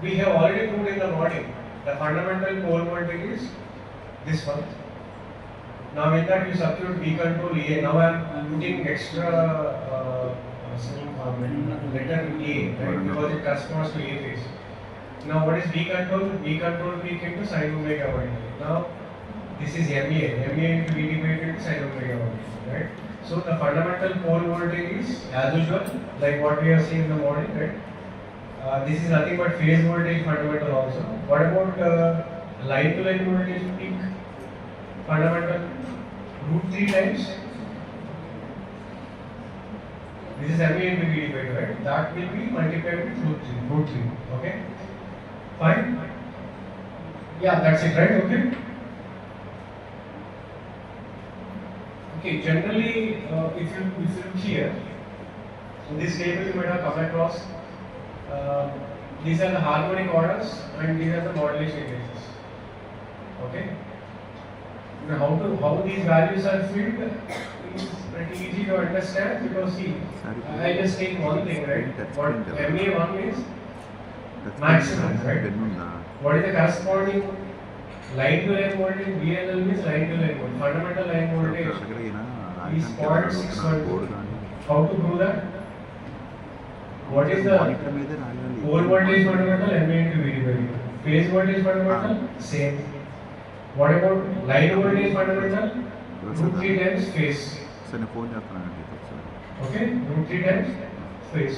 Speaker 5: We have already proved in the model the fundamental pole voltage is this one. Now in that you substitute B control EA. Now I am putting extra letter A, right? Because it corresponds to A phase. Now what is B control? B control peak into sin omega y. Now this is MA into VD by 2 into sin omega y, right? So the fundamental pole voltage is as usual, like what we have seen in the model, right? This is nothing but phase voltage fundamental also. What about line to line voltage peak fundamental? √3 times. This is MA into VD by 2, right? That will be multiplied with √3. Okay? Fine? Yeah, that's it, right? Okay? Okay, generally, if you look here, in this table you might have come across, these are the harmonic orders and these are the modulation indexes. Okay? Now how these values are filled is pretty easy to understand because see, I just take one thing, right? What MA1 is maximum, right? What is the corresponding line to line voltage? VLL means line to line voltage. Fundamental line voltage is 0.61. How to prove that? What is the pole voltage fundamental? MA into VD by 2. Phase voltage fundamental? Same. What about line voltage fundamental? √3 times phase.
Speaker 3: Sir నేను phone చేస్తున్నానండి ఒకసారి.
Speaker 5: Okay, √3 times phase.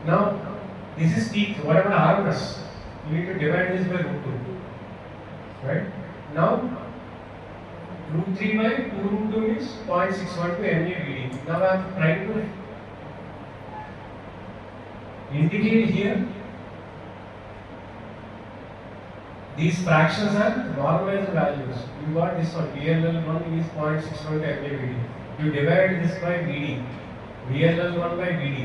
Speaker 5: Now this is peak. What about RMS? You need to divide this by √2. Right? Now √3 by 2 √2 is 0.61 to MA VD. Now I am trying to indicate here these fractions are normalized values. You got this one, VLL1 is 0.61 to MA VD. You divide this by VD, VLL1 by VD.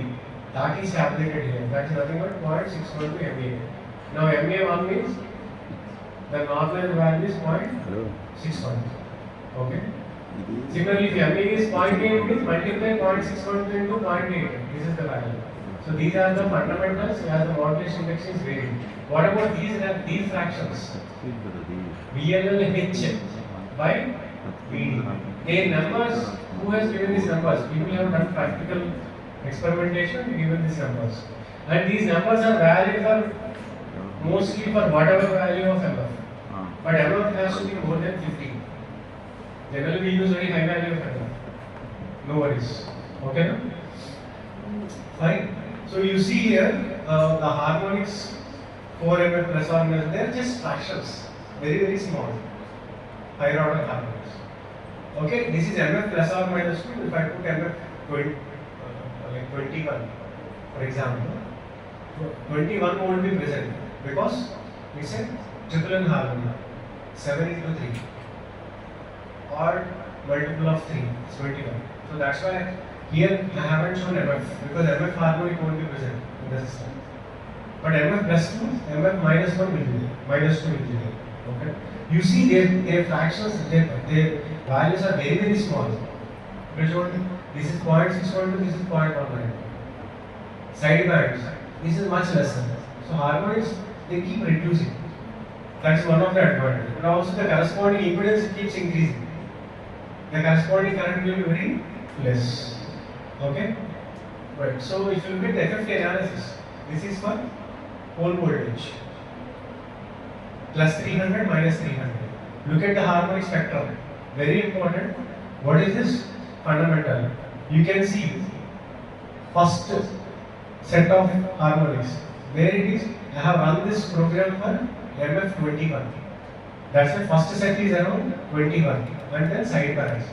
Speaker 5: That is tabulated here. That is nothing but 0.61 to MA. Now MA1 means the normalized value is 0.61. Okay. Similarly, if MA is 0.8 means multiply 0.61 into 0.8. This is the value. So these are the fundamentals as the modulation index is varying. What about these fractions? VLLH by VD. Their numbers, who has given these numbers? People have done practical experimentation and given these numbers. And these numbers are valid for mostly for whatever value of MF. But MF has to be more than 50. Generally we use very high value of MF. No worries. Okay? Fine. So you see here the harmonics 4 MF plus or minus, they are just fractions, very small, higher order harmonics. Okay, this is MF plus or minus 2. If I put MF 20, like 21, for example, 21 won't be present because it's a triple N harmony, 7 into 3, or multiple of 3, it's 21. So that's why here I haven't shown MF because MF harmonic won't be present in the system. But MF plus 2, MF minus 1 will be there, minus 2 will be there. Okay. You see their fractions, their values are very, very small. This is 0.612, this is 0.19. Side bands, this is much lesser. So harmonics, they keep reducing. That's one of the advantages. But also the corresponding impedance keeps increasing. The corresponding current will be very less. Okay? Right. So if you look at the FFT analysis, this is for pole voltage. Plus 300, minus 300. Look at the harmonic spectrum. Very important. What is this? Fundamental. You can see first set of harmonics. Where it is? I have run this program for MF21. That's the first set is around 21 and then side bands.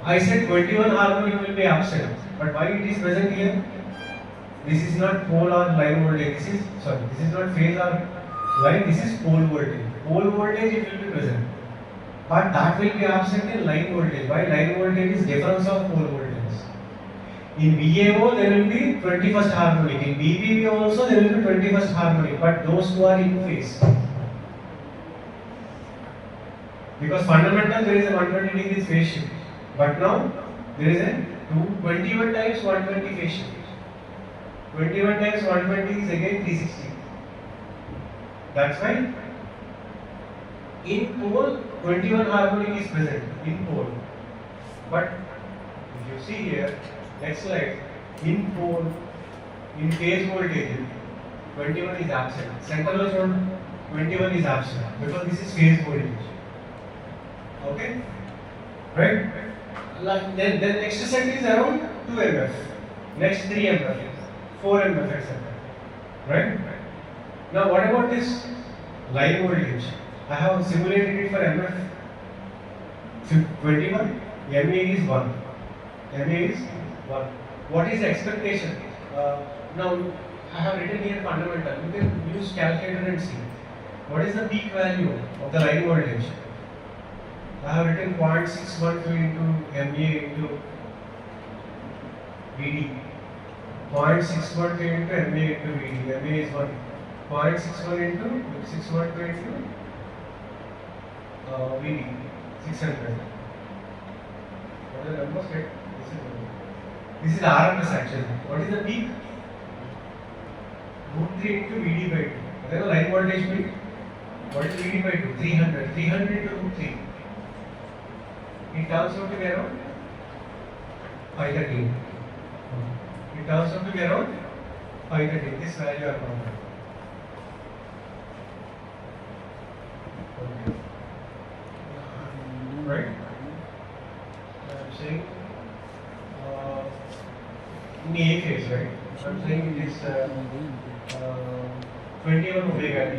Speaker 5: I said 21 harmonic will be absent, but why it is present here? This is not pole or line voltage. This is not phase or line. This is pole voltage. Pole voltage it will be present, but that will be absent in line voltage. Why? Line voltage is difference of pole voltage. In VAO there will be 21st harmonic. In BBB also there will be 21st harmonic, but those who are in phase. Because fundamental there is a 120 degrees phase shift, but now there is a 21 times 120 phase shift. 21 times 120 is again 360. That's why in pole 21 harmonic is present in pole. But if you see here, next slide, in pole, in phase voltage, 21 is absent. Central zone 21 is absent because this is phase voltage. Okay? Right? Then next set is around 2 MF. Next 3 MF. 4 MF, etc. Right? Now, what about this line voltage? I have simulated it for MF 21. MA is 1. MA is 1. What is the expectation? Now, I have written here fundamental. You can use calculator and see. What is the peak value of the line voltage? I have written 0.612 into MA into VD. 0.612 into MA into VD. MA is 1. 0.61 into 612 into VD. 600. What is the number? This is RMS actually. What is the peak? √3 into VD by 2. What is the line voltage peak? What is VD by 2? 300. 300 into √3. It turns out to be around 513. It turns out to be around 513. This value are found. Okay. Right? I'm saying in the A phase, right? I'm saying it is 21 omega t,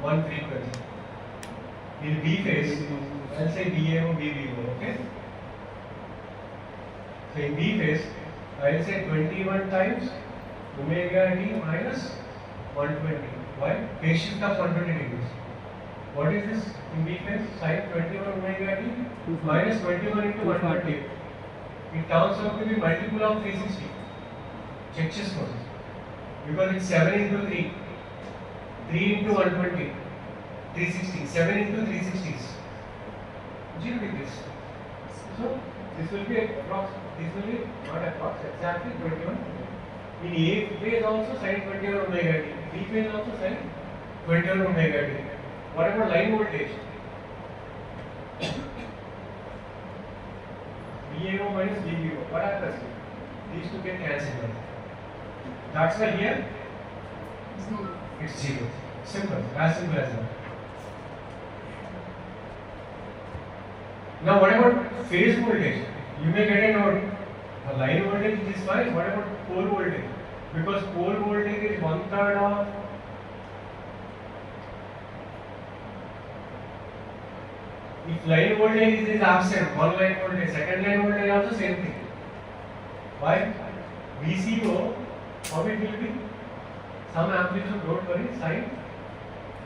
Speaker 5: one frequency. In B phase, I'll say BAO, BBO, okay? So in B phase, I'll say 21 times omega t minus 120. Why? Phase shift of 120 degrees. What is this in B phase? Sin 21 omega t minus 21 into 120. It turns out to be multiple of 360. Check this one. Because it's 7 into 3. 3 into 120. 360. 7 into 360s. 0 degrees. So this will be approx. This will be not approx. Exactly 21. In A phase also sin 21 omega t. B phase also sin 21 omega t. What about line voltage? VAO minus VBO. What happens? These two get cancelled. That's why here it's 0. Simple. As simple as that. Now what about phase voltage? You may get a note. A line voltage is fine. What about pole voltage? Because pole voltage is 1/3 of If line voltage is absent, one line voltage, second line voltage also same thing. Why? VCO, how it will be? Some amplitude, don't worry, sine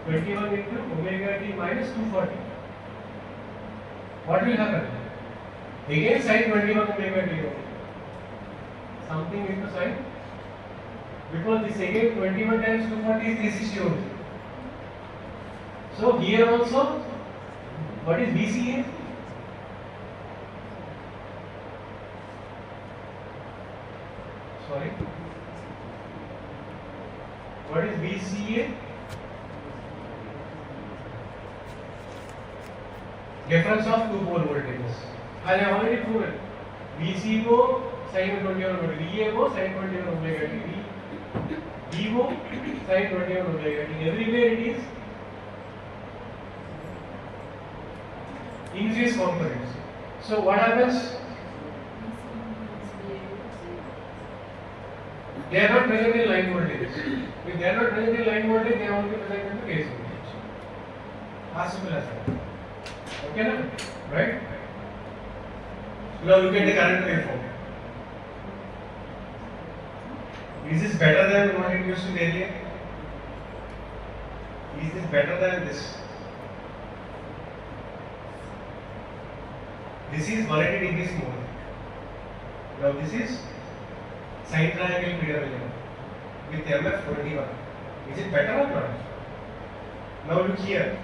Speaker 5: 21 into omega t minus 240. What will happen? Again sine 21 omega t. Something into sine. Because this again 21 times 240 is 360 only. So here also, what is VCA? Sorry. What is VCA? Difference of two pole voltages. I have already proven. VCO sin 21 omega t, VAO sin 21 omega t, VO sin 21 omega t. Everywhere it is increase components. So what happens? They are not present in line voltage. If they are not present in line voltage, they are only present in the phase voltage. As simple as that. Okay, na? Right? Now look at the current waveform. Is this better than what it used to be earlier? Is this better than this? This is 180 degrees more. Now this is sine triangle PWM with MF 21. Is it better or not? Now look here.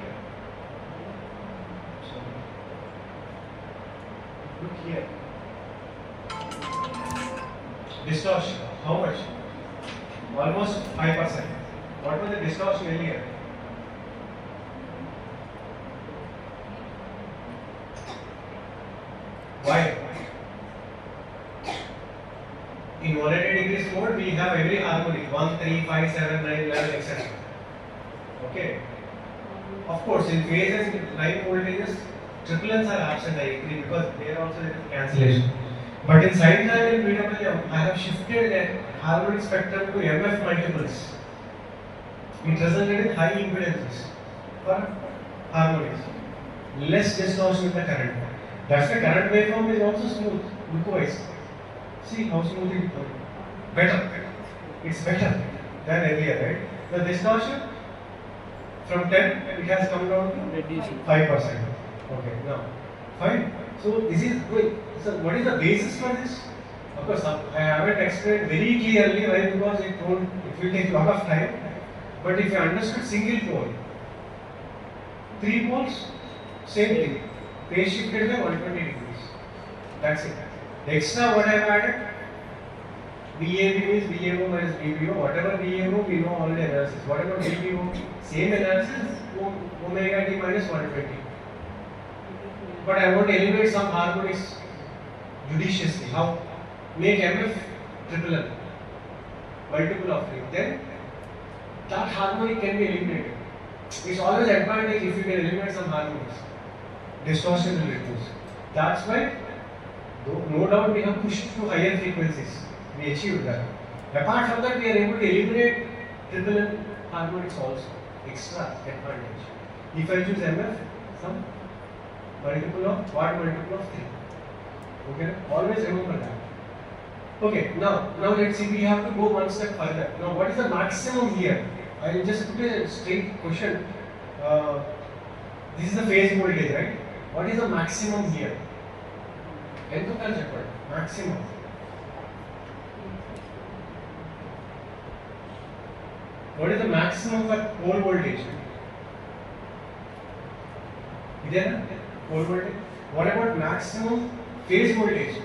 Speaker 5: Look here. Distortion. How much? Almost 5%. What was the distortion earlier? Why? In 180 degrees mode, we have every harmonic 1, 3, 5, 7, 9, 11, etc. Okay. Of course, in phase and line voltages, triplets are absent, I agree, because there also there is cancellation. But in sine triangle PWM, I have shifted the harmonic spectrum to MF multiples. It resulted in high impedances for harmonics. Less distortion in the current. That's the current waveform is also smooth, look-wise. See how smooth it is. Better. It's better than earlier, right? The distortion from 10, it has come down to 5%. Okay, now, fine. So this is good. So what is the basis for this? Of course, I haven't explained very clearly why, because it will take a lot of time. But if you understood single pole, 3 poles, same thing. Phase shifted by 120 degrees. That's it. The extra what I have added, VAB is VAO minus VBO. Whatever VAO, we know already analysis. Whatever VBO, same analysis, omega t minus 120. But I want to eliminate some harmonics judiciously. How? Make MF triple L, multiple of 3. Then that harmonic can be eliminated. It's always advantage if you can eliminate some harmonics. Distortion will reduce. That's why, no doubt, we have pushed to higher frequencies. We achieved that. Apart from that, we are able to eliminate triple L harmonics also. Extra advantage. If I choose MF, some multiple of what? Multiple of 3. Okay? Always remember that. Okay, now let's see, we have to go one step further. Now what is the maximum here? I will just put a straight question. This is the phase voltage, right? What is the maximum here? NRI maximum. What is the maximum for pole voltage? Is there pole voltage? What about maximum phase voltage?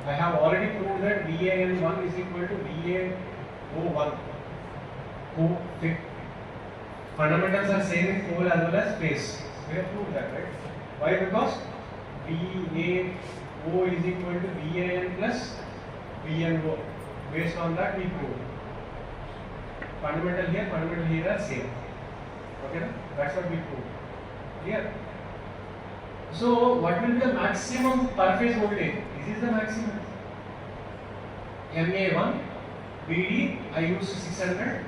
Speaker 5: I have already proved that VAN1 is equal to VAO1. Fundamentals are same in pole as well as phase. We have proved that, right? Why? Because VAO is equal to VAN plus VNO. Based on that, we proved. Fundamental here are same. Okay, na? That's what we proved. Here. So, what will be the maximum per phase voltage? This is the maximum. MA1, BD, I used 600,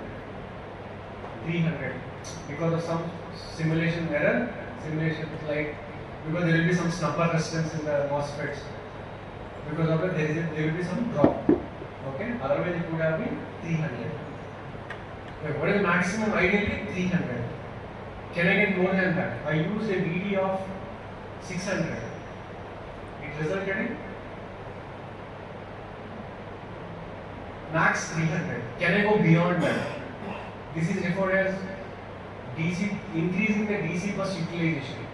Speaker 5: 300 because of some simulation error. Simulation is like because there will be some snapper resistance in the MOSFETs. Because of it, there will be some drop. Okay, otherwise it would have been 300. Okay, what is the maximum? Ideally 300. Can I get more than that? I use a VD of 600. It resulted in max 300. Can I go beyond that? This is referred as DC, increasing the DC bus utilization.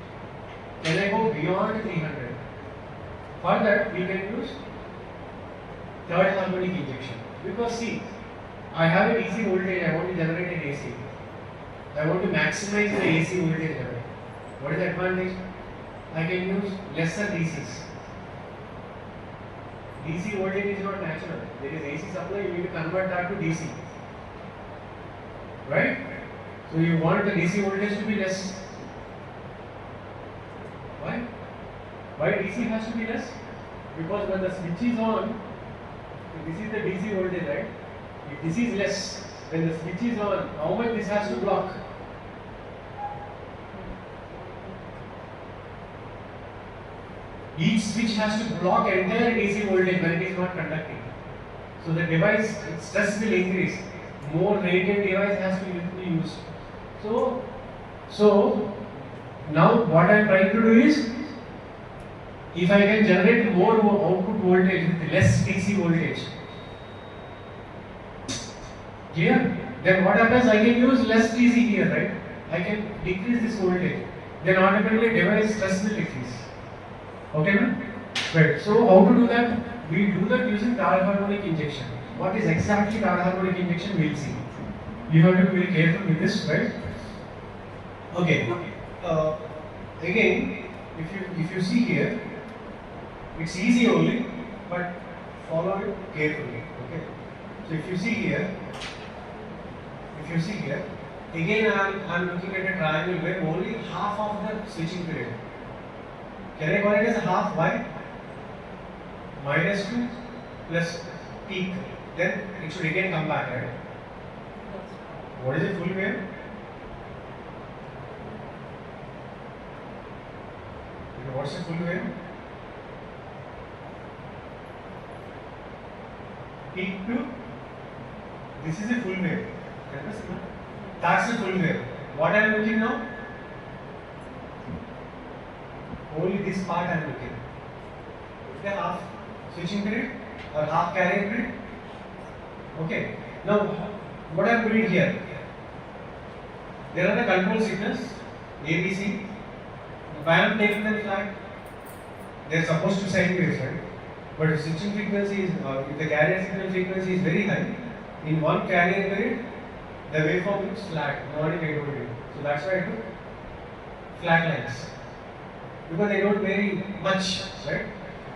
Speaker 5: Can I go beyond 300? For that, we can use third harmonic injection. Because see, I have a DC voltage, I want to generate an AC. I want to maximize the AC voltage level. What is the advantage? I can use lesser DCs. DC voltage is not natural. There is AC supply, you need to convert that to DC. Right? So you want the DC voltage to be less. Why? Why DC has to be less? Because when the switch is on, this is the DC voltage, right? If this is less, when the switch is on, how much this has to block? Each switch has to block entire DC voltage when it is not conducting. So the device stress will increase. More radiant device has to be used. So now what I am trying to do is, if I can generate more output voltage with less DC voltage, clear? Then what happens? I can use less DC here, right? I can decrease this voltage. Then automatically device stress will decrease. Okay, ma'am? Right. So how to do that? We do that using third harmonic injection. What is exactly third harmonic injection? We'll see. You have to be very careful with this, right? Okay. Again, if you see here, it's easy only, but follow it carefully. Okay. So if you see here, again I am looking at a triangle where only half of the switching period. Can I call it as half? Why? -2 plus peak. Then it should again come back, right? What is a full wave? What's a full wave? Peak to, this is a full wave. That's a full wave. What I am looking now? Only this part I am looking. Is there half switching period or half carrying period? Okay. Now, what I am doing here? There are the control signals A, B, C. If I am taking them flat, they are supposed to sine waves, right? But if switching frequency is, if the carrier signal frequency is very high, in one carrier period, the waveform looks flat, not in 8 voltage. So that's why I do flat lines. Because they don't vary much, right?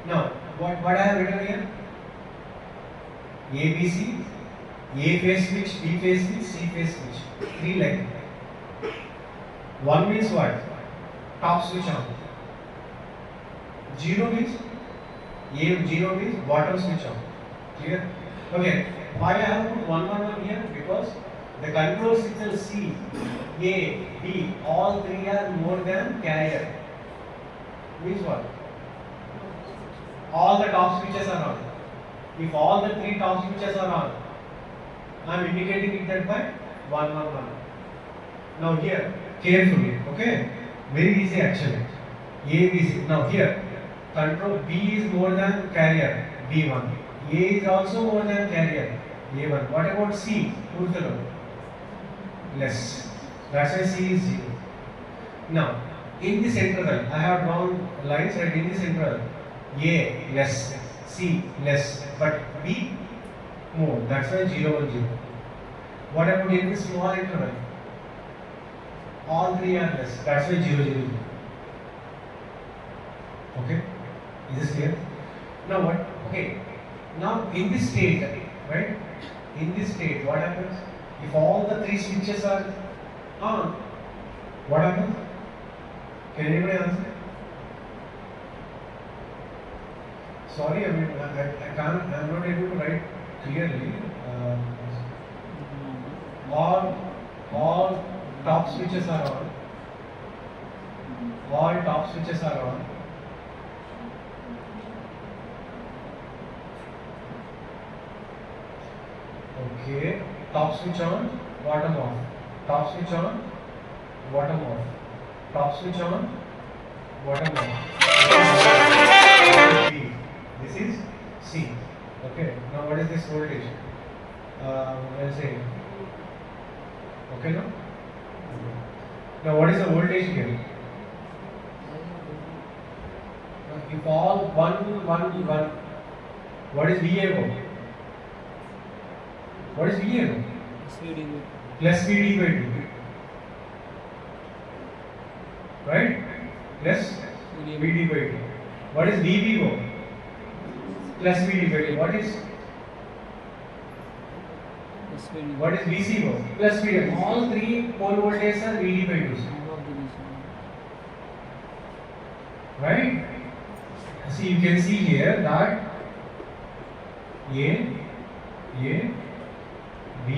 Speaker 5: Now, what I have written here? A, B, C, A phase switch, B phase switch, C phase switch. 3 lines. 1 means what? Top switch on. 0 means A0 means bottom switch on. Clear? Okay. Why I have put 1, 1, 1 here? Because the control signal C, A, B, all 3 are more than carrier. Means what? All the top switches are on. If all the 3 top switches are on, I am indicating it that by 1, 1, 1. Now here, carefully, okay? Very easy actually. A, B, C. Now here, control B is more than carrier, B1. A is also more than carrier, A1. What about C? Less. That's why C is 0. Now, in this interval, I have drawn lines right in this interval. A less, C less, but B more. That's why 0, 1, 0. What about in this small interval? All 3 are less. That's why 0, 0, 0. Okay? Is this clear? Now what? Okay. Now in this state, right? In this state, what happens? If all the 3 switches are on, what happens? Can anybody answer? Sorry, I mean, I can't, I am not able to write clearly. All top switches are on. All top switches are on. Okay, top switch on, bottom off. Top switch on, bottom off. Top switch on, bottom off. B. This is C. Okay, now what is this voltage? I'll say. Okay, now? Now what is the voltage here? If all 1, 1, 1, what is VA? What is VA?
Speaker 4: SVD.
Speaker 5: Plus VD by 2. Right? Plus VD by 2. What is VB? Plus VD by 2. What is
Speaker 4: SVD.
Speaker 5: What is VC? Plus VD. All three pole voltages are VD by 2. Right? See, you can see here that A, B,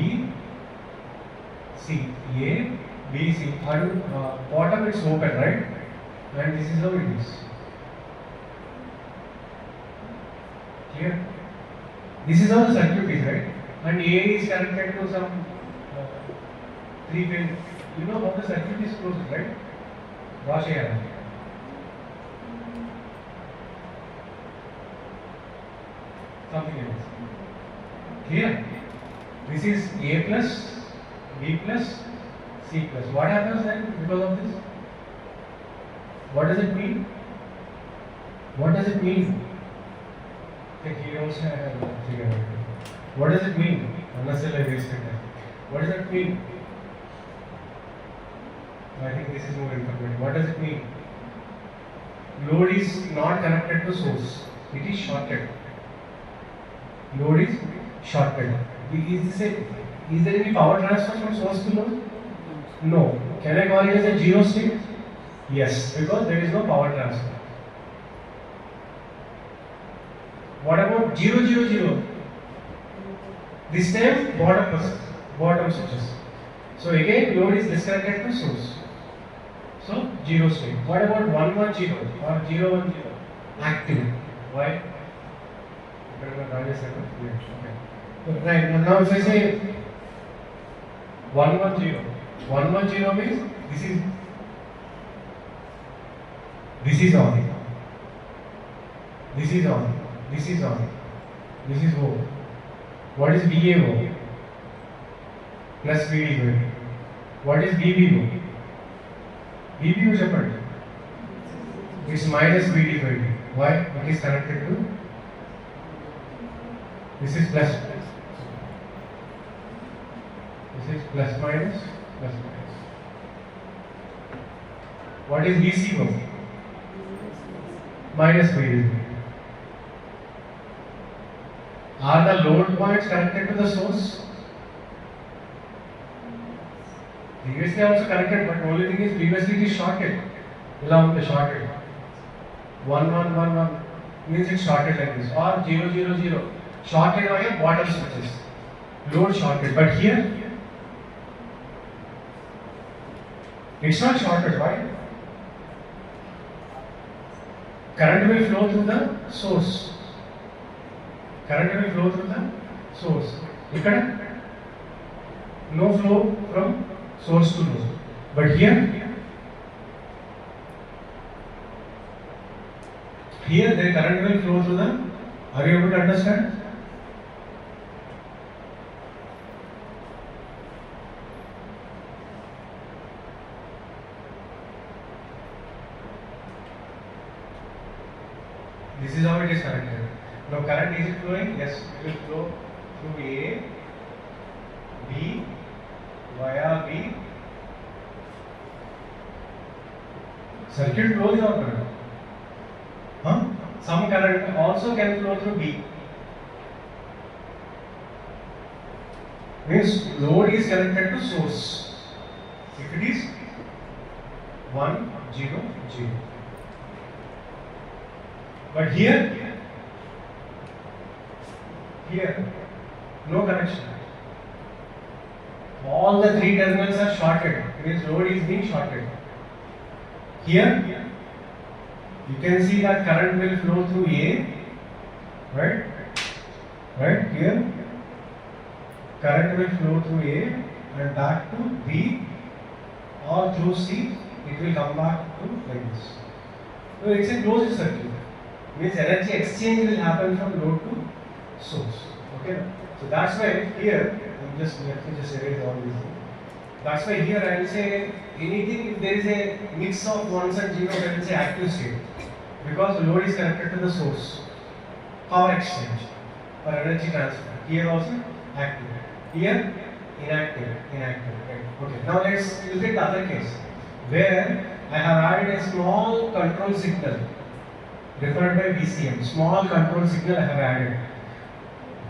Speaker 5: C, A, B, C, and bottom is open, right? And this is how it is. Clear? This is how the circuit is, right? And A is connected to some 3 phase. You know how the circuit is closed, right? Wash here. Something else. Clear? This is A plus, B plus, C plus. What happens then because of this? What does it mean? What does it mean? Here also I have figured out. What does it mean? Unnecessarily I wasted time. What does it mean? I think this is more informative. What does it mean? Load is not connected to source. It is shorted. Load is shorted. Is there any power transfer from source to load? No. Can I call it as a zero state? Yes, because there is no power transfer. What about 0, 0, 0? This time bottom switches. So again load is disconnected to source. So 0 state. What about 1, 1, 0 or 0, 1, 0? Active. Why? Okay. Right, now if I say 1, 1, 0, 1, 1, 0 means this is on, this is on, this is on, this is O. What is VAO? Plus VDO. What is VBO? VBO separate. It's minus VD by D. Why? It is connected to. This is plus. This is plus minus, plus minus. What is VCO? Minus VD. Are the load points connected to the source? Previously also connected, but only thing is previously it is shorted. Along the shorted. 1, 1, 1, 1 means it's shorted like this. Or 0, 0, 0. Shorted by your bottom switches. Load shorted. But here, it's not shorted. Why? Current will flow through the source. Current will flow through the source. Ikkada no flow from source to node. But here the current will flow through the. Are you able to understand? This is how it is connected. Now current is it flowing? Yes, it will flow through A, B, via B. Circuit flows or current? Huh? Some current also can flow through B. Means load is connected to source. If it is 1, 0, 0. But here no connection. All the three terminals are shorted. Means load is being shorted. Here You can see that current will flow through A, right? Right here, current will flow through A and back to B, or through C, it will come back to like this. So it's a closed circuit. Means energy exchange will happen from load to source. Okay. So that's why here, let me just erase all these things. That's why here I will say anything if there is a mix of ones and zeros, I will say active state, because the load is connected to the source. Power exchange for energy transfer. Here also active. Here inactive. Right. Okay. Now let's look at the other case where I have added a small control signal referred by VCM. Small control signal I have added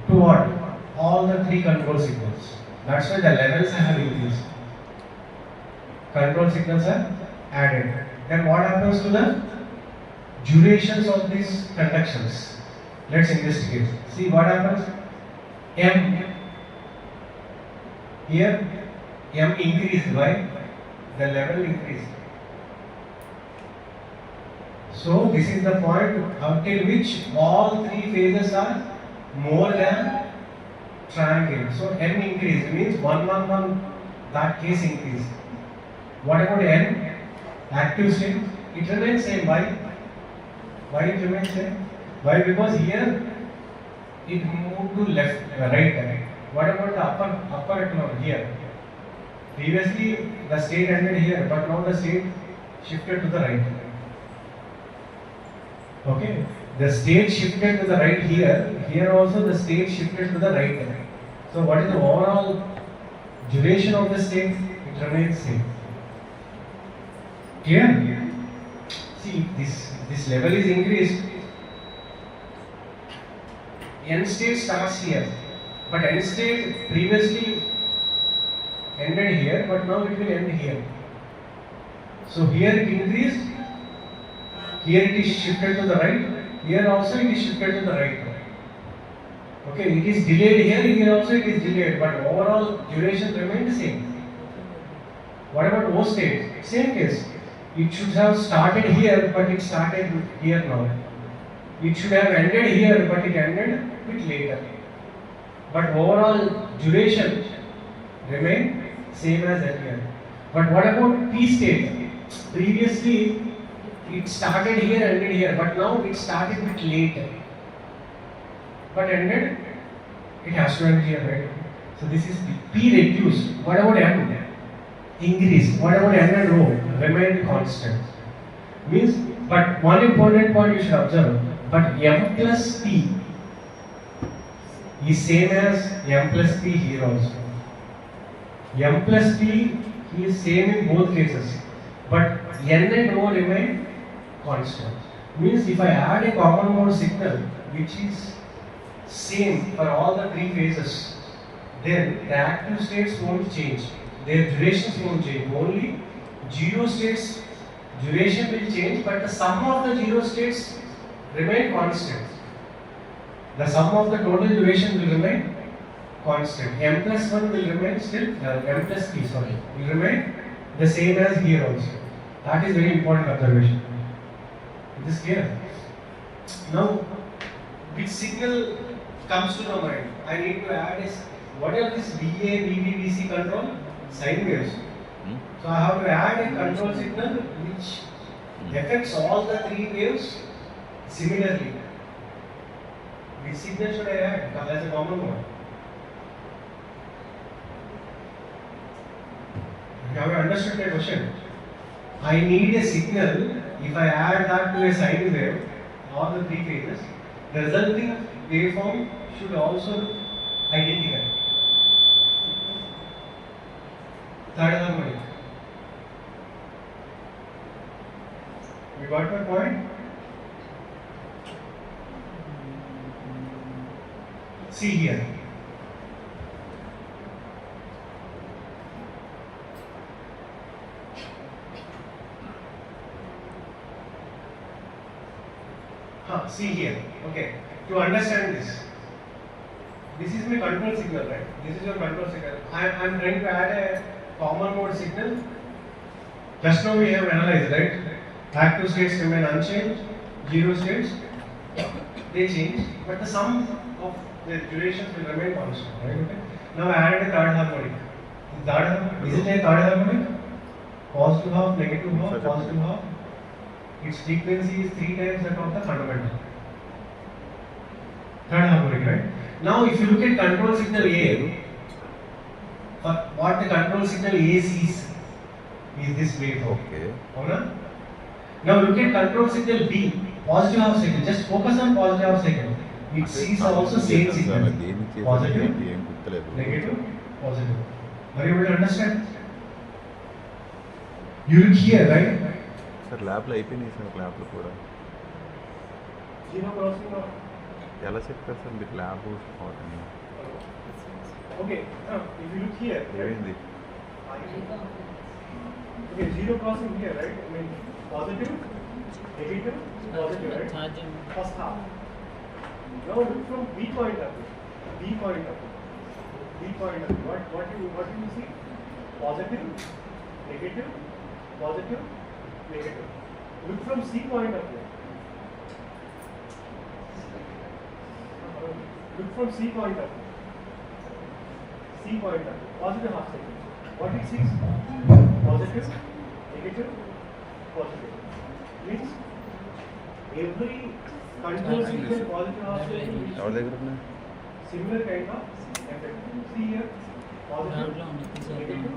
Speaker 5: to what? All the three control signals. That's why the levels I have increased. Control signals are added. Then what happens to the durations of these conductions? Let's investigate. See what happens. M. Here M increased. Why? The level increased. So this is the point until which all three phases are more than triangle. So M increased means 1 1 1, that case increased. What about N? Active state, it remains same. Why? Why it remains same? Why? Because here it moved to left, right. What about the upper echelon here? Previously the state ended here, but now the state shifted to the right. Okay, the state shifted to the right here. Here also the state shifted to the right. So what is the overall duration of the state? It remains same. Clear? See, this level is increased. N state starts here, but N state previously ended here, but now it will end here. So here it increased, here it is shifted to the right, here also it is shifted to the right. Okay, it is delayed here also it is delayed, but overall duration remained same. What about O state? Same case. It should have started here, but it started here now. It should have ended here, but it ended a bit later. But overall duration remained same as earlier. But what about P state? Previously it started here, ended here, but now it started a bit later. But ended, it has to end here, right? So this is P reduced. What about M? Increase. What about N and O? Remained constant. Means, but one important point you should observe, but M plus P is same as M plus P here also. M plus P is same in both cases, but N and O remain constant. Means if I add a common mode signal which is same for all the three phases, then the active states won't change. Their durations won't change. Only zero states duration will change, but the sum of the zero states remain constant. The sum of the total duration will remain constant. M plus 1 will remain still, M plus P, sorry, will remain the same as here also. That is very important observation. Is this clear? Now, which signal comes to the mind? I need to add is, what are this VA, VB, VC control? Sine waves. So I have to add a control signal which affects all the three waves similarly. Which signal should I add as a common mode? Have you understood my question? I need a signal. If I add that to a sine wave, all the three phases, the resulting waveform should also look identical. Third harmonic. You got my point? See here. See here. Okay. To understand this, this is my control signal, right? This is your control signal. I am trying to add a common mode signal. Just now we have analyzed, right? Active states remain unchanged, zero states they change, but the sum of the durations will remain constant, right? Okay. Now I added a third harmonic. Is it a third harmonic? Positive half, negative half, positive half. Its frequency is 3 times that of the fundamental. Third harmonic, right? Now if you look at control signal A, what the control signal A sees is this waveform.
Speaker 3: Okay.
Speaker 5: Avuna? Now look at control signal B, positive half cycle. Just focus on positive half cycle. It sees also same signal. Positive, negative, positive. Are you able to understand? You look here, right?
Speaker 3: Sir ల్యాబ్లో అయిపోయినాయి sir ల్యాబ్లో కూడా
Speaker 5: Zero crossing of.
Speaker 3: ఎలా చెప్పారు sir మీకు lab
Speaker 5: Okay, if you look here,
Speaker 3: ఏమైంది
Speaker 5: okay, zero crossing here, right? I mean, positive, negative, positive, right?
Speaker 4: Charging.
Speaker 5: First half. Now look from B point of view. B point of view. B point of view. What do you see? Positive, negative, positive, negative. Look from C point of view. Look from C point of view. C point of view. Positive half cycle. What it sees? Positive, negative, positive. Means every control signal positive half cycle will
Speaker 3: ఎవరి దగ్గర ఉన్నాయి
Speaker 5: similar kind of effect. See here, positive,
Speaker 4: దాంట్లో ఉంది
Speaker 5: negative,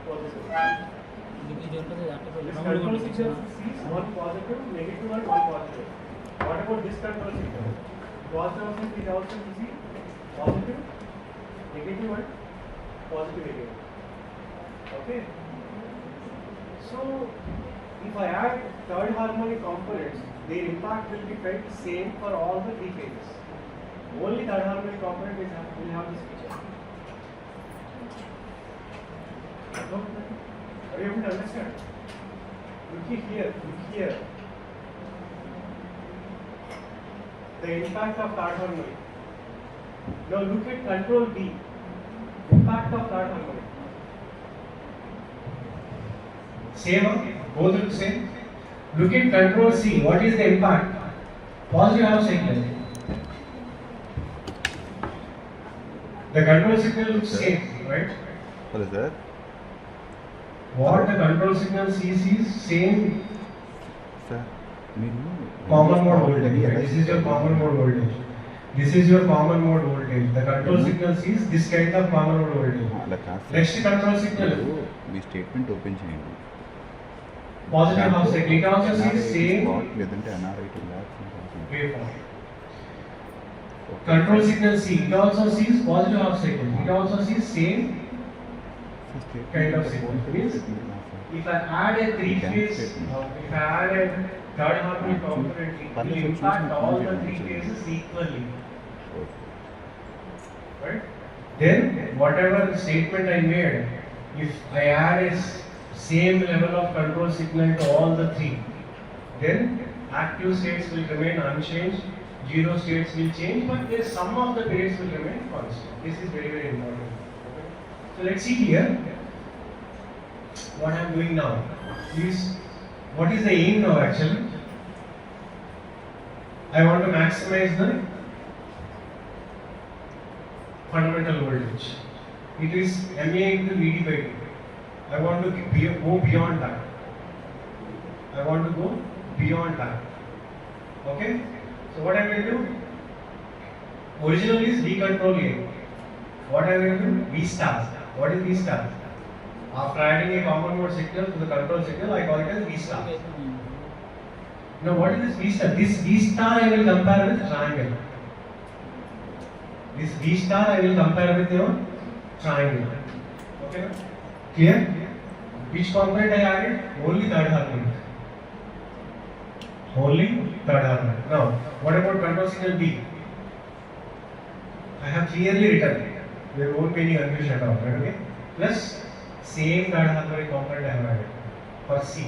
Speaker 5: positive.
Speaker 4: ఇది ఉంటుంది
Speaker 5: This control signal sees one positive, negative, and one positive. What about this control signal? Positive also it also will see positive, negative, and positive again. Okay. So if I add third harmonic components, their impact will be felt same for all the three phases. Only third harmonic component will have this feature. Are you able to understand? Look here. The impact of third harmonic. Now look at control B. Impact of third harmonic. Same, both look same. Look at control C. What is the impact? Positive half cycle. The control signal looks same, right?
Speaker 3: సరే sir
Speaker 5: What the control signal sees is same
Speaker 3: sir మీరు
Speaker 5: common mode voltage. Right? This is your common mode voltage. This is your common mode voltage. The control signal sees this kind of common mode voltage.
Speaker 3: అలా కాదు sir.
Speaker 5: Next control signal,
Speaker 3: మీరు మీ statement open చేయండి
Speaker 5: positive half cycle. It also sees same
Speaker 3: లేదంటే NRI to labs
Speaker 5: waveform. Control signal C. It also sees positive half cycle. It also sees same kind of signal. Means if I add a three-phase, if I add a third harmonic component, it will impact all the three phases equally. Right? Then whatever statement I made, if I add a same level of control signal to all the three, then active states will remain unchanged, zero states will change, but the sum of the periods will remain constant. This is very, very important. Okay? So let's see here. What I am doing now is, what is the aim now actually? I want to maximize the fundamental voltage. It is MA into VD by 2. I want to go beyond that. I want to go beyond that. Okay? So what I will do? Original is V control A. What I will do? V star. What is V star? After adding a common mode signal to the control signal, I call it as V star. Now what is this V star? This V star I will compare with triangle. This V star I will compare with your triangle. Okay? Clear? Which component I added? Only third harmonic. Only third harmonic. Now, what about control signal B? I have clearly written. There won't be any confusion at all. Right? Okay? Plus, same third harmonic component I have added for C.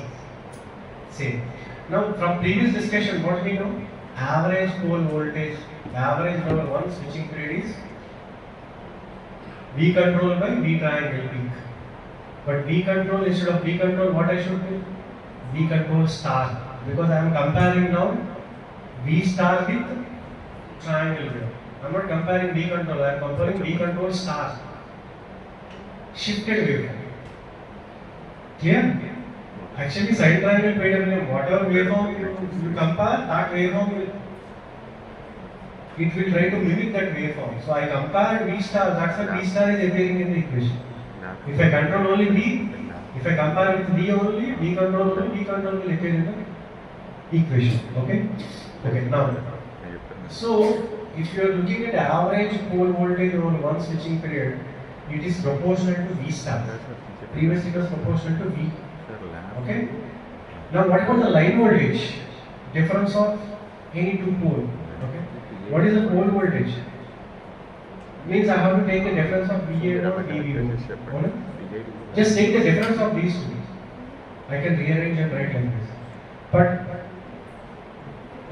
Speaker 5: Same. Now, from previous discussion, what we know? Average pole voltage, average number 1 switching period is V control by V triangle peak. But V control, instead of V control, what I should do? V control star. because I am comparing now V star with triangle wave. I am not comparing V control, I am comparing V control star. Shifted waveform. Clear? Actually, sine triangle PWM, whatever waveform you compare, that waveform it will try to mimic that waveform. So I compare V star, that's why V star is appearing in the equation. If I control only V, if I compare with V only, V control will appear in the equation. Okay? Okay, now. So, if you are looking at average pole voltage over one switching period, it is proportional to V star. Previously it was proportional to V. Okay? Now what about the line voltage? Difference of any two pole. Okay? What is the pole voltage? Means I have to take the difference of VA or VB. Just take the difference of these two. I can rearrange and write like this. But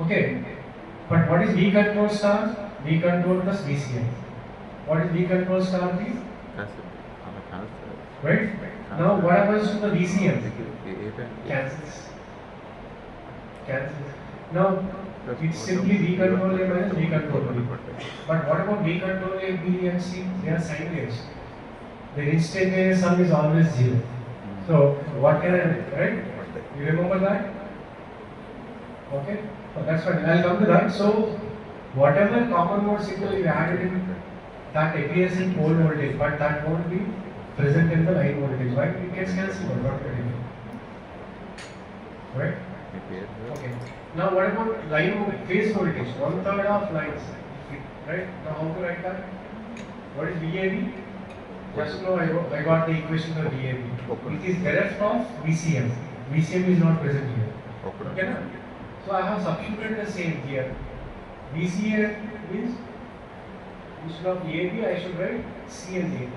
Speaker 5: okay. But what is V control star? V control plus VCM. What is V control star please? Right? Now what happens to the VCM? Cancels. Cancels. Now it's simply V control A minus V control B. But what about V control A, B and C? They are sine waves. The instantaneous sum is always 0. So what can I do? Right? You remember that? Okay? So that's fine. I'll come to that. So whatever common mode signal you added in, that appears in pole voltage, but that won't be present in the line voltage. Why? It gets cancelled or not getting. Right? Okay. Now what about line phase voltage? 1/3 of lines. Right? Now how to write that? What is VAB? Just now I got the equation for VAB. It is bereft of VCM. VCM is not present here. Okay, na? So I have substituted the same here. VCM means instead of AB I should write C and A.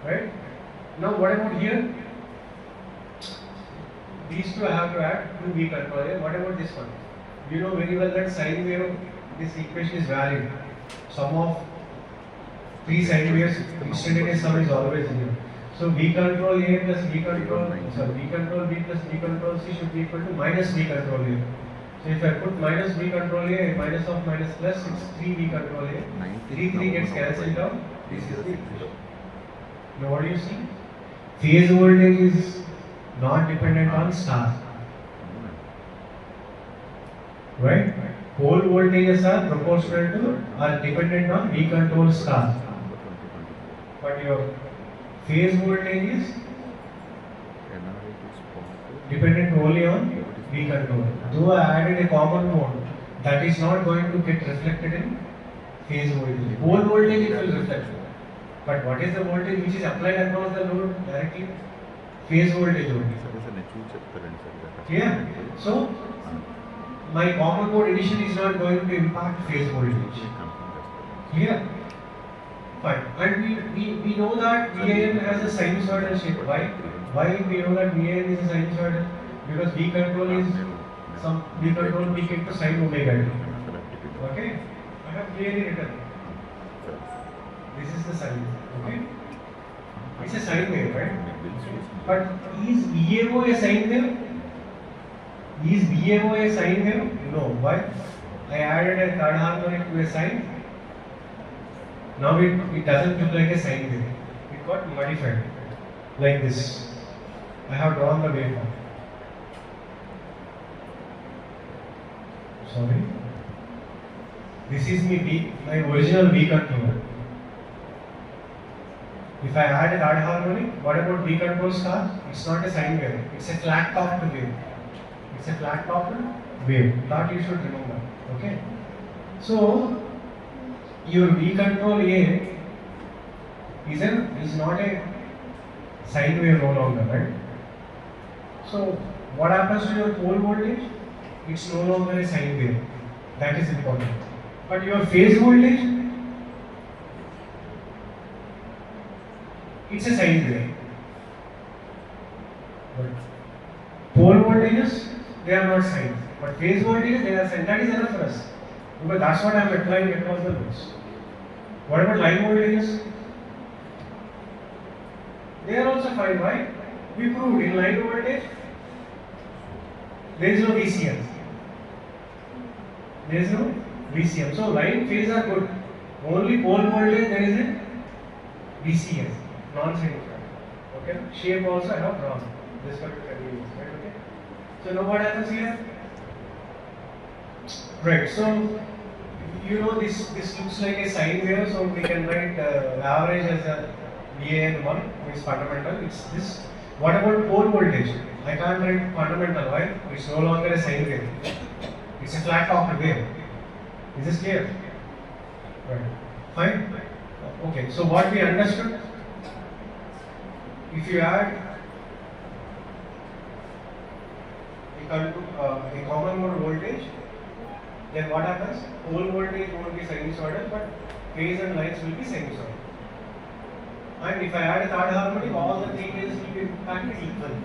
Speaker 5: Right? Now what about here? These two I have to add to V control A. What about this one? You know very well that sine wave, this equation is valid. Sum of three sine waves, instantaneous sum is always 0. So V control A plus V control, V control B plus V control C should be equal to minus V control A. So if I put minus V control A, minus of minus plus, it's 3V control A. 3 gets cancelled out. This is the equation. Now what do you see? Phase voltage is not dependent on star. Right? Pole voltages are proportional to or dependent on V control star. But your phase voltage is dependent only on V control. Though I added a common mode, that is not going to get reflected in phase voltage. Pole voltage it will reflect. But what is the voltage which is applied across the load directly? Phase voltage only. Clear? So, my common mode addition is not going to impact phase voltage. Clear? Fine. And we know that VAN has a sinusoidal shape. Why? Why we know that VAN is a sinusoidal? Because V control is some V control peak into sin omega t. Okay? I have clearly written. This is the sine. Okay? It's a sine wave, right? But is VAO a sine wave? Is VAO a sine wave? No. Why? I added a third harmonic to a sine. Now it doesn't look like a sine wave. It got modified like this. I have drawn the waveform. Sorry. This is my original V controller. If I add a third harmonic, what about V control star? It's not a sine wave. It's a flat topped wave. It's a flat topped wave. That you should remember. Okay. So your V control A is not a sine wave no longer, right? So what happens to your pole voltage? It's no longer a sine wave. That is important. But your phase voltage, it's a sine wave. But pole voltages, they are not sine. But phase voltages, they are sine. That is enough for us. Because that's what I am applying across the nodes. What about line voltages? They are also fine. Why? We proved in line voltage, there is no VCM. There is no VCM. So line phase are good. Only pole voltage there is a VCM, non-sinusoidal. Okay. Shape also I have drawn. This particular is right. Okay. So now what happens here? Right. So you know this looks like a sine wave. So we can write average as a VAN1 is fundamental. It's this. What about pole voltage? I can't write fundamental. Why? It's no longer a sine wave. It's a flat topped wave. Is this clear? Right. Fine. Okay. So what we understood? If you add a common mode voltage, then what happens? Pole voltage won't be sinusoidal, but phase and lines will be sinusoidal. And if I add a third harmonic, all the three phases will be impacted equally.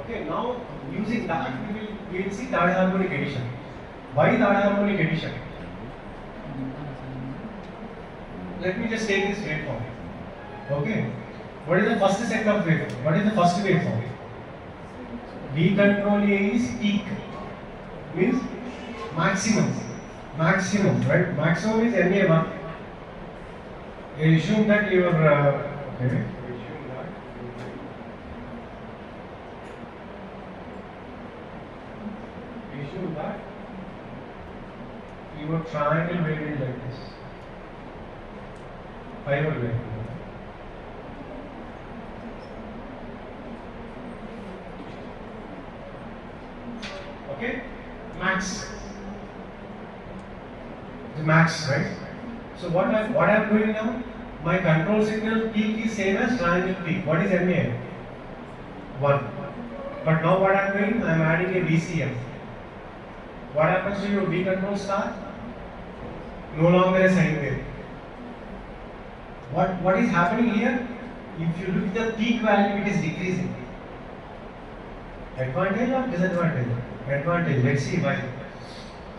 Speaker 5: Okay, now using that we will see third harmonic addition. Why third harmonic addition? Let me just take this waveform. Okay, what is the first set of waveform? What is the first waveform? V control A is peak, means maximum, right? Maximum is NA1. Assume that your assume that your triangle wave is like this. Spiral wave. Okay, max. The max, right? So what I'm doing now? My control signal peak is same as triangle peak. What is MA? 1. But now what I'm doing? I'm adding a VCM. What happens to your V control star? No longer a sine wave. What is happening here? If you look at the peak value, it is decreasing. Advantage or disadvantage? Advantage. Let's see why.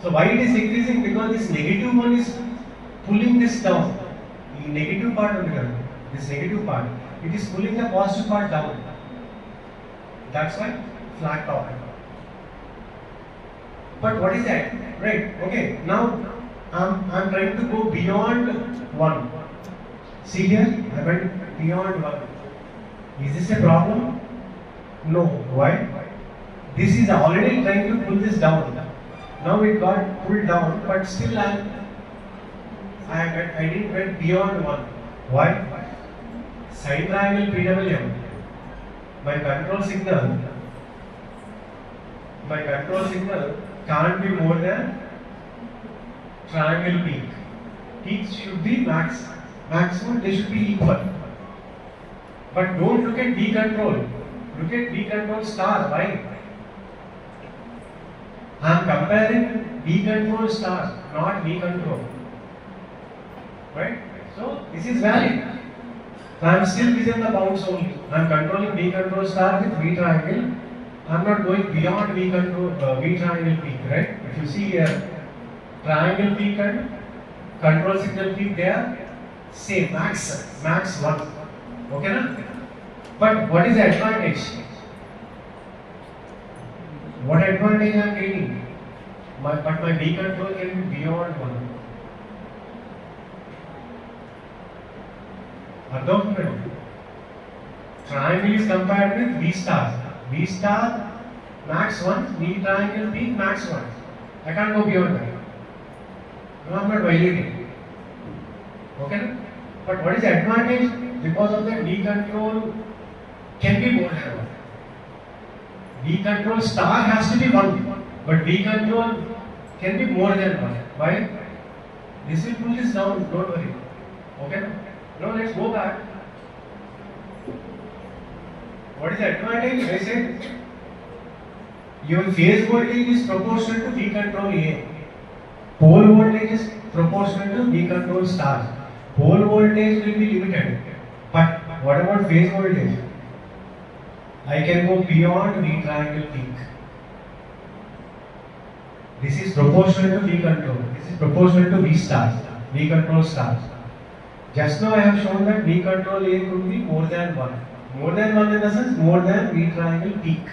Speaker 5: So why it is decreasing? Because this negative one is pulling this down. The negative part, this negative part, it is pulling the positive part down. That's why flat top. But what is that? Right. Okay. Now I'm trying to go beyond 1. See here, I went beyond 1. Is this a problem? No. Why? This is already trying to pull this down. Now it got pulled down, but still I didn't went beyond 1. Why? Sine triangle PWM. My control signal can't be more than triangle peak. Peaks should be maximum, they should be equal. But don't look at V control. Look at V control star. Why? I am comparing V control star, not V control. Right? So this is valid. I am still within the bounds only. I am controlling V control star with V triangle. I am not going beyond V triangle peak. Right? If you see here, triangle peak and control signal peak, they are same, max 1. Okay, na? But what is the advantage? What advantage I am gaining? But my V control can be beyond 1. Adopted. Triangle is compared with V star. V star max 1, V triangle peak max 1. I can't go beyond that. No, I am not violating. Okay? But what is the advantage? Because of that, V control can be more than 1. V control star has to be 1, but V control can be more than 1. Why? This will pull this down, don't worry. Okay? Now let's go back. What is the advantage? I said your phase voltage is proportional to V control A. Pole voltage is proportional to V control star. Pole voltage will be limited. But what about phase voltage? I can go beyond V triangle peak. This is proportional to V control. This is proportional to V star. V control star. Just now I have shown that V control A could be more than 1. More than 1 in the sense more than V triangle peak.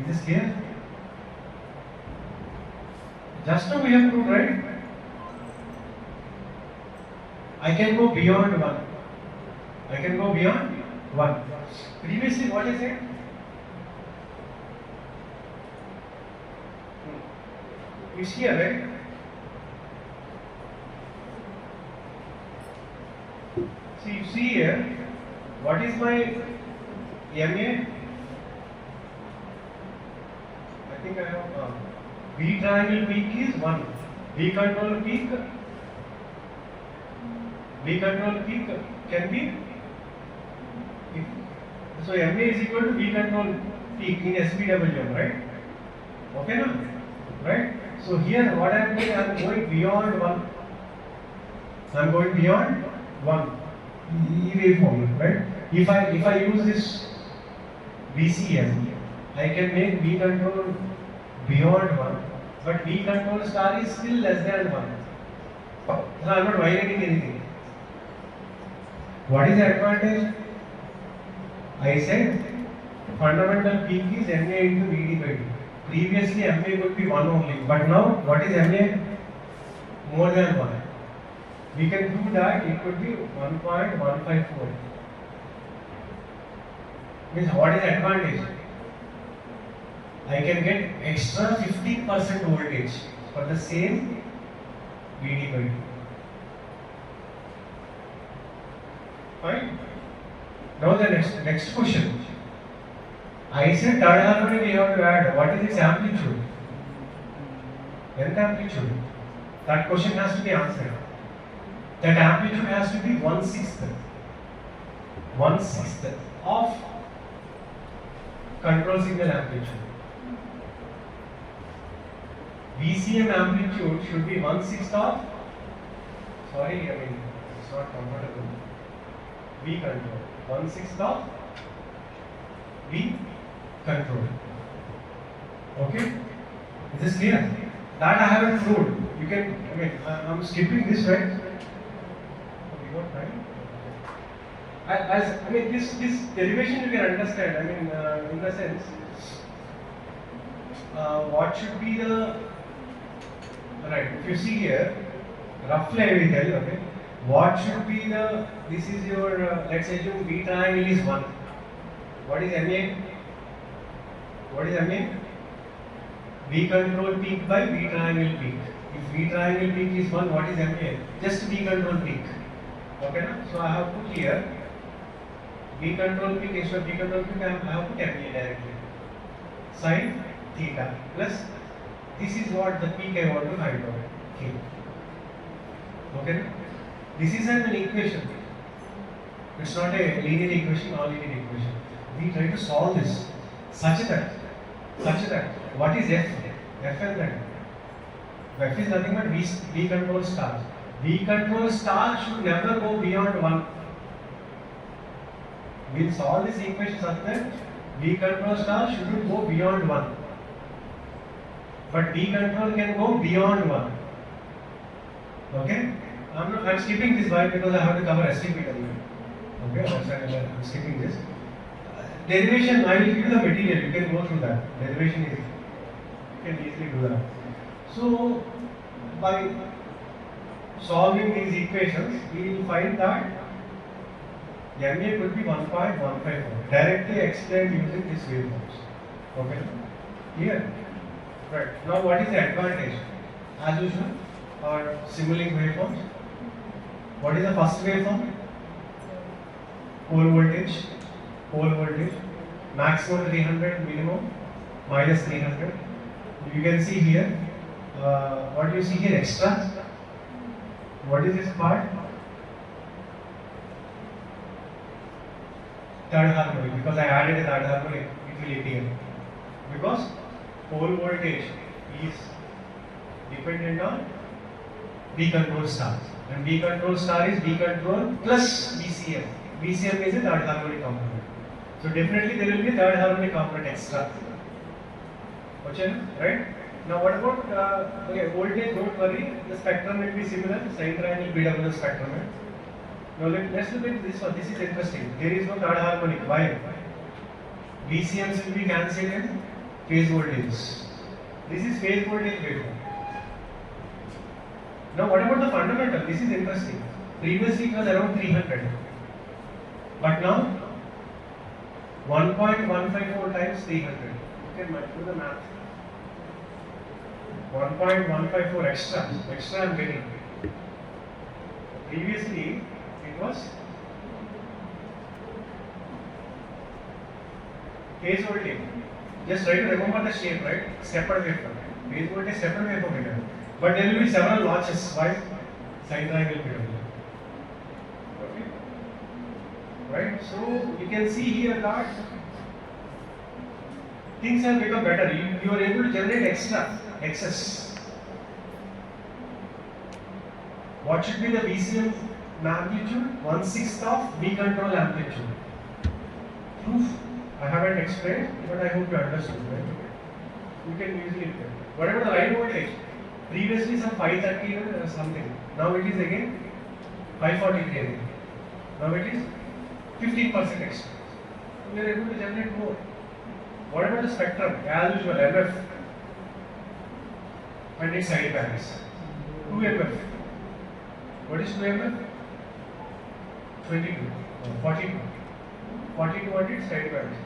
Speaker 2: Is this clear? Just now we have proved, right? I can go beyond 1. I can go beyond 1. Previously, what is it? It's here, right? See, you see here, what is my MA? I think I have V triangle peak is 1. V control peak can be, so MA is equal to V control peak in SPWM, right? Okay, no? Right? So here what I am doing, I am going beyond 1. I am going beyond 1. Waveform, right? If I use this VCM, I can make V control beyond 1, but V control star is still less than 1. So I am not violating anything. What is the advantage? I said fundamental peak is MA into VD by 2. Previously MA would be 1 only, but now what is MA? More than 1. We can do that, it could be 1.154. Means what is the advantage? I can get extra 50% voltage for the same VD by 2. Fine. Now the next question. I said third harmonic we have to add. What is its amplitude? Nth amplitude. That question has to be answered. That amplitude has to be 1/6 of control signal amplitude. VCM amplitude should be 1/6 of, sorry, I mean it's not comfortable. V control. 1/6 of V control. Okay? Is this clear? That I haven't proved. You can, I mean, I'm skipping this, right? I mean, this derivation you can understand. I mean, in the sense, what should be the, right? If you see here, roughly I will tell you. Okay, what should be the? This is your. Let's assume V triangle is 1. What is MA? What is MA? V control peak by V triangle peak. If V triangle peak is 1, what is MA? Just V control peak. Okay, na? So I have put here V control peak instead of V control peak, I have put MA directly. Sin theta plus this is what the peak I want to find out. K. Okay, na? This is an equation. It's not a linear equation or linear equation. We try to solve this such that what is F? F and that. F is nothing but V control star. V control star should never go beyond 1. We'll solve this equation such that V control star shouldn't go beyond 1. But V control can go beyond 1. Okay? I'm skipping this why because I have to cover STPW. Okay, that's why I'm skipping this. Derivation, I will give you the material, you can go through that. Derivation is, you can easily do that. So, by solving these equations, we will find that MA could be 1.154. Directly explained using these waveforms. Okay? Here. Right. Now, what is the advantage? As usual, or simulating waveforms. What is the first waveform? Pole voltage, maximum 300, minimum minus 300. You can see here, what do you see here? Extra. What is this part? Third harmonic, because I added a third harmonic, it will ATAL. Because pole voltage is dependent on V control star, and V control star is V control plus VCM. VCM is a third harmonic component. So definitely there will be a third harmonic component extra. Okay, right? Now what about okay, voltage? Don't worry, the spectrum will be similar. Sin triangle BW spectrum. Now let's look at this one. This is interesting. There is no third harmonic. Why? VCMs will be cancelled and
Speaker 5: phase voltages. This is phase voltage waveform. Now what about the fundamental? This is interesting. Previously it was around 300, but now 1.154 times 300. You can do the math. 1.154 extra I am getting. Previously it was phase voltage. Just try to remember the shape, right? Separate waveform. Phase voltage separate waveform. But there will be several notches. Why? Sine triangle pyramid. Okay? Right? So you can see here that things have become better. You are able to generate excess. What should be the VCM magnitude? 1/6 of V control amplitude. Proof I haven't explained, but I hope you understood. Right? You can easily tell. Whatever the line voltage, previously some 530 or something. Now it is again 543 again. Now it is 15% extra. We are able to generate more. What about the spectrum? As usual, MF and its side bands. 2 MF. What is 2 MF? 22 or 42. 42 and its side bands.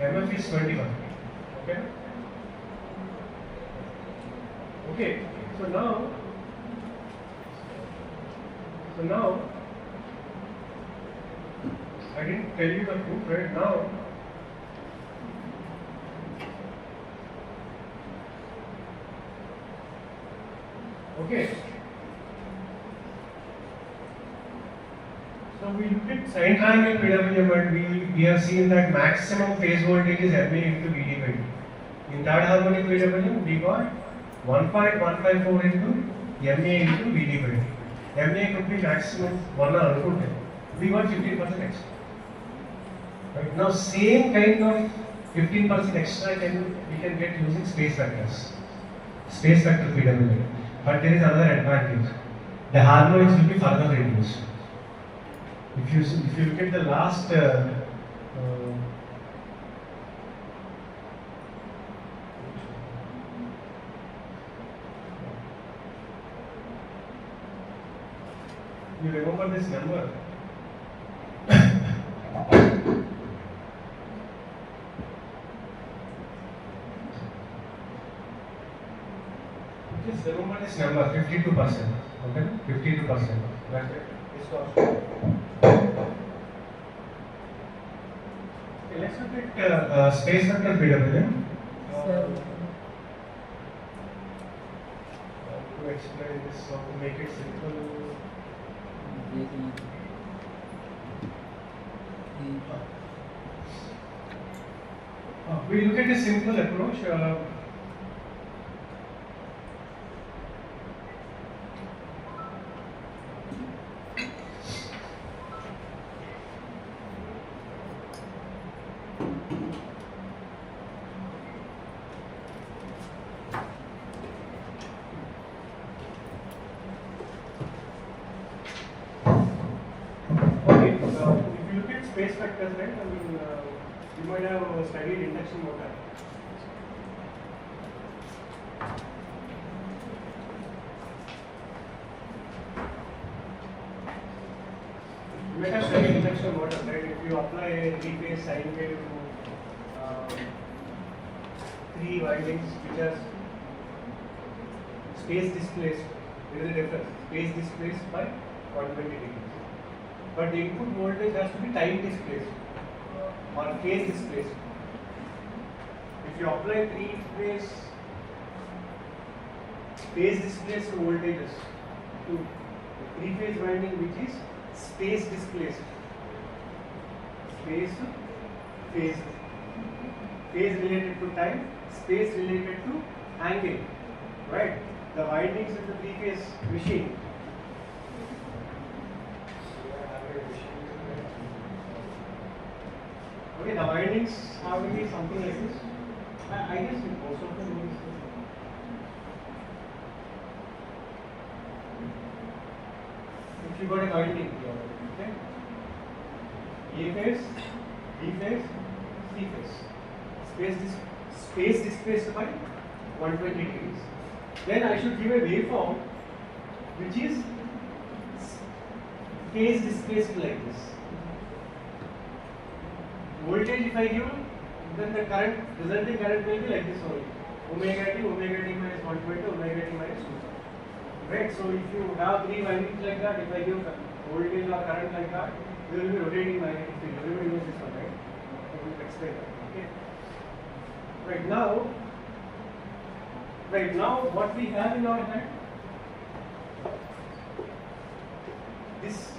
Speaker 5: MF is 21. Okay? Okay. So now I didn't tell you the proof right now. Okay. So we looked at sine triangle PWM and we have seen that maximum phase voltage is MA into VD by D. In third harmonic PWM we got 1.154 into MA into VD by D. MA could be maximum 1 or output. We got 15% extra. Right now same kind of 15% extra we can get using space vectors. Space vector PWM. But there is another advantage. The harmonics will be further reduced. If you look at the last you remember this number? Just remember this number, 52%. Okay, 52%. That's it. Okay, let's look at space vector PWM. To explain this, or to make it simple. We look at a simple approach. If you look at space vectors, right? I mean, you might have studied induction motor. You might have studied induction motor, right? If you apply a three-phase sine wave to 3 windings which are space displaced, there is a difference. Space displaced by 120 degrees. But the input voltage has to be time displaced or phase displaced. If you apply phase displaced voltages to the 3-phase winding which is space displaced, phase related to time, space related to angle, right? The windings of the 3-phase machine. Okay, the windings have to be something like this. I guess most of them know this. If you got a winding here, okay? A phase, B phase, C phase. space displaced by 120 degrees. Then I should give a waveform which is phase displaced like this. Voltage if I give, then the current, resulting current will be like this only. Omega t minus 120, omega t minus 2. Right? So if you have three windings like that, if I give voltage or current like that, there will be rotating magnetic field. Everybody knows this one, right? I will explain that. Okay. Right now, what we have in our hand, this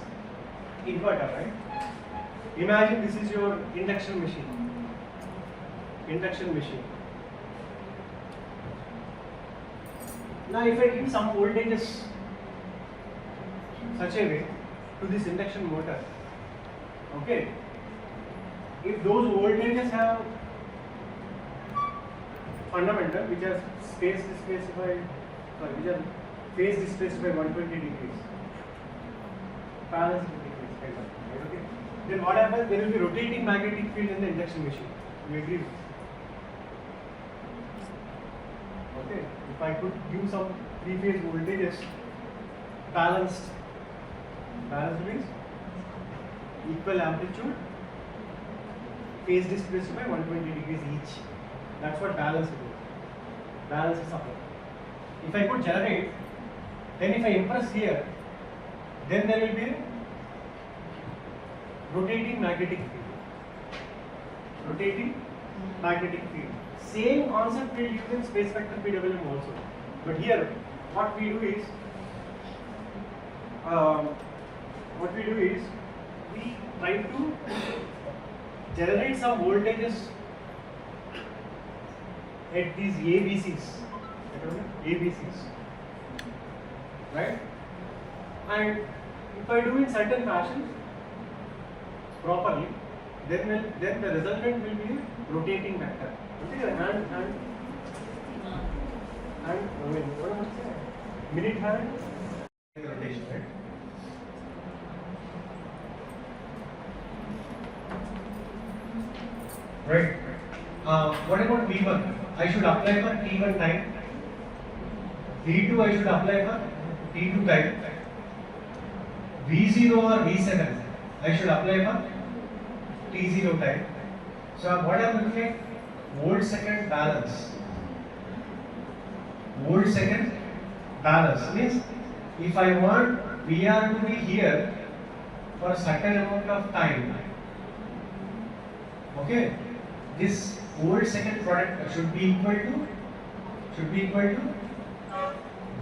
Speaker 5: inverter, right? Imagine this is your induction machine. Induction machine. Now, if I give some voltages such a way to this induction motor, okay, if those voltages have fundamental which are space displaced by, which are phase displaced by 120 degrees, balance degrees, kind of, right? Okay. Then what happens? There will be rotating magnetic field in the induction machine. You agree with? Okay. If I could give some three-phase voltages, balanced means equal amplitude, phase displaced by 120 degrees each. That's what balance is. Balance is supply. If I could generate, then if I impress here, then there will be rotating magnetic field. Rotating magnetic field. Same concept we use in space vector PWM also. But here, what we do is, we try to generate some voltages at these ABCs, right? And if I do in certain fashion properly, then the resultant will be a rotating vector. Okay, minute hand rotation, right? Right. What about V1? I should apply for T1 time. V2 I should apply for T2 time. V0 or V7 I should apply for T0 time. So what I am looking at, volt second balance. Volt second balance means if I want VR to be here for a certain amount of time, okay, this volt second product should be equal to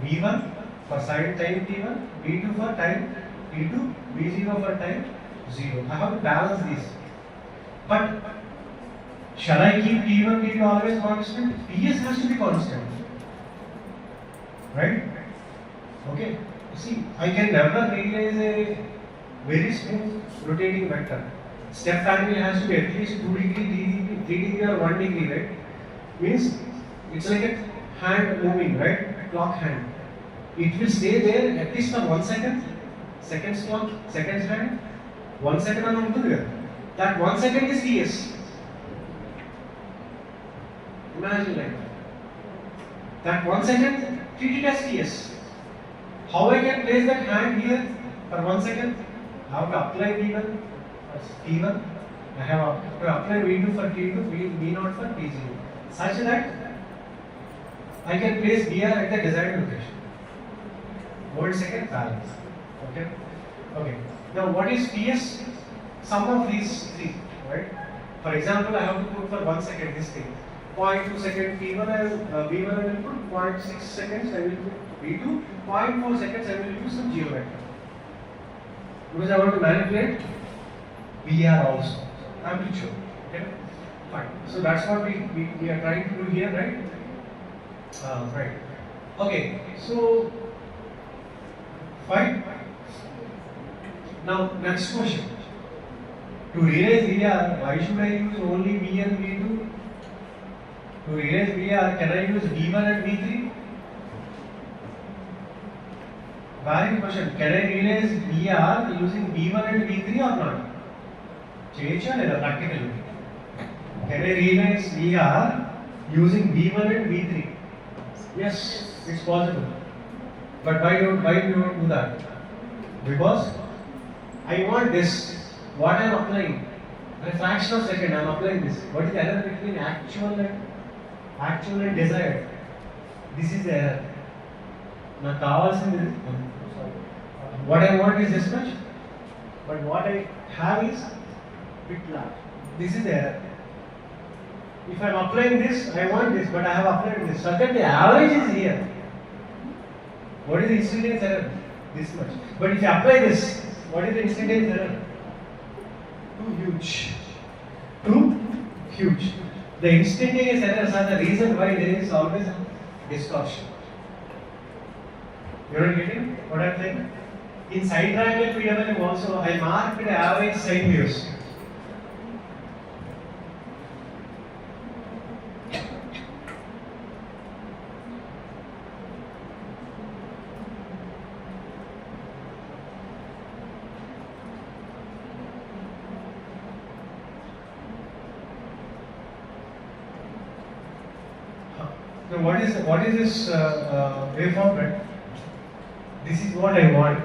Speaker 5: V1 for sine time T1, V2 for time T2, V0 for time 0. I have to balance these. But shall I keep T1, T2 always constant? PS has to be constant. Right? Okay. See, I can never realize a very smooth rotating vector. Step angle has to be at least 2 degree, 3 degree or 1 degree, right? Means it's like a hand moving, right? Clock hand. It will stay there at least for 1 second. Seconds clock, seconds hand. 1 second on ఉంటుంది. That 1 second is TS. Imagine like that. That 1 second treat it as TS. How I can place that hand here for 1 second? I have to apply V1 for T1. I have to apply V2 for T2, V0 for T0. Such that I can place VR at the desired location. Volt second balance. Okay. Okay. Now what is TS? Sum of these three, right? For example, I have to put for 1 second this thing. 0.2 second T1 and V1 I will put 0.6 seconds I will put V2, 0.4 seconds I will use some geo vector. Because I want to manipulate VR also, amplitude. Okay, fine. So that's what we are trying to do here, right? Right. Okay, so fine. Now next question. To realize VR, why should I use only V and V2? To realize VR, can I use V1 and V3? Valid question. Can I realize VR using V1 and V3 or not? Change or practically? Can I realize VR using V1 and V3. Yes, it's possible. But why do you don't do that? Because I want this. What I am applying, a fraction of a second I am applying this. What is the error between actual and desired? This is the error. Now, what I want is this much, but what I have is bit large. This is the error. If I am applying this, I want this, but I have applied this. So that the average is here. What is the instantaneous error? This much. But if you apply this, what is the instantaneous error? Too huge. Too huge. The instantaneous errors are the reason why there is always a distortion. You are not getting what I am saying? In side triangle PWM also, I marked the average sine waves. So what is this waveform, right? This is what I want,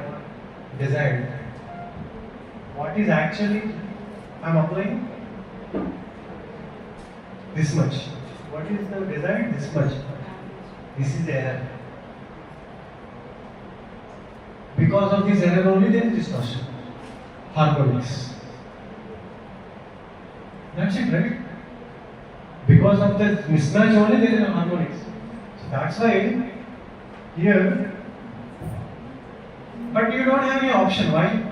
Speaker 5: desired. What is actually I am applying? This much. What is the desired? This much. This is the error. Because of this error only there is distortion. Harmonics. That's it, right? Because of the mismatch only there is harmonics. So that's why here, but you don't have any option. Why?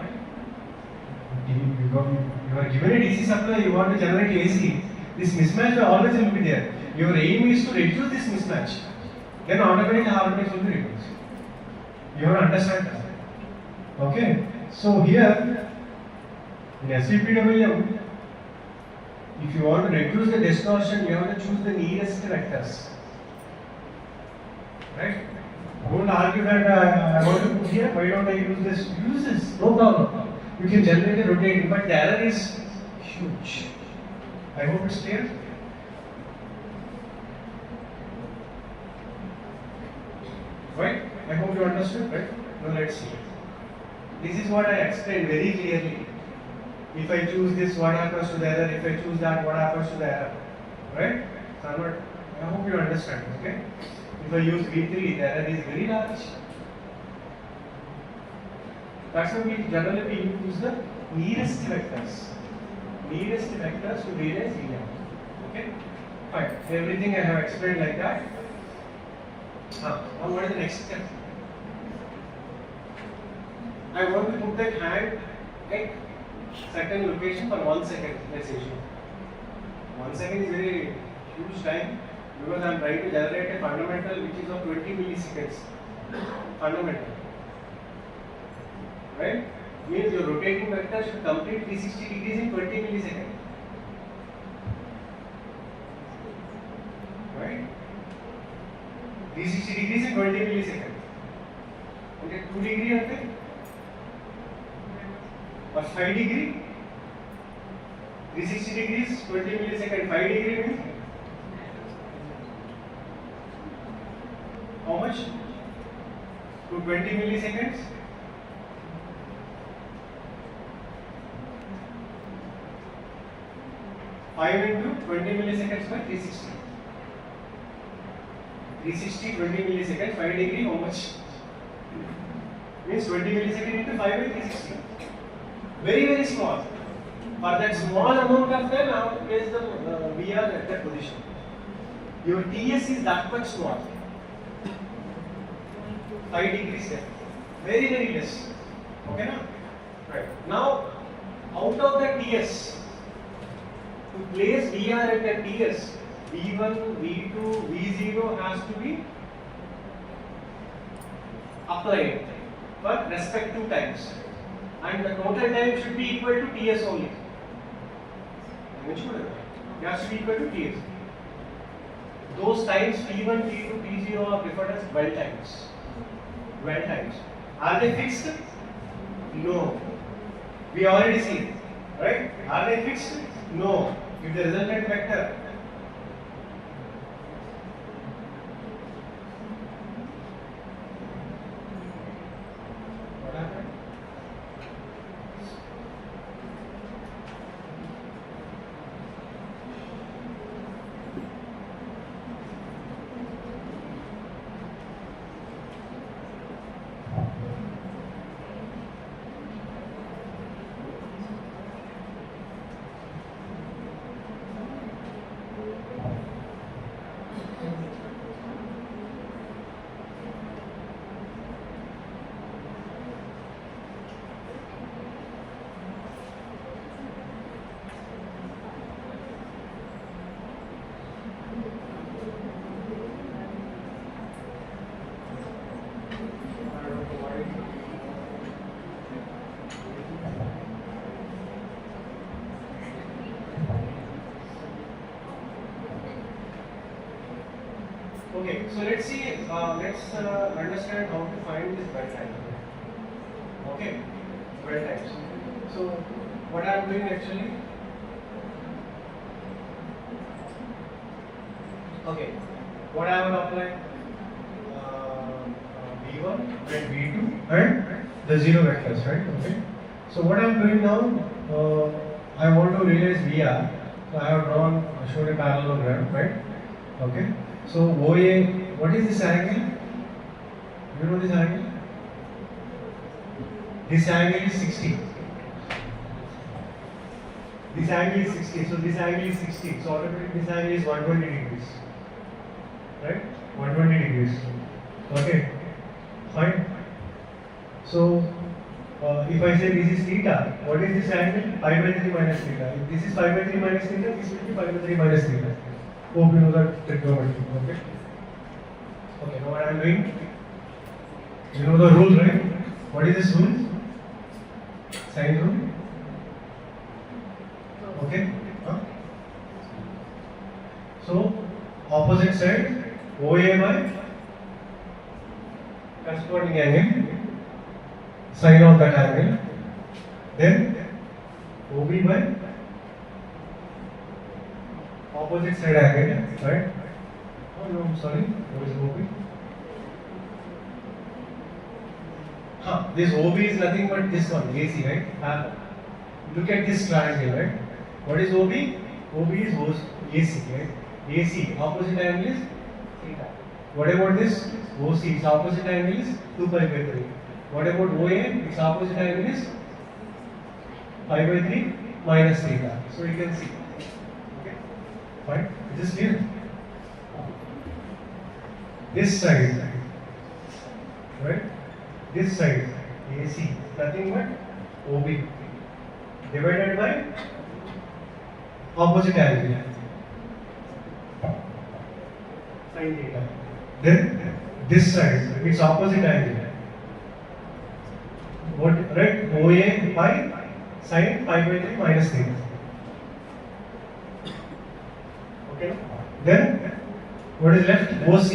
Speaker 5: You are given a DC supply, you want to generate AC. This mismatch will always be there. Your aim is to reduce this mismatch. Then automatically harmonics will be reduced. You have to understand that. Okay? So here, in SVPWM, if you want to reduce the distortion, you have to choose the nearest vectors. Right? Don't argue that I want to put here, why don't I use this? Use this, no problem. You can generate a rotating, but the error is huge. I hope it's clear. Right? I hope you understood, right? Now let's see. This is what I explained very clearly. If I choose this, what happens to the error? If I choose that, what happens to the error? Right? So I hope you understand, okay? If I use V3, the error is very large. That's why we generally use the nearest vectors. Nearest vectors to realize VM. Okay? Fine. Everything I have explained like that. Now what is the next step? I want to put that hand at certain location for 1 second, let's assume. 1 second is very huge time because I am trying to generate a fundamental which is of 20 milliseconds. Fundamental. Right? Means your rotating vector should complete 360 degrees in 20 milliseconds. Right? 360 degrees in 20 milliseconds. Okay, 2 degree okay? Or 5 degree? 360 degrees, 20 milliseconds, 5 degree means? How much? To 20 milliseconds? Five into 20 milliseconds by 360. 360, 20 milliseconds, 5 degree, how much? Means 20 milliseconds into 5 by 360. Very, very small. For that small amount of time, I have to place the VR at that position. Your TS is that much small. 5 degrees there. Very, very less. Okay, now? Right. Now, out of the TS, to place VR at the TS, V1, V2, V0 has to be applied for respective times. And the total time should be equal to TS only. It has to be equal to TS. Those times T1, T2, T0 are referred as dwell times. Dwell times. Are they fixed? No. We already seen. Right? Are they fixed? No. If the resultant vector Okay, so let's see, let's understand how to find this belt time. Okay, belt times. So what I am doing actually, okay, what I will apply, V1 and V2 and the zero vectors, right? Okay. So what I am doing now, I want to realize VR. So I have shown a parallelogram, right? Okay. So OA, what is this angle? You know this angle? This angle is 60. This angle is 60. So this angle is 60. So automatically this angle is 120 degrees. Right? 120 degrees. Okay. Fine. So if I say this is theta, what is this angle? Pi by 3 minus theta. If this is pi by 3 minus theta, this will be pi by 3 minus theta. Hope you know that trigonometry. Okay. Okay. Now what I am doing? You know the rule, right? What is this rule? Sine rule. Okay. So opposite side OA by corresponding angle, sine of that angle, then OB by opposite side angle, right? Oh no, sorry, what is OB? This OB is nothing but this one, AC, right? Look at this triangle, right? What is OB? OB is AC, right? AC, opposite angle is theta. What about this? OC, its opposite angle is 2 pi by 3. What about OA? Its opposite angle is pi by 3 minus theta. So you can see. Okay, fine. Is this clear? This side, right? This side, AC, nothing but OB divided by opposite angle, sin theta. Then this side, its opposite angle. What, right? OA pi sin pi by 3 minus theta. Okay. Then what is left? OC.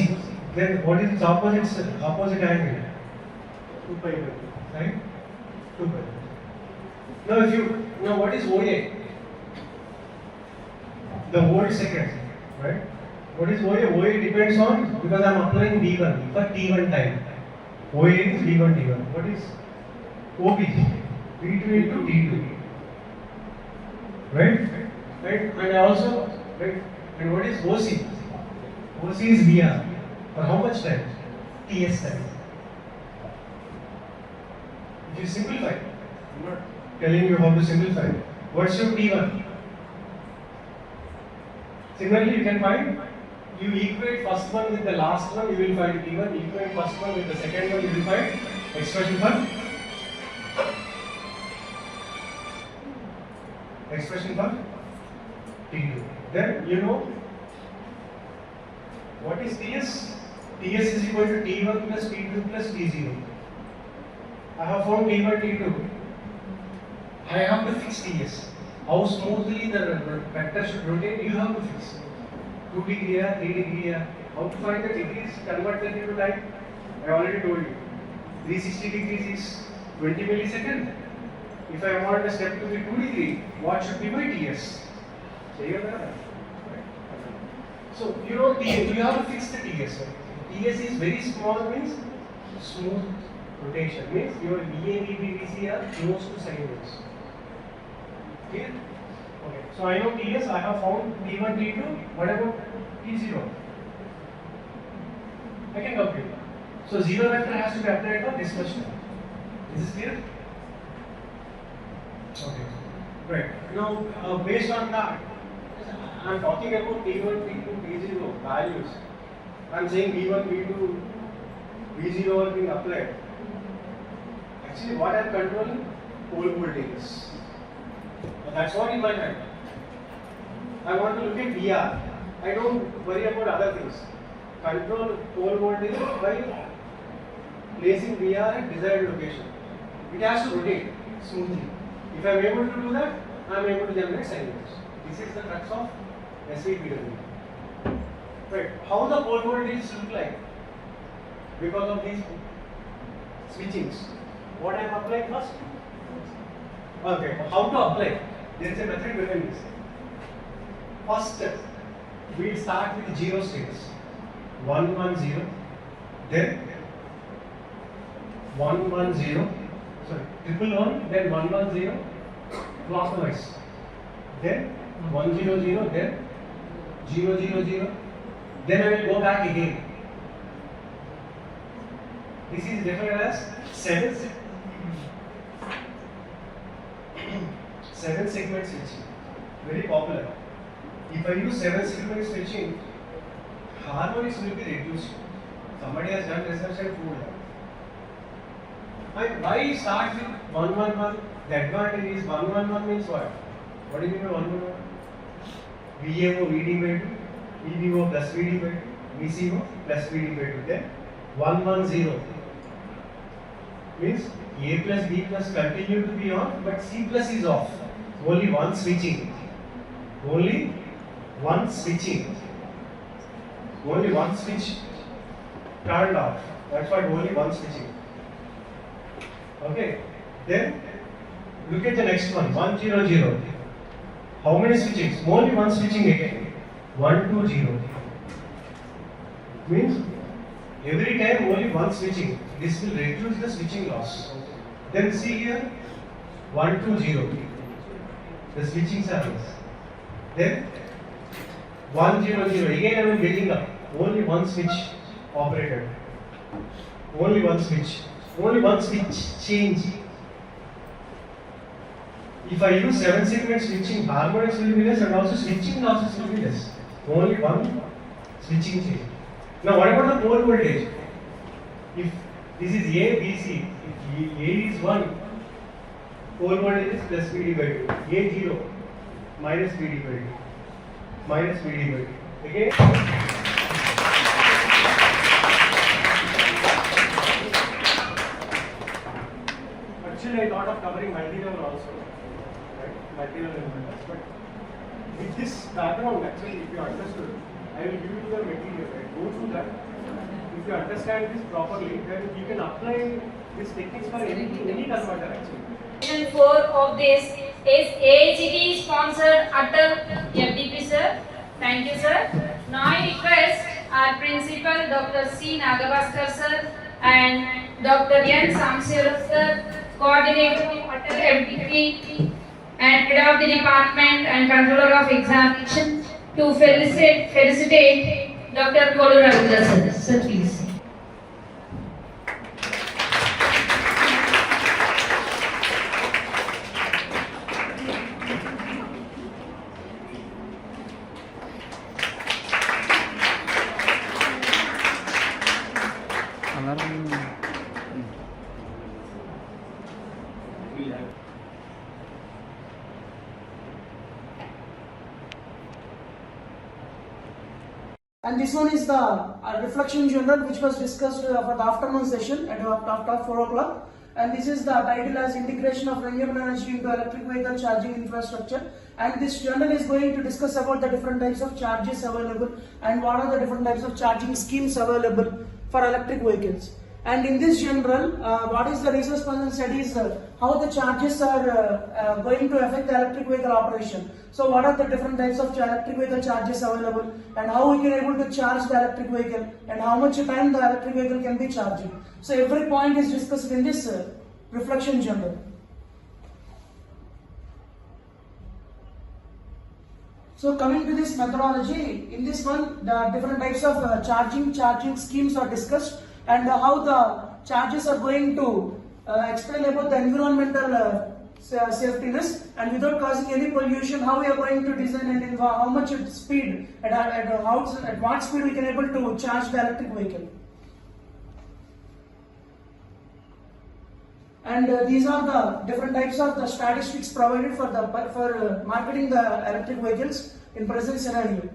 Speaker 5: Then what is its opposite angle? 2 pi by 3. Right? 2 pi. Now what is OA? The volt second, right? What is OA? OA depends on, because I am applying V1 for T1 time. OA is V1 T1. What is OB? V2 into T2. Right? Right? And also, right? And what is OC? OC is VR. For how much time? TS time. If you simplify, I am not telling you how to simplify. What's your T1? Similarly, you can find, you equate first one with the last one, you will find T1. Equate first one with the second one, you will find expression for T2. Then you know what is TS? TS is equal to T1 plus T2 plus T0. I have found T1, T2. I have to fix TS. How smoothly the vector should rotate, you have to fix. 2 degree here, 3 degree here. How to find the degrees, convert that into time? I already told you. 360 degrees is 20 milliseconds. If I want a step to be 2 degree, what should be my TS? So you know you have to fix the TS. TS is very small, means smooth rotation, means your VA, VB, VC are close to sine waves. Clear? Okay. So I know TS, I have found T1, T2. What about T0? I can calculate. So zero vector has to be applied for this much time. Is this clear? Okay. Right. Now, based on that, I am talking about T1, T2, T0 values. I am saying V1, V2, V0 are being applied. Actually, what I am controlling? Pole voltages. That's what in my mind. I want to look at VR. I don't worry about other things. Control pole voltage by placing VR at desired location. It has to rotate smoothly. If I am able to do that, I am able to generate sine waves. This is the crux of SVPW. Right. How the pole voltage look like? Because of these switchings. What I am applying first? Okay. How to apply? There is a method behind this. First step, we will start with 0 states. 1 1 0, then 1 1 0, sorry, triple 1, then 1 1 0, clockwise. Then 1 0 0, then 0 0 0. Then I will go back again. This is defined as 7 segment switching. Very popular. If I use 7 segment switching, harmonics will be reduced. Somebody has done research and proved that. And why start with 1 1 1? The advantage is 1 1 1 means what? What do you mean by 1 1 1? VAO VD by 2, VBO plus VD by 2, VCO plus VD by 2. Then 1 1 0 means A plus B plus continue to be on, but C plus is off. Only one switching. Only one switching. Only one switch turned off. That's why only one switching. Okay. Then look at the next one. 1 0 0. How many switchings? Only one switching again. 1 2 0. Means every time only one switching. This will reduce the switching loss. Then see here 1 2 0. The switching happens. Then 1 0 0. Again I am building up. Only one switch operated. Only one switch. Only one switch change. If I use 7 segment switching, harmonics will be less and also switching losses will be less. Only one switching change. Now what about the pole voltage? If this is A, B, C, if A is 1, pole voltage is plus VD by 2. A 0, minus VD by 2. Minus VD by 2. Again. Actually I thought of covering multi-level also. Multi-level inverters, but with this background, actually, if you understood, I will give you the material, right? Go through that. If you understand this properly, then you can apply these techniques for any converter actually.
Speaker 1: Section 4 of this is AHT sponsored ATAL FDP, sir. Thank you, sir. Now I request our principal, Dr. C. Nagabhaskar, sir, and Dr. N. Samsir, sir, coordinator of ATAL FDP, and head of the department and controller of examination to felicitate Dr. K Ravindra, sir. Sir, please.
Speaker 6: And this one is the reflection journal which was discussed for the afternoon session at after 4 o'clock. And this is the title as Integration of Renewable Energy into Electric Vehicle Charging Infrastructure. And this journal is going to discuss about the different types of charges available and what are the different types of charging schemes available for electric vehicles. And in this general, what is the research person studies how the charges are going to affect the electric vehicle operation. So what are the different types of electric vehicle charges available and how we can able to charge the electric vehicle and how much time the electric vehicle can be charging. So every point is discussed in this reflection journal. So coming to this methodology, in this one the different types of charging schemes are discussed and how the charges are going to explain about the environmental safetiness and without causing any pollution, how we are going to design and how much speed at what speed we can able to charge the electric vehicle. And these are the different types of the statistics provided for marketing the electric vehicles in present scenario.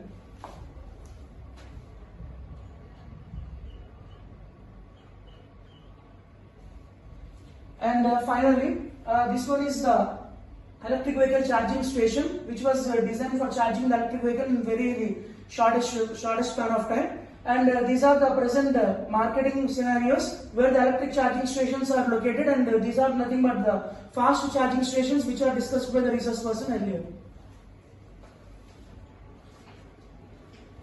Speaker 6: And finally, this one is the electric vehicle charging station, which was designed for charging the electric vehicle in very shortest span of time. And these are the present marketing scenarios where the electric charging stations are located, and these are nothing but the fast charging stations which are discussed by the research person earlier.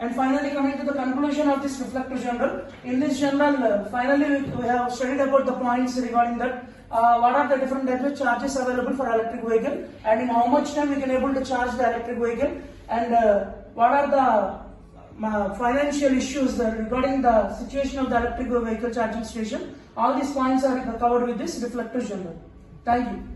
Speaker 6: And finally, coming to the conclusion of this reflector journal, in this journal, finally we have studied about the points regarding that what are the different types of charges available for electric vehicle, and in how much time we can able to charge the electric vehicle, and what are the financial issues regarding the situation of the electric vehicle charging station. All these points are covered with this reflector journal. Thank you.